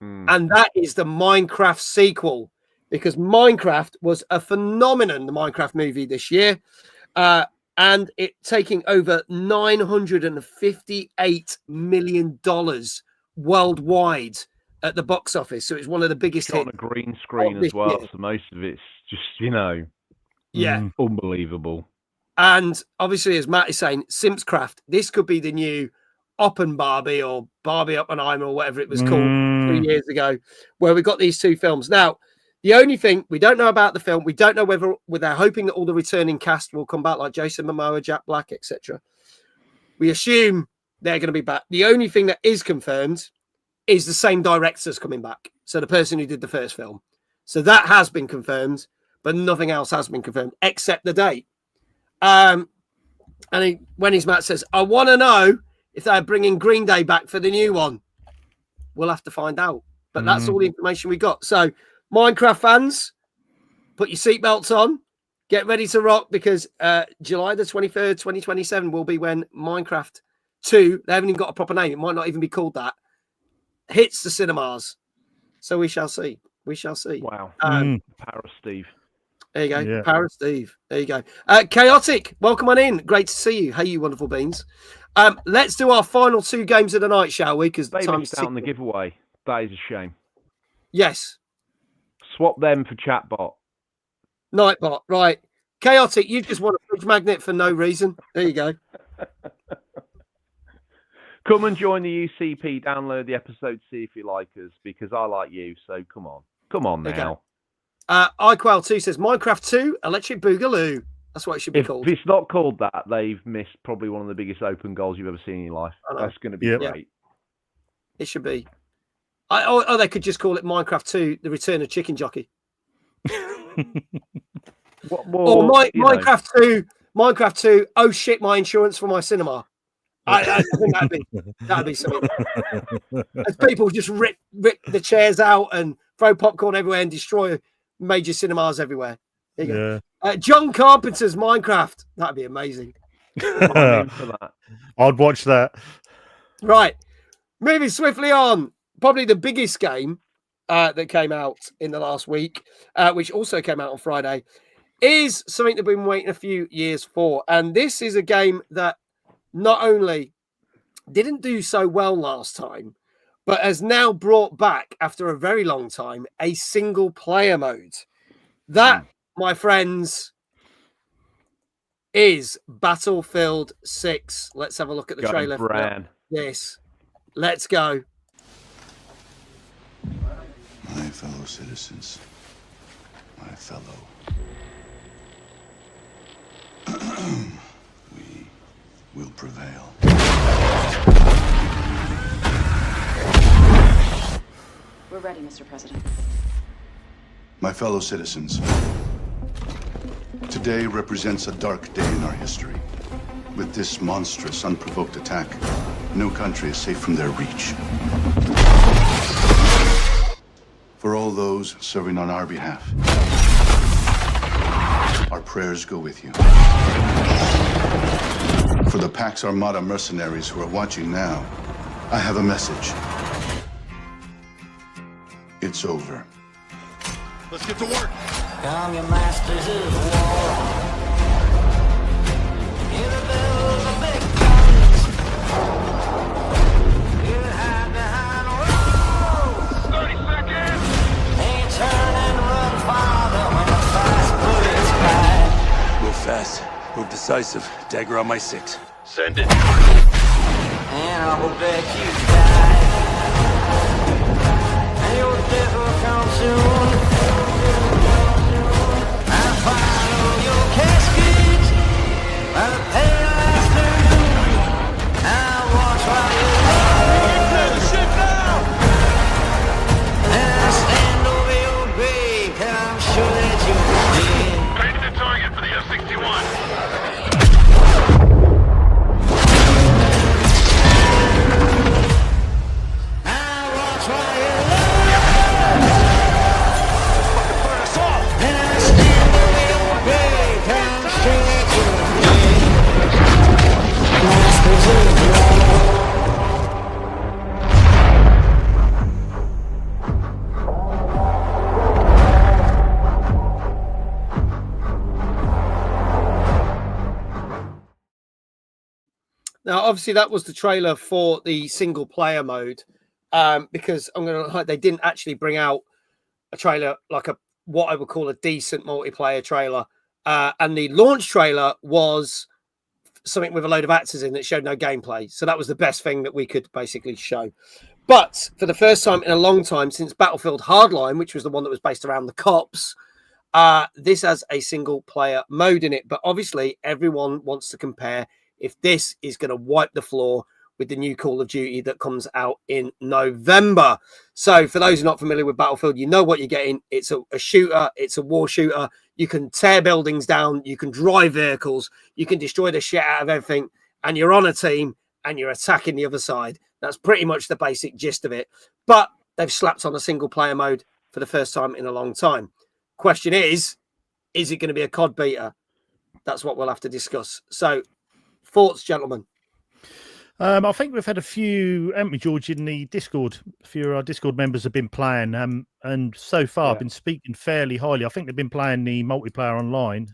and that is the Minecraft sequel, because Minecraft was a phenomenon, the Minecraft movie this year. And it taking over $958 million worldwide at the box office. So it's one of the biggest hits. On a green screen as well. So most of it's just, you know, unbelievable. And obviously, as Matt is saying, Simpscraft, this could be the new Oppenbarbie or Barbie Oppenheimer or whatever it was called 3 years ago, where we got these two films. Now, the only thing we don't know about the film, we don't know whether they're hoping that all the returning cast will come back, like Jason Momoa, Jack Black, etc. We assume they're going to be back. The only thing that is confirmed is the same directors coming back. So the person who did the first film. So that has been confirmed, but nothing else has been confirmed except the date. And when his Matt says, I want to know if they're bringing Green Day back for the new one. We'll have to find out. But that's all the information we got. So Minecraft fans, put your seatbelts on, get ready to rock, because July the 23rd, 2027 will be when Minecraft 2, they haven't even got a proper name, it might not even be called that, hits the cinemas. So we shall see. We shall see. Wow. Power of Steve. There you go. Yeah. Power of Steve. There you go. Chaotic, welcome on in. Great to see you. Hey, you wonderful beans. Let's do our final two games of the night, shall we? Because they missed out on the giveaway. That is a shame. Yes. Swap them for Chatbot. Nightbot, right. Chaotic, you just want a fridge magnet for no reason. There you go. Come and join the UCP. Download the episode, see if you like us, because I like you. So come on. Come on now. iQual2 says Minecraft 2, Electric Boogaloo. That's what it should be If called. it's not called that, they've missed probably one of the biggest open goals you've ever seen in your life. That's going to be great. It should be. Oh, they could just call it Minecraft 2: The Return of Chicken Jockey. Minecraft 2. Oh shit! My insurance for my cinema. I think that'd be something. As people just rip the chairs out and throw popcorn everywhere and destroy major cinemas everywhere. There you go. John Carpenter's Minecraft. That'd be amazing. I'd watch that. Right. Moving swiftly on. Probably the biggest game that came out in the last week, which also came out on Friday, is something that we've been waiting a few years for. And this is a game that not only didn't do so well last time, but has now brought back, after a very long time, a single player mode. That, my friends, is Battlefield 6. Let's have a look at the trailer. Yes. Let's go. My fellow citizens, my fellow. We will prevail. We're ready, Mr. President. My fellow citizens, today represents a dark day in our history. With this monstrous, unprovoked attack, no country is safe from their reach. For all those serving on our behalf, our prayers go with you. For the Pax Armada mercenaries who are watching now, I have a message. It's over. Let's get to work. Come, your masters of war. Hear the bells of big guns. Hear it hide behind walls. 30 seconds. They turn and run farther when the fast bullets fly. Move fast. Move decisive. Dagger on my 6. Send it. And I hope that you die. And your death will come soon. I follow your casket by the pale afternoon. I watch while you clear the ship now. And I stand over your grave, and I'm sure that you're dead. Paint the target for the F-61. Now, obviously, that was the trailer for the single player mode, because I'm going to they didn't actually bring out a trailer like what I would call a decent multiplayer trailer, and the launch trailer was something with a load of actors in that showed no gameplay. So that was the best thing that we could basically show. But for the first time in a long time since Battlefield Hardline, which was the one that was based around the cops, this has a single player mode in it. But obviously, everyone wants to compare if this is going to wipe the floor with the new Call of Duty that comes out in November. So for those who are not familiar with Battlefield, you know what you're getting. It's a shooter. It's a war shooter. You can tear buildings down. You can drive vehicles. You can destroy the shit out of everything. And you're on a team and you're attacking the other side. That's pretty much the basic gist of it. But they've slapped on a single player mode for the first time in a long time. Question is it going to be a COD beta? That's what we'll have to discuss. So, thoughts, gentlemen? I think we've had a few, haven't we, George, in the Discord? A few of our Discord members have been playing, and so far I've been speaking fairly highly. I think they've been playing the multiplayer online,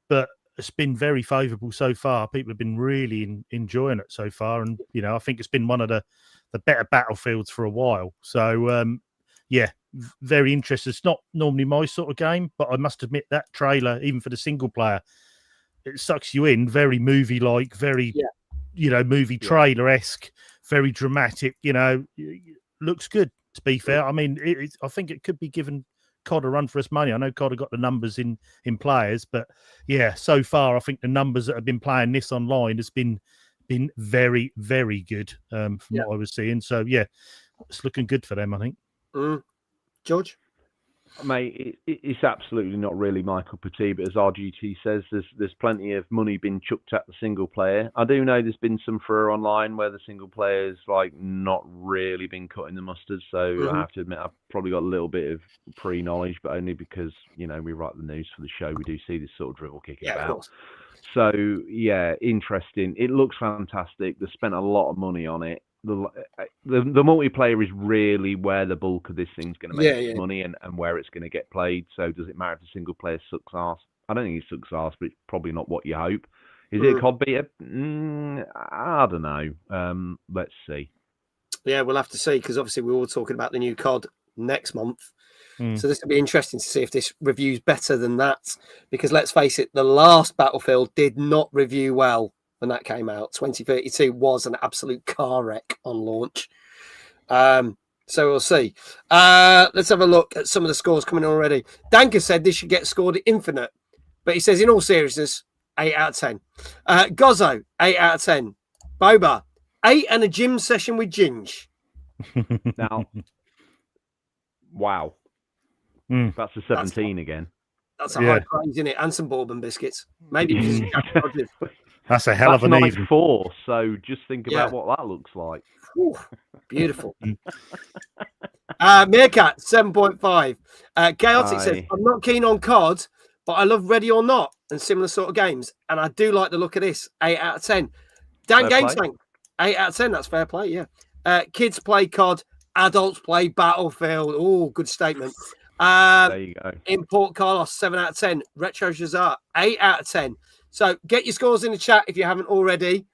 but it's been very favourable so far. People have been really enjoying it so far, and I think it's been one of the better Battlefields for a while. So very interested. It's not normally my sort of game, but I must admit that trailer, even for the single player, it sucks you in. Very movie-like, very movie trailer-esque, very dramatic. Looks good. To be fair, I mean, I think it could be given COD a run for its money. I know COD have got the numbers in players, but yeah, so far I think the numbers that have been playing this online has been very, very good from what I was seeing. So yeah, it's looking good for them, I think. George? Mate, it's absolutely not really my cup of tea, but as RGT says, there's plenty of money being chucked at the single player. I do know there's been some furor online where the single player's like not really been cutting the mustard, so I have to admit I've probably got a little bit of pre-knowledge, but only because, you know, we write the news for the show, we do see this sort of drivel kicking about. So yeah, interesting. It looks fantastic. They spent a lot of money on it. The multiplayer is really where the bulk of this thing's going to make its money and where it's going to get played. So does it matter if the single player sucks arse? I don't think it sucks arse, but it's probably not what you hope. Is it a COD beater? I don't know. Let's see. Yeah, we'll have to see, because obviously we're all talking about the new COD next month. So this will be interesting to see if this review's better than that, because let's face it, the last Battlefield did not review well. When that came out, 2032 was an absolute car wreck on launch. So we'll see. Let's have a look at some of the scores coming in already. Danka said this should get scored infinite, but he says in all seriousness, 8 out of 10. Gozzo, 8 out of 10. Boba, 8 and a gym session with Ginge. Now, wow. That's a 17 again. That's a high praise, isn't it? And some bourbon biscuits. Maybe because it's That's a hell of an night even. 4, so just think about what that looks like. Ooh, beautiful. Meerkat, 7.5. Chaotic says, I'm not keen on COD, but I love Ready or Not and similar sort of games. And I do like the look of this. 8 out of 10. Dan Gamestank, 8 out of 10. That's fair play, yeah. Kids play COD, adults play Battlefield. Oh, good statement. There you go. Import Carlos, 7 out of 10. Retro Jazar, 8 out of 10. So get your scores in the chat if you haven't already.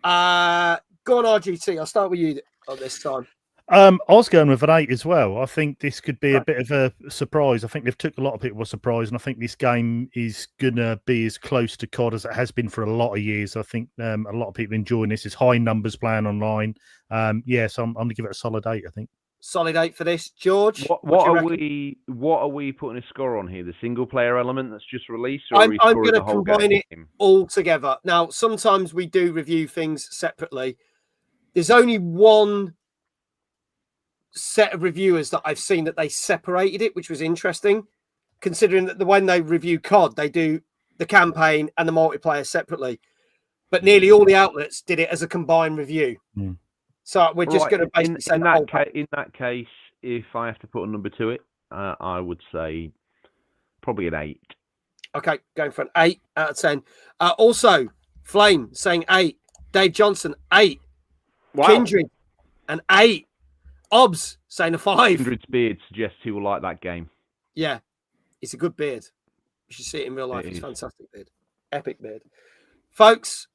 Go on, RGT. I'll start with you on this time. I was going with an 8 as well. I think this could be a bit of a surprise. I think they've took a lot of people by surprise, and I think this game is going to be as close to COD as it has been for a lot of years. I think a lot of people enjoying this. It's high numbers playing online. So I'm going to give it a solid 8, I think. Solid 8 for this, George. What are we putting a score on here? The single player element that's just released, or I'm going to combine it all together. Now, sometimes we do review things separately. There's only one set of reviewers that I've seen that they separated it, which was interesting, considering that when they review COD, they do the campaign and the multiplayer separately. But nearly all the outlets did it as a combined review. So we're just going to basically say in that case, if I have to put a number to it, I would say probably an 8. Okay, going for an 8 out of 10. Also, Flame saying 8. Dave Johnson, 8. Wow. Kindred, an 8. Obs saying a 5. Kindred's beard suggests he will like that game. Yeah, it's a good beard. You should see it in real life. It's a fantastic beard. Epic beard. Folks,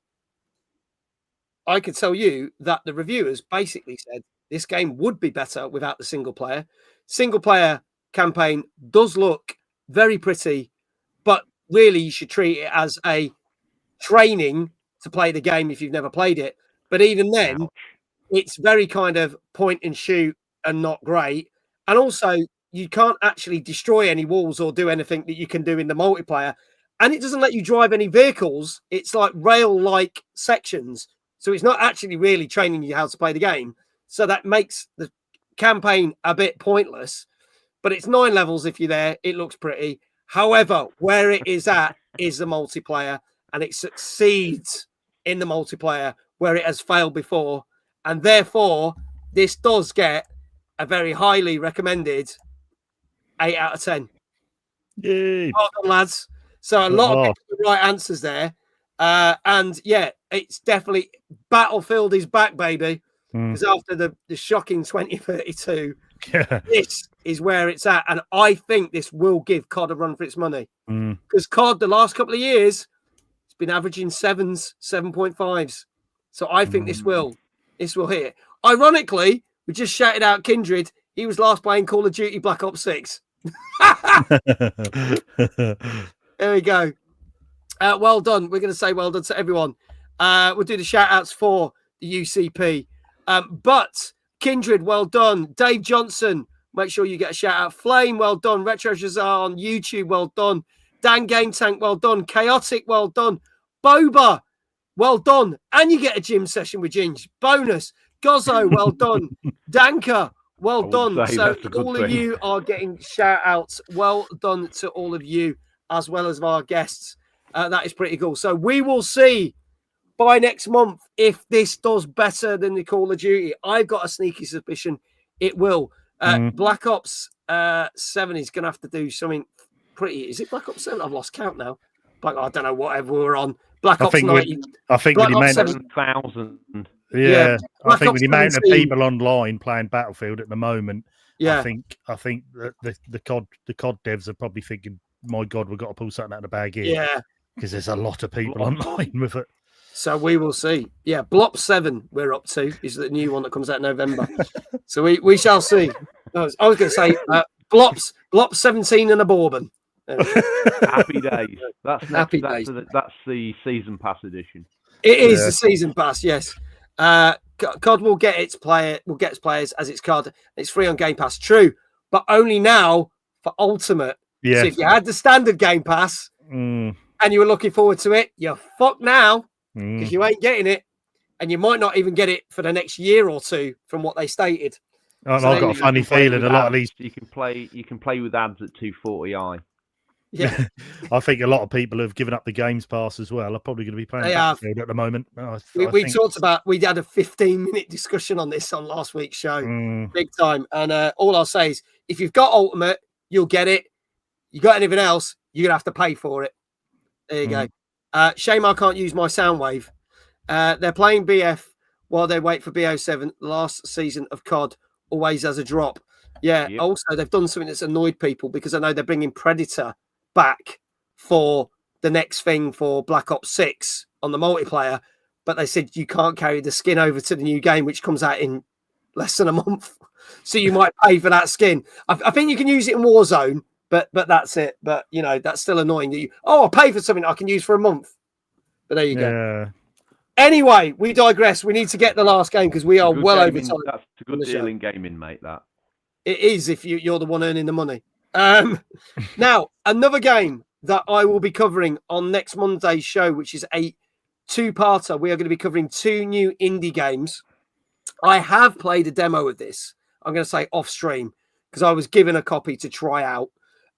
I could tell you that the reviewers basically said this game would be better without the single player. Single player campaign does look very pretty, but really you should treat it as a training to play the game if you've never played it. But even then, it's very kind of point and shoot and not great. And also, you can't actually destroy any walls or do anything that you can do in the multiplayer. And it doesn't let you drive any vehicles. It's like rail-like sections. So it's not actually really training you how to play the game. So that makes the campaign a bit pointless. But it's 9 levels if you're there. It looks pretty. However, where it is at is the multiplayer. And it succeeds in the multiplayer where it has failed before. And therefore, this does get a very highly recommended 8 out of 10. Yay. Well done, lads. So a lot of the right answers there. And yeah, it's definitely Battlefield is back, baby. Because after the shocking 2032, this is where it's at. And I think this will give COD a run for its money. Because COD, the last couple of years, it's been averaging 7s, 7.5s. So I think this will hit. Ironically, we just shouted out Kindred. He was last playing Call of Duty Black Ops 6. There we go. Well done. We're going to say well done to everyone. We'll do the shout outs for the UCP. But Kindred, well done. Dave Johnson, Make sure you get a shout out. Flame, well done. Retro Shazar on YouTube, well done. Dan Game Tank, well done. Chaotic, well done. Boba, well done. And you get a gym session with Ginge. Bonus. Gozzo, well done. Danka, well done. So all of you are getting shout outs. Well done to all of you, as well as our guests. That is pretty cool. So we will see by next month if this does better than the Call of Duty. I've got a sneaky suspicion it will. Black Ops 7 is going to have to do something pretty. Is it Black Ops 7? I've lost count now. I don't know, whatever we're on. Black Ops 90. I think Black with the Ops amount 7,000. Yeah, I Black think Ops with the amount of 17. people online playing Battlefield at the moment, Yeah. I think that the COD devs are probably thinking, my God, we've got to pull something out of the bag here. Yeah. Because there's a lot of people online with it. So we will see. Yeah, Blop 7 we're up to is the new one that comes out in November. So we shall see. I was going to say Blop 17 and a bourbon. Happy days. That's the season pass edition. It is the season pass, yes. COD will get its players as its card. It's free on Game Pass, true, but only now for Ultimate. Yeah. So if you had the standard Game Pass and you were looking forward to it, you're fucked now because you ain't getting it, and you might not even get it for the next year or two from what they stated. I've got a funny feeling a lot of these. You can play with ads at 240i. Yeah, I think a lot of people have given up the Games Pass as well. Are probably going to be playing Battlefield at the moment. We had a 15-minute discussion on this on last week's show, big time. And all I'll say is, if you've got Ultimate, you'll get it. You got anything else, you're gonna have to pay for it. There you go. Shame I can't use my Soundwave. They're playing BF while they wait for BO7. Last season of COD always has a drop. Yeah. Yep. Also, they've done something that's annoyed people because I know they're bringing Predator back for the next thing for Black Ops 6 on the multiplayer, but they said you can't carry the skin over to the new game, which comes out in less than a month. So you might pay for that skin. I think you can use it in Warzone, but that's it. But you know, that's still annoying that I'll pay for something I can use for a month. But there you go. Anyway, we digress. We need to get the last game because we are well over time. That's a good deal in gaming, mate. That it is if you're the one earning the money. Now, another game that I will be covering on next Monday's show, which is a two-parter. We are going to be covering 2 new indie games. I have played a demo of this. I'm going to say off stream because I was given a copy to try out.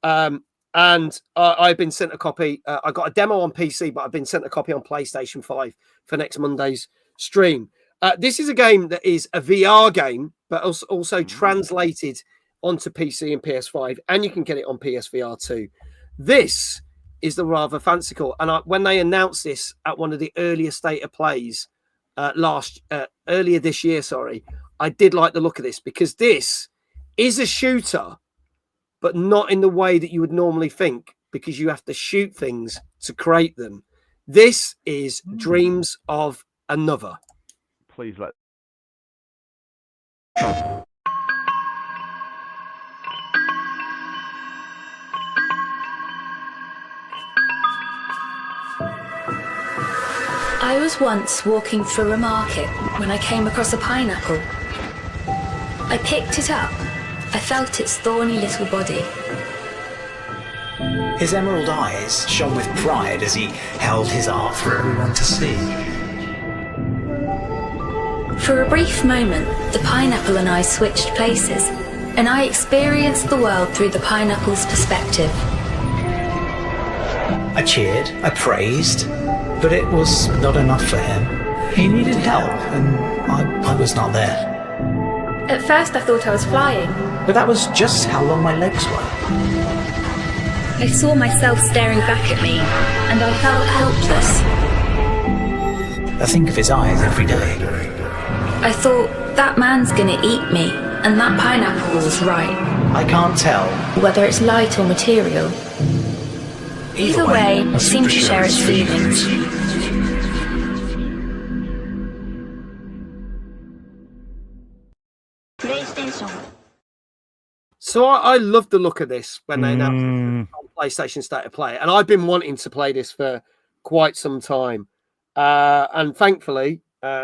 And I've been sent a copy. I got a demo on PC, but I've been sent a copy on PlayStation 5 for next Monday's stream. This is a game that is a VR game, but also translated onto PC and PS5, and you can get it on PSVR too. This is the rather fanciful. And when they announced this at one of the earlier state of plays earlier this year, I did like the look of this because this is a shooter, but not in the way that you would normally think, because you have to shoot things to create them. This is Dreams of Another. Please let. I was once walking through a market when I came across a pineapple. I picked it up. I felt its thorny little body. His emerald eyes shone with pride as he held his art for everyone to see. For a brief moment, the pineapple and I switched places, and I experienced the world through the pineapple's perspective. I cheered, I praised, but it was not enough for him. He needed help, and I was not there. At first I thought I was flying. But that was just how long my legs were. I saw myself staring back at me, and I felt helpless. I think of his eyes every day. I thought, that man's gonna eat me, and that pineapple was right. I can't tell whether it's light or material. Either way, it seemed to share its feelings. So I love the look of this when they announced it on PlayStation State of Play, and I've been wanting to play this for quite some time. And thankfully,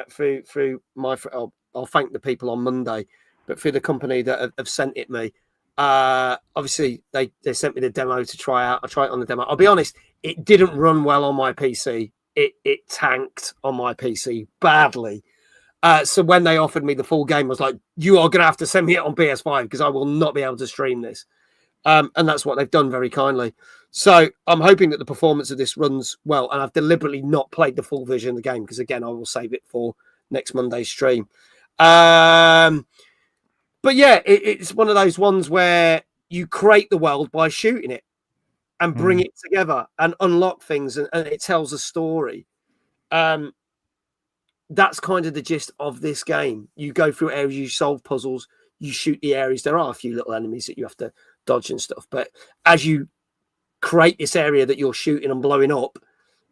through my, I'll thank the people on Monday, but through the company that have sent it me, Obviously, they sent me the demo to try out. I tried it on the demo. I'll be honest, it didn't run well on my PC. It tanked on my PC badly. So when they offered me the full game, I was like, you are going to have to send me it on PS5 because I will not be able to stream this. And that's what they've done very kindly. So I'm hoping that the performance of this runs well. And I've deliberately not played the full version of the game because, again, I will save it for next Monday's stream. But yeah, it's one of those ones where you create the world by shooting it and bring it together and unlock things, and it tells a story. That's kind of the gist of this game. You go through areas, you solve puzzles, you shoot the areas. There are a few little enemies that you have to dodge and stuff, but as you create this area that you're shooting and blowing up,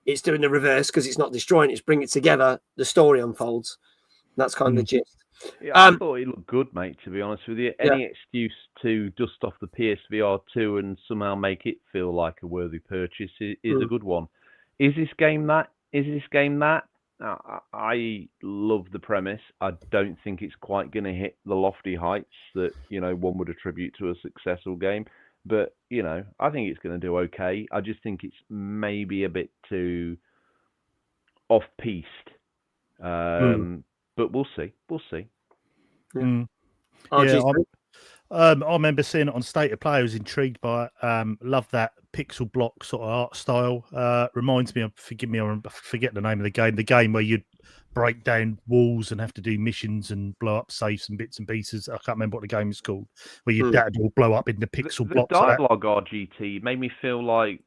it's doing the reverse because it's not destroying, it's bringing it together. The story unfolds. That's kind of the gist. Yeah, I thought it looked good, mate, to be honest with you. Any excuse to dust off the PSVR 2 and somehow make it feel like a worthy purchase is a good one. Is this game that? I love the premise. I don't think it's quite going to hit the lofty heights that, one would attribute to a successful game. But, I think it's going to do okay. I just think it's maybe a bit too off-piste. But we'll see. Yeah, I remember seeing it on State of Play. I was intrigued by it. Love that pixel block sort of art style. Reminds me of, forgive me, I forget the name of the game. The game where you'd break down walls and have to do missions and blow up safes and bits and pieces. I can't remember what the game is called. Where your dad will blow up in the pixel the blocks. Dialogue RGT made me feel like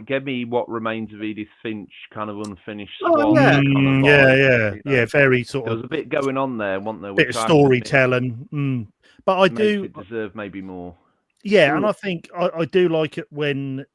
give me What Remains of Edith Finch, kind of unfinished. Yeah, very sort of. There was a bit going on there, wasn't there? Bit of storytelling, but I do deserve maybe more. Yeah, and I think I do like it when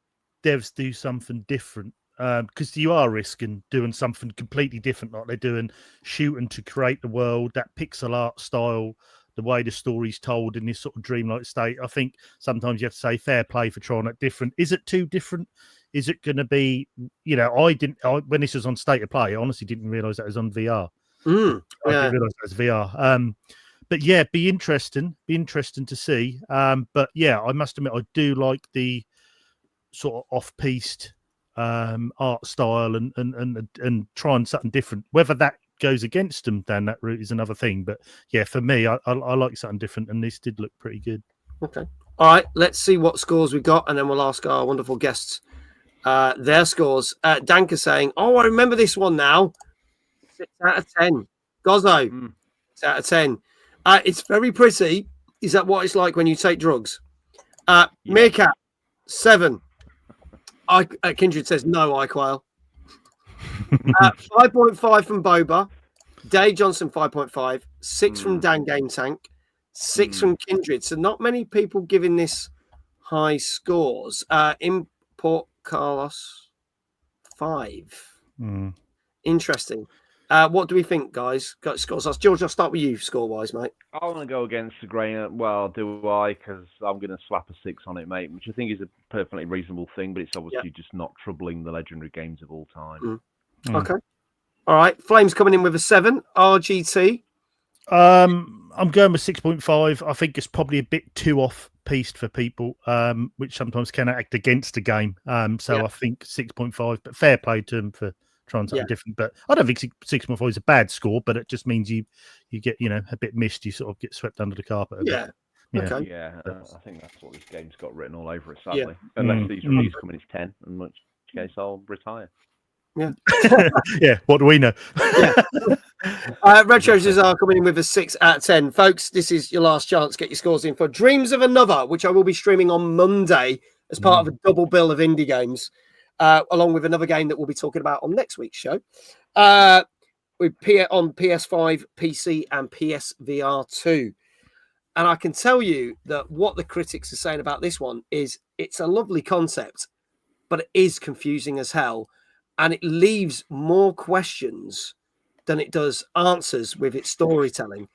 devs do something different, because you are risking doing something completely different, like they're doing, shooting to create the world, that pixel art style, the way the story's told in this sort of dreamlike state. I think sometimes you have to say fair play for trying it different. Is it too different? Is it going to be, when this was on State of Play, I honestly didn't realise that was on VR. I didn't realise that was VR. But yeah, be interesting to see. But yeah, I must admit, I do like the sort of off-piste art style and trying something different. Whether that goes against them down that route is another thing. But yeah, for me, I like something different, and this did look pretty good. Okay. All right, let's see what scores we got, and then we'll ask our wonderful guests their scores. Danka saying, "Oh, I remember this one now. 6 out of 10. Gozzo, 6 out of 10. It's very pretty. Is that what it's like when you take drugs?" Meerkat, 7. Kindred says no, iQuail. 5.5 from Boba. Dave Johnson, 5.5. 6 from Dan Game Tank. 6 from Kindred. So not many people giving this high scores. Import Carlos, 5. Interesting. What do we think, guys? Got scores? George, I'll start with you, score-wise, mate. I want to go against the grain. Well, do I? Because I'm going to slap a 6 on it, mate, which I think is a perfectly reasonable thing, but it's obviously just not troubling the legendary games of all time. Okay. All right. Flames coming in with a 7. RGT. I'm going with 6.5. I think it's probably a bit too off-piste for people, which sometimes can act against the game. So I think 6.5, but fair play to them for trying something different. But I don't think 6.5 is a bad score, but it just means you get a bit missed. You sort of get swept under the carpet a bit. Okay. Yeah, I think that's what this game's got written all over it, sadly. Unless these reviews come in as 10, in which case I'll retire. Yeah. Yeah, what do we know? Retros are coming in with a 6 out of 10. Folks, this is your last chance to get your scores in for Dreams of Another, which I will be streaming on Monday as part of a double bill of indie games, along with another game that we'll be talking about on next week's show. We appear on PS5, PC, and PSVR 2. And I can tell you that what the critics are saying about this one is it's a lovely concept, but it is confusing as hell. And it leaves more questions than it does answers with its storytelling.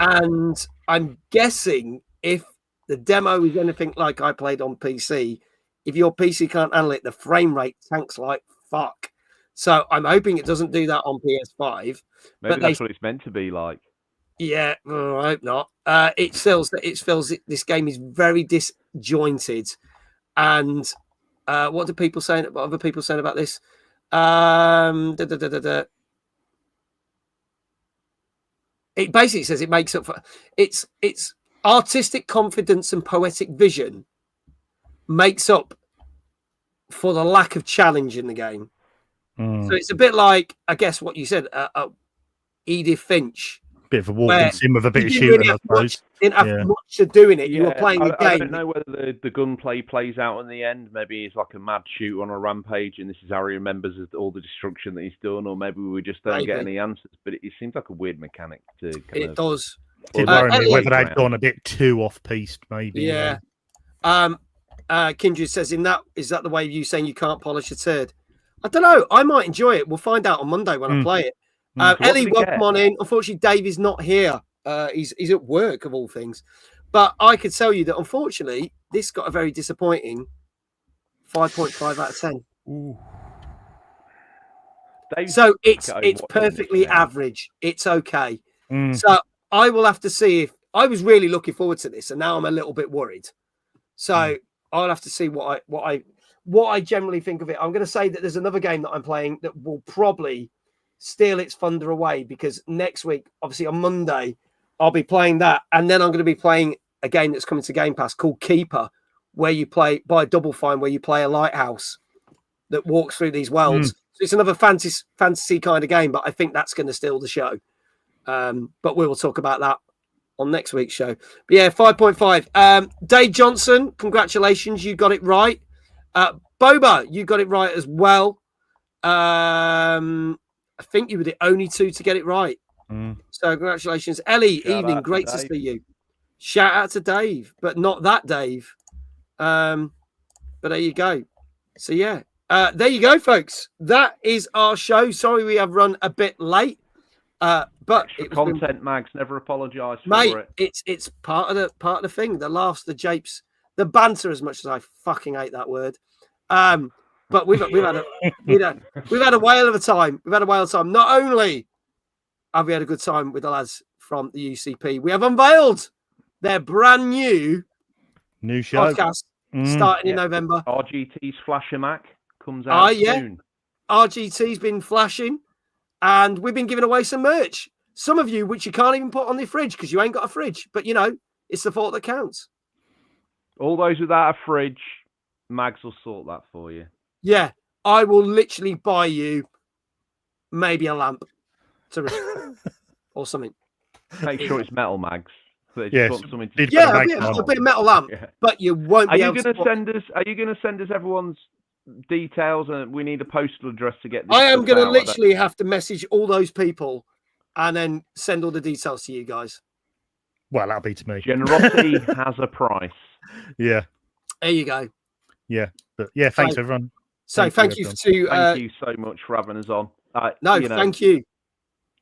And I'm guessing if the demo is anything like I played on PC, if your PC can't handle it, the frame rate tanks like fuck. So I'm hoping it doesn't do that on PS5. Maybe that's what it's meant to be like. Yeah, I hope not. It feels this game is very disjointed, and what do people saying? What other people saying about this? It basically says it makes up for its artistic confidence and poetic vision makes up for the lack of challenge in the game. So it's a bit like, I guess, what you said, Edith Finch. Bit of a walking sim with a bit of shooting, I suppose. Didn't have much to do in it. You were playing a game. I don't know whether the gunplay plays out in the end. Maybe he's like a mad shoot on a rampage, and this is how he remembers all the destruction that he's done, or maybe we just don't get any answers. But it seems like a weird mechanic to kind of... It does. Did worry me whether they'd gone a bit too off-piste, maybe. Yeah. Kindred says, is that the way of you saying you can't polish a turd? I don't know. I might enjoy it. We'll find out on Monday when I play it. Ellie, welcome on in. Unfortunately, Dave is not here. He's at work, of all things. But I could tell you that, unfortunately, this got a very disappointing 5.5 out of 10. Ooh. So it's perfectly average. It's okay. So I will have to see if I was really looking forward to this, and now I'm a little bit worried. So I'll have to see what I generally think of it. I'm going to say that there's another game that I'm playing that will probably steal its thunder away, because next week, obviously on Monday, I'll be playing that, and then I'm going to be playing a game that's coming to Game Pass called Keeper, where you play by Double Fine, where you play a lighthouse that walks through these worlds. So it's another fantasy kind of game, but I think that's going to steal the show. But we will talk about that on next week's show. But yeah, 5.5. Dave Johnson, congratulations, you got it right. Boba, you got it right as well. I think you were the only two to get it right. So congratulations. Ellie, evening. Great to see you. Shout out to Dave, but not that Dave. But there you go. So yeah, there you go, folks. That is our show. Sorry we have run a bit late. But extra content, Mags. Never apologise for mate, it. It's part of the thing. The laughs, the japes, the banter. As much as I fucking hate that word. But we've had a whale of a time. We've had a whale of time. Not only have we had a good time with the lads from the UCP, we have unveiled their brand new show podcast starting in November. RGT's Flasher Mac comes out soon. RGT's been flashing, and we've been giving away some merch. Some of you, which you can't even put on the fridge because you ain't got a fridge. But it's the thought that counts. All those without a fridge, Mags will sort that for you. Yeah, I will literally buy you maybe a lamp or something. Make sure it's metal, Mags. Yes. A bit of metal lamp, but you won't be able to. Are you going to send us everyone's details, and we need a postal address to get this? I am going to literally have to message all those people and then send all the details to you guys. Well, that'll be to me. Generosity has a price. Yeah. There you go. Yeah. But yeah, thanks everyone. So thank you so much for having us on. Thank you.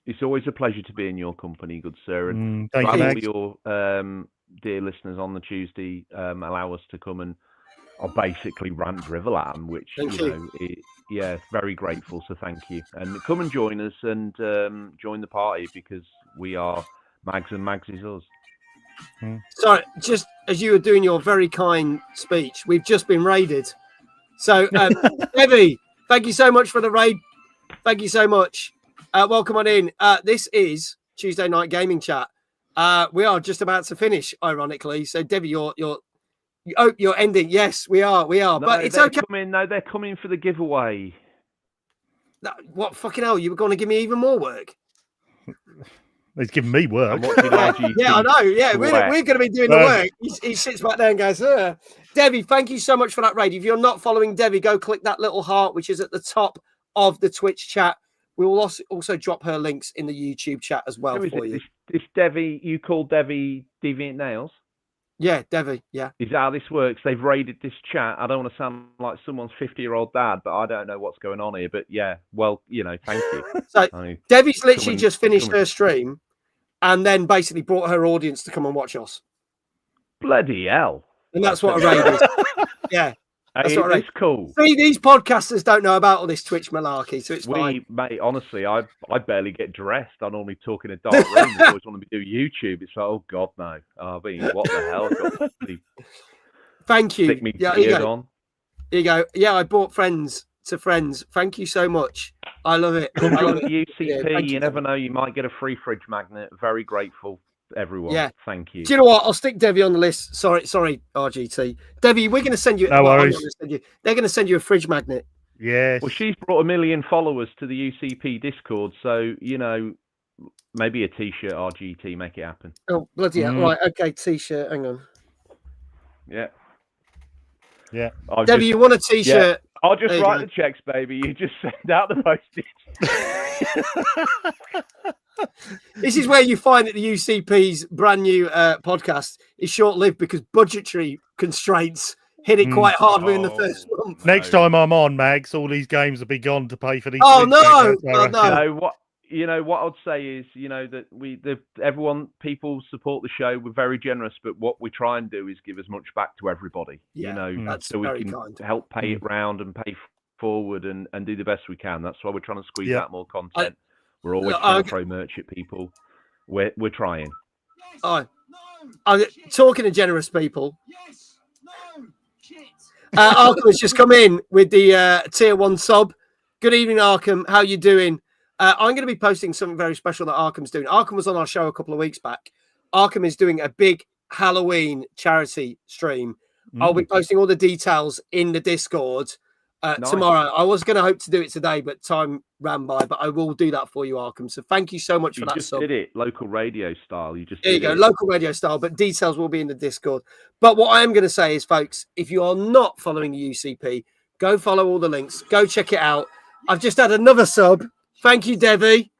It's always a pleasure to be in your company, good sir. And thank all you. your dear listeners on the Tuesday allow us to come and basically rant drivel at them, which very grateful. So thank you, and come and join us and join the party, because we are Mags and Mags is us. Sorry, just as you were doing your very kind speech, we've just been raided. So, Debbie, thank you so much for the raid. Thank you so much. Welcome on in. This is Tuesday Night Gaming Chat. We are just about to finish, ironically. So, Debbie, you're ending. Yes, we are. No, but it's okay. They're coming for the giveaway. What fucking hell? You were going to give me even more work? He's giving me work. Yeah, I know. Yeah, we're going to be doing the work. He sits back there and goes, Debbie, thank you so much for that raid. If you're not following Debbie, go click that little heart, which is at the top of the Twitch chat. We will also drop her links in the YouTube chat as well for you. This Debbie, you call Debbie Deviant Nails? Yeah, Debbie, yeah. Is that how this works? They've raided this chat. I don't want to sound like someone's 50-year-old dad, but I don't know what's going on here. But yeah, well, thank you. So Debbie's literally just finished her stream and then basically brought her audience to come and watch us. Bloody hell. And that's what a raid is. Yeah. That's Hey, all right. it's cool. See, these podcasters don't know about all this Twitch malarkey, so it's fine. Mate, honestly, I barely get dressed. I normally talk in a dark room. I always want to do YouTube. It's like, oh God, no. I mean, what the hell? I've got to really Thank you. stick me Yeah, beard on. Here you go. Yeah, I bought Friends to Friends. Thank you so much. I love it. Come I love join it. the UCP. Yeah, you never know. You might get a free fridge magnet. Very grateful, everyone. Yeah. Thank you. Do you know what? I'll stick Debbie on the list. Sorry, RGT. Debbie, we're going to send you. No worries. They're going to send you a fridge magnet. Yes. Well, she's brought 1 million followers to the UCP Discord, so maybe a T-shirt. RGT, make it happen. Oh bloody hell! Right, okay, T-shirt. Hang on. Yeah. Yeah. Debbie, you want a T-shirt? Yeah. I'll just There you write go. the checks, baby. You just send out the postage. This is where you find that the UCP's brand new podcast is short-lived because budgetary constraints hit it quite hard within the first month. Next time I'm on, Mags, all these games will be gone to pay for these. Oh fridge no! magnets, Oh, no. What I'd say is, that people support the show. We're very generous, but what we try and do is give as much back to everybody. Yeah, that's so we very can kind. help pay it round and pay forward and do the best we can. That's why we're trying to squeeze out more content. We're always trying to throw merch at people. We're trying. Talking to generous people. Arkham has just come in with the tier 1 sub. Good evening, Arkham. How you doing? I'm going to be posting something very special that Arkham's doing. Arkham was on our show a couple of weeks back. Arkham is doing a big Halloween charity stream. I'll be posting all the details in the Discord tomorrow. I was going to hope to do it today, but time ran by. But I will do that for you, Arkham. So thank you so much for that. You just did it local radio style. There you go, local radio style. But details will be in the Discord. But what I am going to say is, folks, if you are not following the UCP, go follow all the links. Go check it out. I've just had another sub. Thank you, Debbie.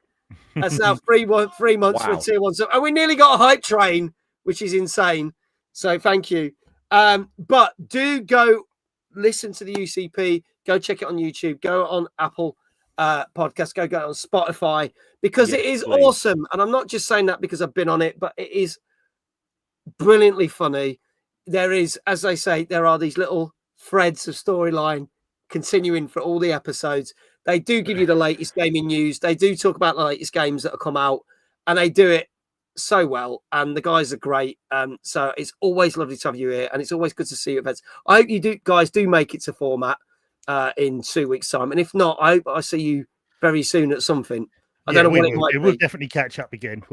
That's now 3 months for a tier 1 sub. And we nearly got a hype train, which is insane. So thank you. But do go listen to the UCP. Go check it on YouTube. Go on Apple Podcasts. Go on Spotify because it is awesome. And I'm not just saying that because I've been on it, but it is brilliantly funny. There is, as I say, there are these little threads of storyline continuing for all the episodes. They do give you the latest gaming news. They do talk about the latest games that have come out, and they do it so well. And the guys are great. So it's always lovely to have you here, and it's always good to see you at events. I hope you guys do make it to format in 2 weeks' time, and if not, I hope I see you very soon at something. I don't know what it might be. We'll definitely catch up again.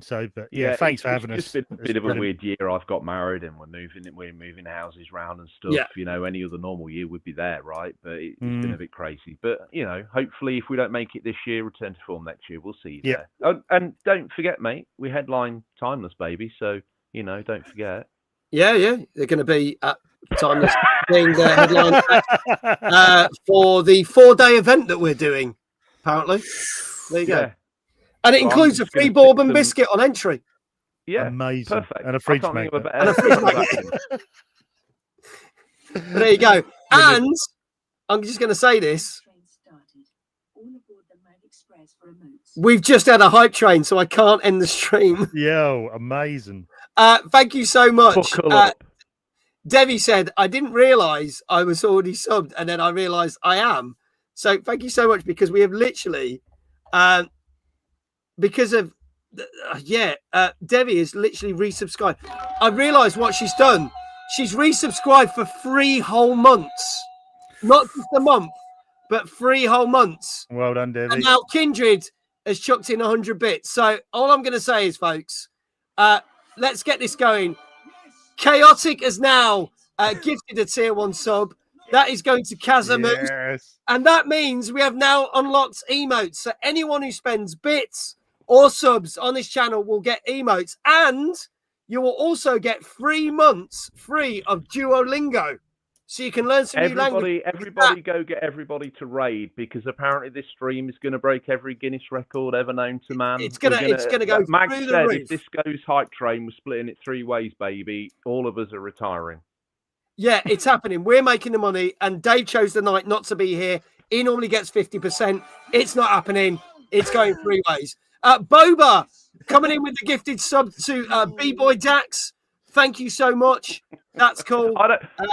So, but thanks for having us. It's been a bit of a weird year. I've got married and we're moving houses round and stuff. Yeah. Any other normal year would be there, right? But it's been a bit crazy. But hopefully, if we don't make it this year, return to form next year. We'll see you there. And don't forget, mate, we headline Timeless, baby. So don't forget. Yeah, they're going to be at Timeless being the headline for the 4-day event that we're doing. Apparently, there you go, and it includes a free bourbon biscuit on entry. Yeah, amazing, perfect. And a fridge magnet. There you go. And I'm just going to say this: we've just had a hype train, so I can't end the stream. Yo, amazing! Thank you so much. Debbie said, "I didn't realize I was already subbed, and then I realized I am." So thank you so much because we have literally, because of, Debbie is literally resubscribed. I realised what she's done. She's resubscribed for 3 whole months, not just a month, but 3 whole months. Well done, Debbie. And now Kindred has chucked in 100 bits. So all I'm going to say is, folks, let's get this going. Chaotic has now gifted a tier 1 sub. That is going to Cazamoose. Yes. And that means we have now unlocked emotes. So anyone who spends bits or subs on this channel will get emotes. And you will also get 3 months free of Duolingo. So you can learn some new language. Everybody go get everybody to raid because apparently this stream is going to break every Guinness record ever known to man. It's gonna go Mag through the said roof. if this goes hype train, we're splitting it 3 ways, baby. All of us are retiring. Yeah, it's happening. We're making the money, and Dave chose the night not to be here. He normally gets 50%. It's not happening. It's going 3 ways. Boba coming in with the gifted sub to B-Boy Dax. thank you so much. That's cool.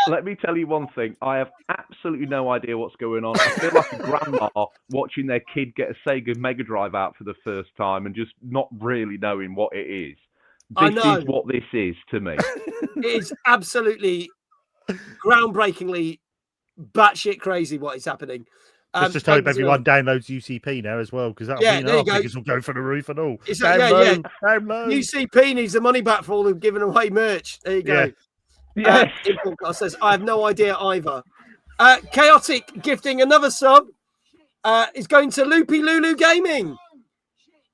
Let me tell you one thing. I have absolutely no idea what's going on. I feel like a grandma watching their kid get a Sega Mega Drive out for the first time and just not really knowing what it is. This is what this is to me. It is absolutely groundbreakingly batshit crazy what is happening. Let's just hope everyone downloads UCP now as well, because that'll mean our figures will go for the roof and all. Download. UCP needs the money back for all the giving away merch. There you go. Yeah. Says, I have no idea either. Chaotic gifting another sub is going to Loopy Lulu Gaming.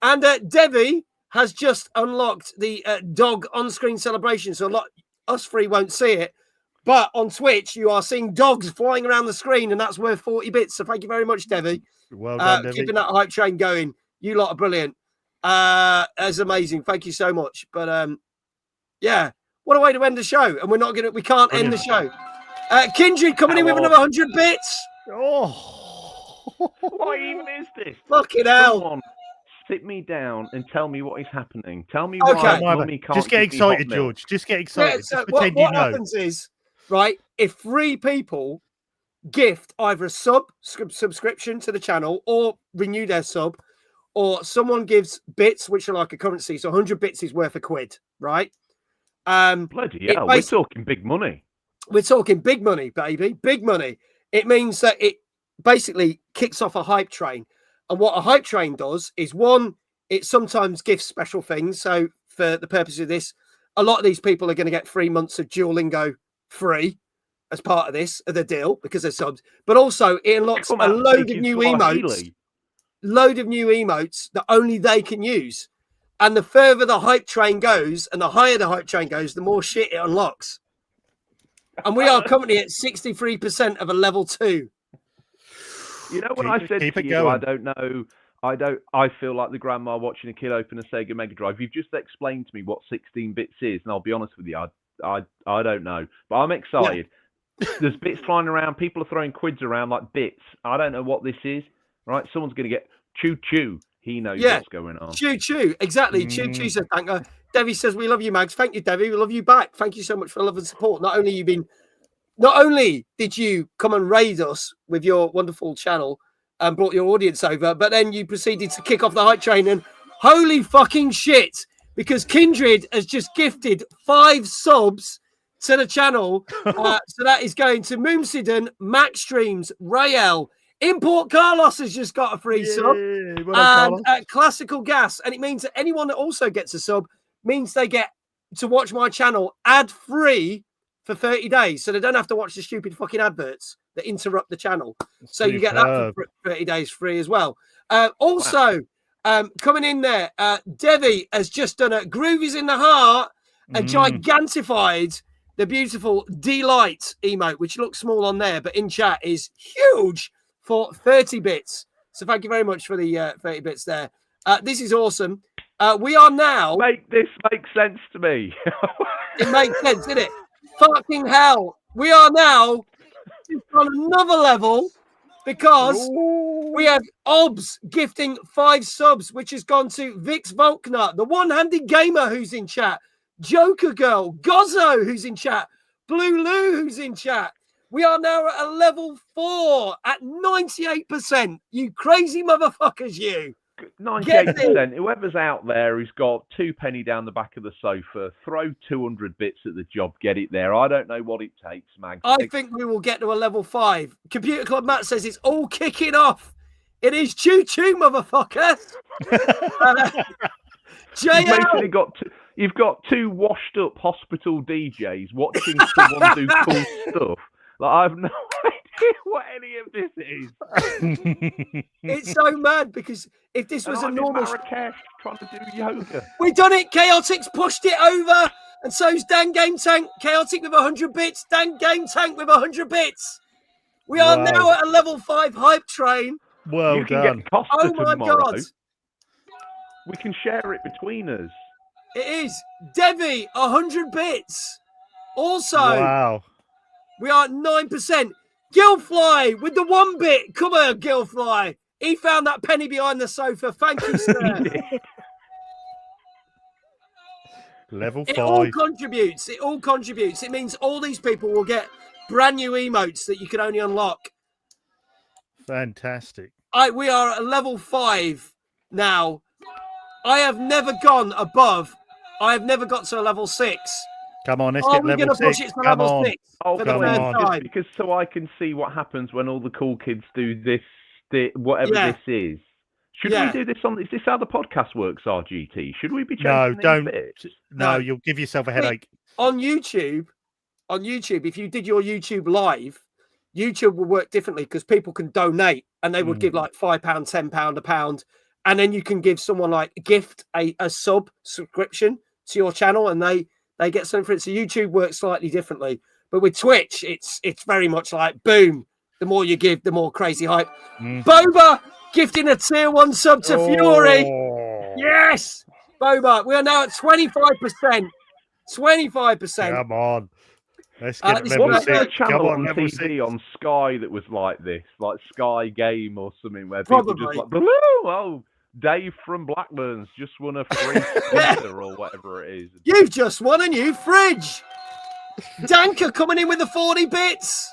And Devi has just unlocked the dog on-screen celebration. So us three won't see it. But on Twitch, you are seeing dogs flying around the screen, and that's worth 40 bits. So thank you very much, Devi. Well done, Devi. Keeping that hype train going. You lot are brilliant. That's amazing. Thank you so much. But yeah, what a way to end the show. And we can't end the show. Kindred coming in with another 100 bits. What even is this? Fucking hell. Someone sit me down and tell me what is happening. Tell me why Mummy can't just get excited, George. Just get excited. Just pretend you know. What happens is, right, if 3 people gift either a subscription to the channel or renew their sub, or someone gives bits, which are like a currency, so 100 bits is worth £1, right? Bloody hell, we're talking big money. We're talking big money, baby. Big money. It means that it basically kicks off a hype train. And what a hype train does is, one, it sometimes gives special things. So for the purpose of this, a lot of these people are going to get 3 months of Duolingo free as part of the deal, because they're subs. But also it unlocks a load of new emotes. Load of new emotes that only they can use. And the further the hype train goes and the higher the hype train goes, the more shit it unlocks. And we are currently at 63% of a level 2. You know, when I said to you, I don't know, I feel like the grandma watching a kid open a Sega Mega Drive. You've just explained to me what 16 bits is, and I'll be honest with you, I don't know. But I'm excited. Yeah. There's bits flying around. People are throwing quids around like bits. I don't know what this is. Right? Someone's going to get choo-choo. He knows what's going on. Choo-choo. Exactly. Choo-choo says, thank you. Devi says, we love you, Mags. Thank you, Devi. We love you back. Thank you so much for the love and support. Not only did you come and raid us with your wonderful channel and brought your audience over, but then you proceeded to kick off the hype train, and holy fucking shit, because Kindred has just gifted 5 subs to the channel. So that is going to Moomsidon, Max Streams, Rael, Import Carlos has just got a free sub, and Classical Gas. And it means that anyone that also gets a sub means they get to watch my channel ad-free for 30 days. So they don't have to watch the stupid fucking adverts that interrupt the channel. So you get that for 30 days free as well. Coming in there, Devi has just done a Groovies in the Heart and gigantified the beautiful Delight emote, which looks small on there, but in chat is huge, for 30 bits. So thank you very much for the 30 bits there. This is awesome. We are now... This makes sense to me. It makes sense, doesn't it? Fucking hell. We are now on another level, because we have Obs gifting 5 subs, which has gone to Vix Volkner, the one-handed gamer who's in chat, Joker Girl, Gozzo who's in chat, Blue Lou who's in chat. We are now at a level 4 at 98%. You crazy motherfuckers, you. 98%. Whoever's out there who's got 2 penny down the back of the sofa, throw 200 bits at the job, get it there. I don't know what it takes, man. I think we will get to a level 5. Computer Club Matt says it's all kicking off. It is choo-choo, motherfuckers. You've got 2 washed-up hospital DJs watching someone do cool stuff. Like, I have no idea what any of this is. It's so mad, because if this was a normal... Marrakesh trying to do yoga. We done it. Chaotic's pushed it over. And so's Dan Game Tank. Chaotic with 100 bits. Dan Game Tank with 100 bits. We are now at a level 5 hype train. Well done. Get Costa my tomorrow. God. We can share it between us. It is. Devi, 100 bits. Also... Wow. We are at 9%. Gilfly with the 1 bit. Come on, Gilfly. He found that penny behind the sofa. Thank you, sir. Level It all 5. contributes. It all contributes. It means all these people will get brand new emotes that you can only unlock. Fantastic. We are at level 5 now. I have never gone above. I have never got to a level 6. Come on, let's Are get we level going to push 6. it to Come level on. 6 Oh, for the come first on. time? Because so I can see what happens when all the cool kids do this, whatever Yeah. this is. Should Yeah. we do this on? Is this how the podcast works, RGT? Should we be changing No, these don't. bits? No, No. you'll give yourself a Wait. headache. On YouTube, if you did your YouTube live, YouTube will work differently because people can donate and they would give like £5, £10, a pound, and then you can give someone like a gift, a subscription to your channel, and they get something for it. So YouTube works slightly differently, but with Twitch, it's very much like boom. The more you give, the more crazy hype. Boba gifting a tier 1 sub to Fury. Yes, Boba. We are now at 25%. 25%. Come on. Let's get this level is Wasn't there a 6. Come channel on, on level TV 6. on Sky that was like this, like Sky Game or something, where people Probably. just like, oh, Dave from Blackburn's just won a free scooter or whatever it is. You've just won a new fridge. Danker coming in with the 40 bits.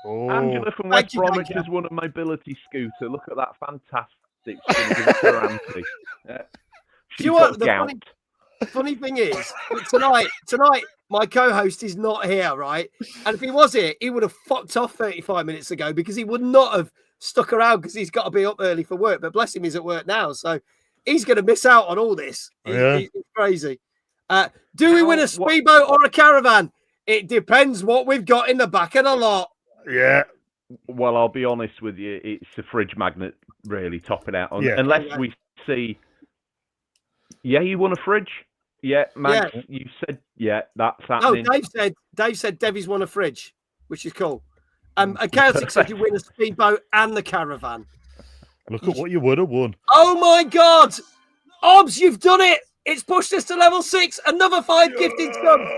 Oh. Angela from Thank West you, Bromwich Danker. has won a mobility scooter. Look at that, fantastic. She's gonna give it to her auntie. Yeah. Do She's you know what got the gout. funny thing is? Tonight, my co-host is not here, right? And if he was here, he would have fucked off 35 minutes ago because he would not have stuck around because he's got to be up early for work. But bless him, he's at work now, so he's going to miss out on all this. He's crazy. Do we win a speedboat or a caravan? It depends what we've got in the back of the lot. Yeah. Well, I'll be honest with you, it's a fridge magnet really topping out. Yeah. Unless we see... Yeah, you won a fridge? Yeah, Max, you said, yeah, that's happening. No, Dave said Devi's won a fridge, which is cool. And Chaotic said you win a speedboat and the caravan. Look at what you would have won. Oh my God! Obs, you've done it! It's pushed us to level 6. Another 5 gifted subs.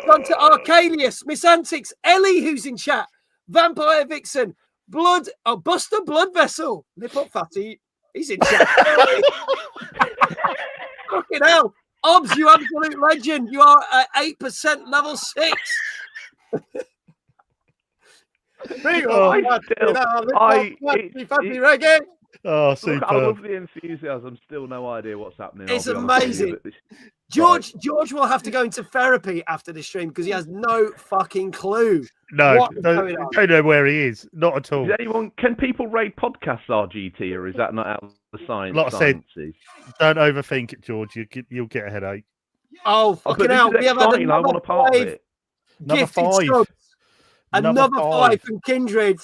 Gone to Arcalius, Miss Antics, Ellie, who's in chat, Vampire Vixen, Buster Blood Vessel. Lip up, fatty. He's in chat. Fucking hell. Obs, you absolute legend. You are at 8% level 6. Reggae. Oh, super. Look, I love the enthusiasm. Still no idea what's happening. It's I'll be honest with amazing. you, George will have to go into therapy after this stream because he has no fucking clue. No, what's going on. don't know where he is. Not at all. Can people rate podcasts RGT, or is that not out of the science? Like I said, sciences? Don't overthink it, George. You'll get a headache. Oh, fucking hell. We have had I want a part of it. Another gifted 5. subs. Another 5 from Kindred.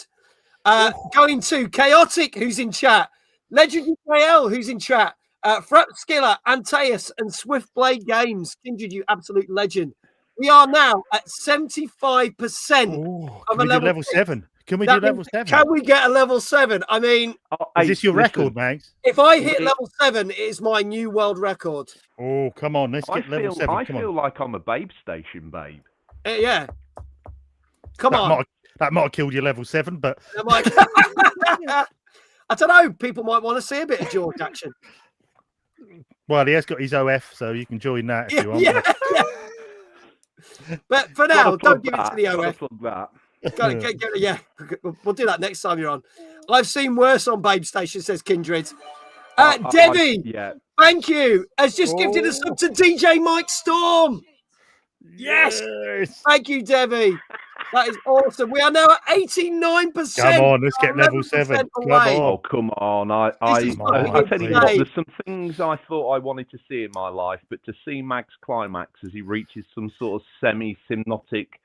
Going to Chaotic, who's in chat. Legendary KL, who's in chat. Frap Skiller, Antaeus, and Swiftblade Games. Kindred, you absolute legend. We are now at 75% of a level 7. Can we do level 7? Can we get a level 7? I mean, is this your record, Max? If I hit level 7, it is my new world record. Oh, come on. Let's get level 7. I feel like I'm a babe station, babe. Yeah. Come on. That might have killed your level 7, but... I don't know. People might want to see a bit of George action. Well, he has got his OF, so you can join that if you want. Yeah. But for now, don't give it to the OF. Yeah, we'll do that next time you're on. I've seen worse on Babe Station, says Kindred. Debbie, thank you, has just gifted us up to DJ Mike Storm. Yes. Thank you, Debbie. That is awesome. We are now at 89%. Come on, let's get level 7. Come on. Oh, come on. I tell you what, there's some things I thought I wanted to see in my life, but to see Max climax as he reaches some sort of semi-hypnotic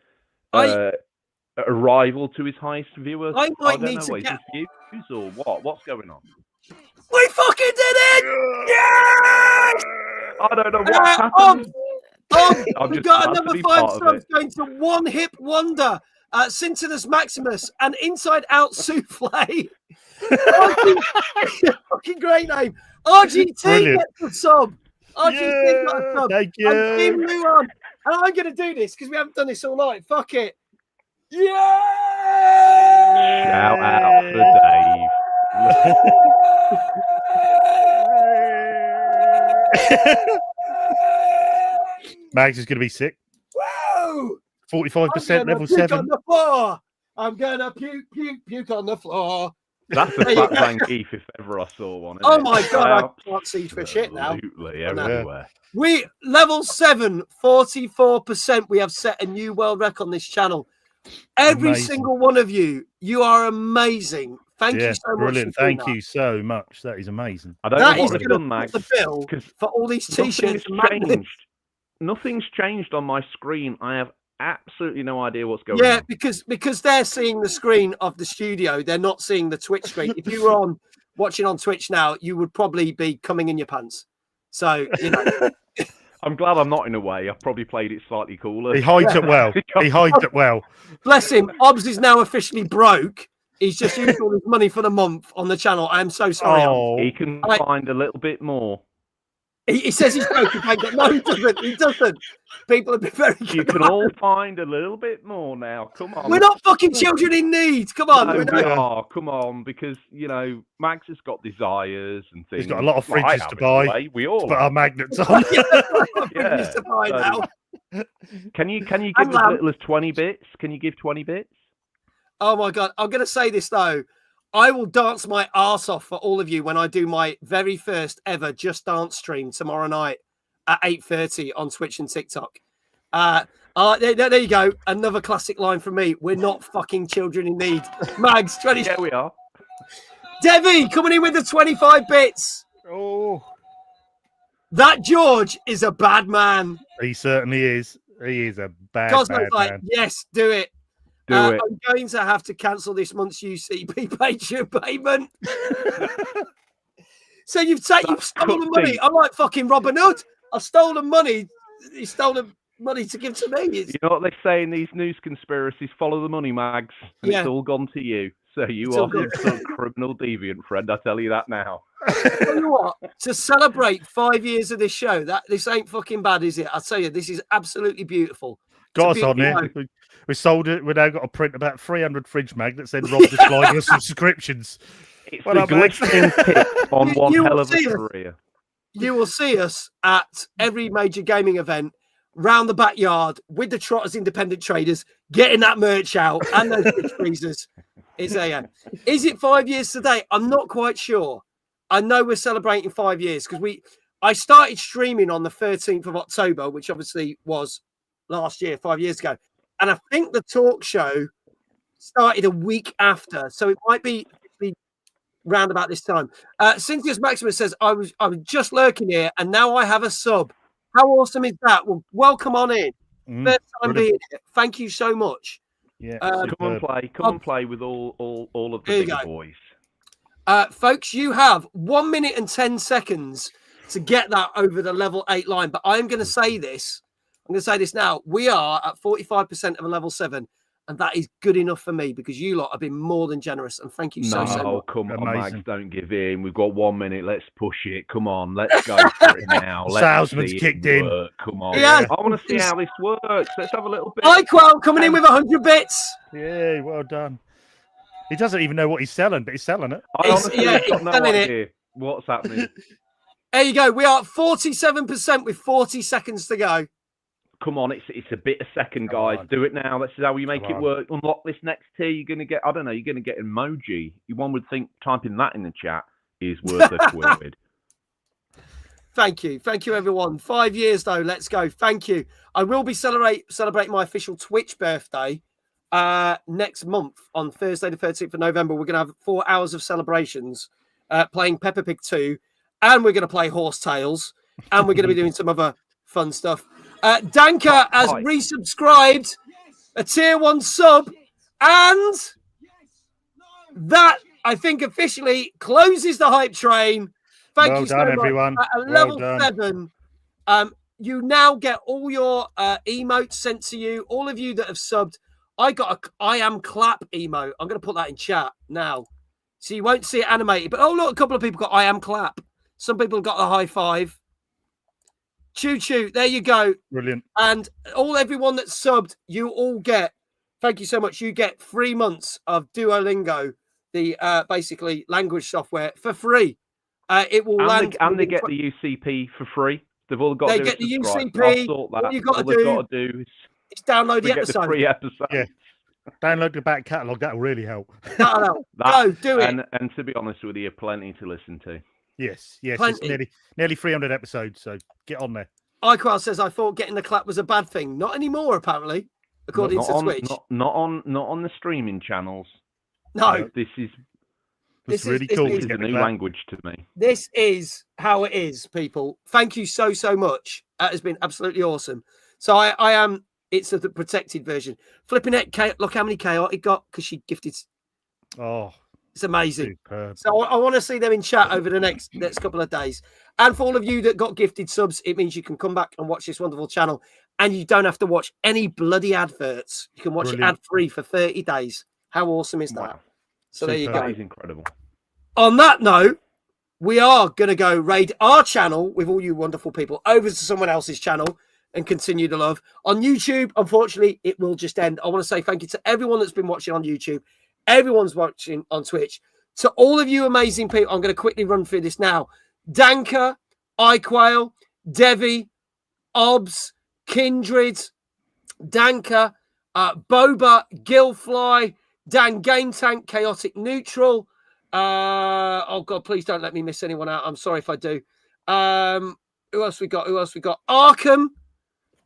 arrival to his highest viewer. I might don't need know, to is get... this views or what? What's going on? We fucking did it! Yes! I don't know what's happened. We've got another 5 subs going to One Hip Wonder, Cincinus Maximus, and Inside Out Souffle. Fucking great name. RGT gets a sub. RGT got a sub. Thank you. And Team Luan. And I'm going to do this because we haven't done this all night. Fuck it. Yeah! Shout out to Dave. Mags is going to be sick. Whoa! 45% level puke 7. on the floor. I'm gonna puke on the floor. That's a fat Zangief if ever I saw one. Oh my god, I can't see for shit now. Absolutely everywhere. We level 7, 44%. We have set a new world record on this channel. Every single one of you, you are amazing. Thank you so much. Brilliant. Thank you so much. That is amazing. I don't know what they've done, Max. The bill for all these t-shirts. Nothing's changed on my screen. I have absolutely no idea what's going on. Yeah, because they're seeing the screen of the studio. They're not seeing the Twitch screen. If you were watching on Twitch now, you would probably be coming in your pants. So, you know. I'm glad I'm not in a way. I've probably played it slightly cooler. He hides it well. He hides it well. Bless him. Obs is now officially broke. He's just used all his money for the month on the channel. I am so sorry. He can find a little bit more. He says he's broke. No, he doesn't. He doesn't. People have been very good. You can all find a little bit more now. Come on. We're not fucking children in need. Come on. No, we are. Come on. Because, you know, Max has got desires and things. He's got a lot of fridges to buy. We all put our magnets on. Yeah. To buy now. Can you give as little as 20 bits? Can you give 20 bits? Oh, my God. I'm going to say this, though. I will dance my arse off for all of you when I do my very first ever Just Dance stream tomorrow night at 8:30 on Twitch and TikTok. There you go. Another classic line from me. We're not fucking children in need. Mags, 20. Yeah, we are. Debbie coming in with the 25 bits. Oh. That George is a bad man. He certainly is. He is a bad Cosmo's like, man. yes, do it. Do it. I'm going to have to cancel this month's UCP Patreon payment. So you've stolen money. I'm like fucking Robin Hood. I've stolen money. He's stolen money to give to me. You know what they say in these news conspiracies? Follow the money, Mags. And it's all gone to you. So you are some criminal deviant, friend. I tell you that now. Tell you what, to celebrate 5 years of this show, this ain't fucking bad, is it? I tell you, this is absolutely beautiful. Got us on here. We sold it. We now got to print about 300 fridge magnets. Then Rob just like us subscriptions. It's the glistening tip on one hell of a career. You will see us at every major gaming event round the backyard with the Trotters Independent Traders, getting that merch out and those fridge freezers. Is it 5 years today? I'm not quite sure. I know we're celebrating 5 years because I started streaming on the 13th of October, which obviously was last year, 5 years ago. And I think the talk show started a week after. So it might be round about this time. Cynthia's Maximus says, I was just lurking here and now I have a sub. How awesome is that? Well, welcome on in. First time being here. Thank you so much. Yeah. Come and play with all of the big boys. Folks, you have 1 minute and 10 seconds to get that over the level 8 line. But I'm going to say this. I'm going to say this now. We are at 45% of a level 7. And that is good enough for me because you lot have been more than generous. And thank you so much. No, come on, Max, don't give in. We've got 1 minute. Let's push it. Come on, let's go for it now. Salesman's kicked in. Come on. Yeah. I want to see how this works. Let's have a little bit. Hi, Quell, coming in with 100 bits. Yeah, well done. He doesn't even know what he's selling, but he's selling it. I honestly have got no idea what's happening. There you go. We are at 47% with 40 seconds to go. Come on, it's a bit a second, guys. Do it now. This is how we make it work. Unlock this next tier. You're going to get, I don't know, you're going to get emoji. One would think typing that in the chat is worth a quid. Thank you. Thank you, everyone. 5 years, though. Let's go. Thank you. I will be celebrating my official Twitch birthday next month on Thursday, the 13th of November. We're going to have 4 hours of celebrations playing Peppa Pig 2, and we're going to play Horse Tales, and we're going to be doing some other fun stuff. Danka has resubscribed a tier 1 sub, and that I think officially closes the hype train. Thank you so much, everyone. At level 7, you now get all your emotes sent to you. All of you that have subbed, I got a I am clap emote. I'm going to put that in chat now, so you won't see it animated. But oh look, a couple of people got I am clap. Some people got the high five. Choo choo. There you go. Brilliant. And everyone that's subbed, you all get. Thank you so much. You get 3 months of Duolingo, the basically language software for free. It will land, and they get the UCP for free. They've all got They to get the subscribe. UCP. I'll sort that. All you got all to they've got to do is download the get episode. the free episode. Yeah. Download the back catalogue. That'll really help. That'll help. Go, do it. And to be honest with you, plenty to listen to. Yes. It's Plenty. nearly 300 episodes, so get on there. iQual says, I thought getting the clap was a bad thing. Not anymore, apparently, according to Twitch. Not on the streaming channels. No. This is really cool. This is a new language to me. This is how it is, people. Thank you so much. That has been absolutely awesome. So I am. It's the protected version. Flipping it. Look how many chaotic got because she gifted. Oh, it's amazing. Superb. So I want to see them in chat over the next couple of days. And for all of you that got gifted subs, it means you can come back and watch this wonderful channel, and you don't have to watch any bloody adverts. You can watch it ad free for 30 days. How awesome is that? Wow. So there you go. That is incredible. On that note, we are going to go raid our channel with all you wonderful people over to someone else's channel and continue the love. On YouTube, unfortunately, it will just end. I want to say thank you to everyone that's been watching on YouTube, everyone's watching on Twitch. To all of you amazing people, I'm going to quickly run through this now. Danka, iQuail, Devi, Obs, Kindred, Danka, Boba, Gilfly, Dan Game Tank, Chaotic Neutral. Oh God, please don't let me miss anyone out. I'm sorry if I do. Who else we got? Arkham.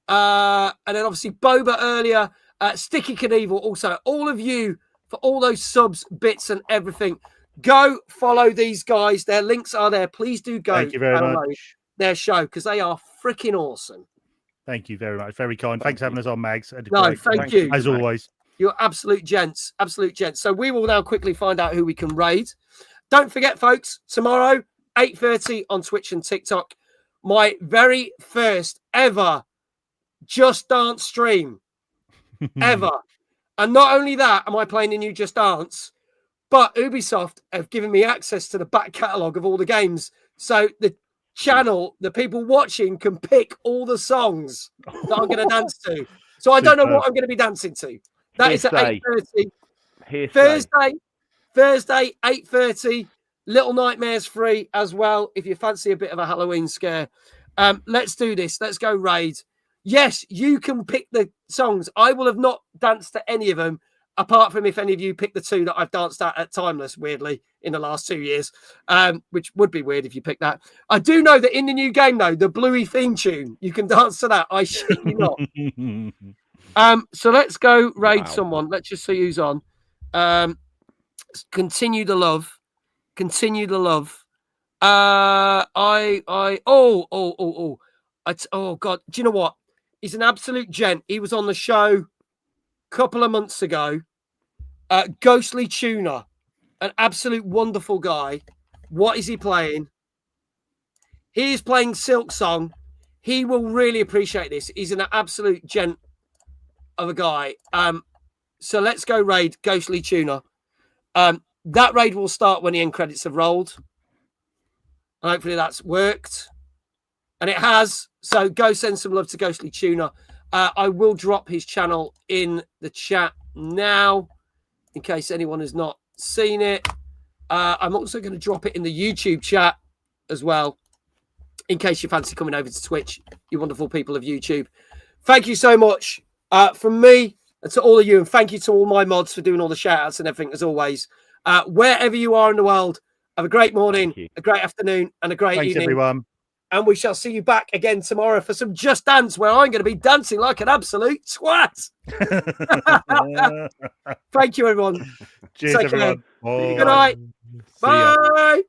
And then obviously Boba earlier. Sticky Knievel also. All of you for all those subs, bits, and everything. Go follow these guys. Their links are there. Please do go. Thank you very much. Their show because they are freaking awesome. Thank you very much. Very kind. Thanks for having us on, Mags. No, thank you. As always. You're absolute gents. Absolute gents. So we will now quickly find out who we can raid. Don't forget, folks, tomorrow, 8:30 on Twitch and TikTok, my very first ever Just Dance stream ever. And not only that am I playing a new Just Dance, but Ubisoft have given me access to the back catalogue of all the games. So the channel, the people watching can pick all the songs that I'm going to dance to. So I don't know what I'm going to be dancing to. That is at 8:30. Thursday, 8:30. Little Nightmares free as well, if you fancy a bit of a Halloween scare. Let's do this. Let's go raid. Yes, you can pick the songs. I will have not danced to any of them, apart from if any of you pick the two that I've danced at Timeless, weirdly, in the last 2 years, which would be weird if you pick that. I do know that in the new game, though, the Bluey theme tune, you can dance to that. I shit you not. So let's go raid someone. Let's just see who's on. Continue the love. Continue the love. Oh God. Do you know what? He's an absolute gent. He was on the show a couple of months ago. Ghostly Tuner, an absolute wonderful guy. What is he playing? He is playing Silk Song. He will really appreciate this. He's an absolute gent of a guy. So let's go raid Ghostly Tuner. That raid will start when the end credits have rolled. And hopefully that's worked. And it has. So go send some love to Ghostly Tuner. I will drop his channel in the chat now, in case anyone has not seen it. I'm also going to drop it in the YouTube chat as well, in case you fancy coming over to Twitch, you wonderful people of YouTube. Thank you so much from me and to all of you. And thank you to all my mods for doing all the shout outs and everything, as always. Wherever you are in the world, have a great morning, a great afternoon, and a great evening. Thanks, everyone. And we shall see you back again tomorrow for some Just Dance, where I'm going to be dancing like an absolute twat. Thank you, everyone. Cheers, everyone. Good night. Bye.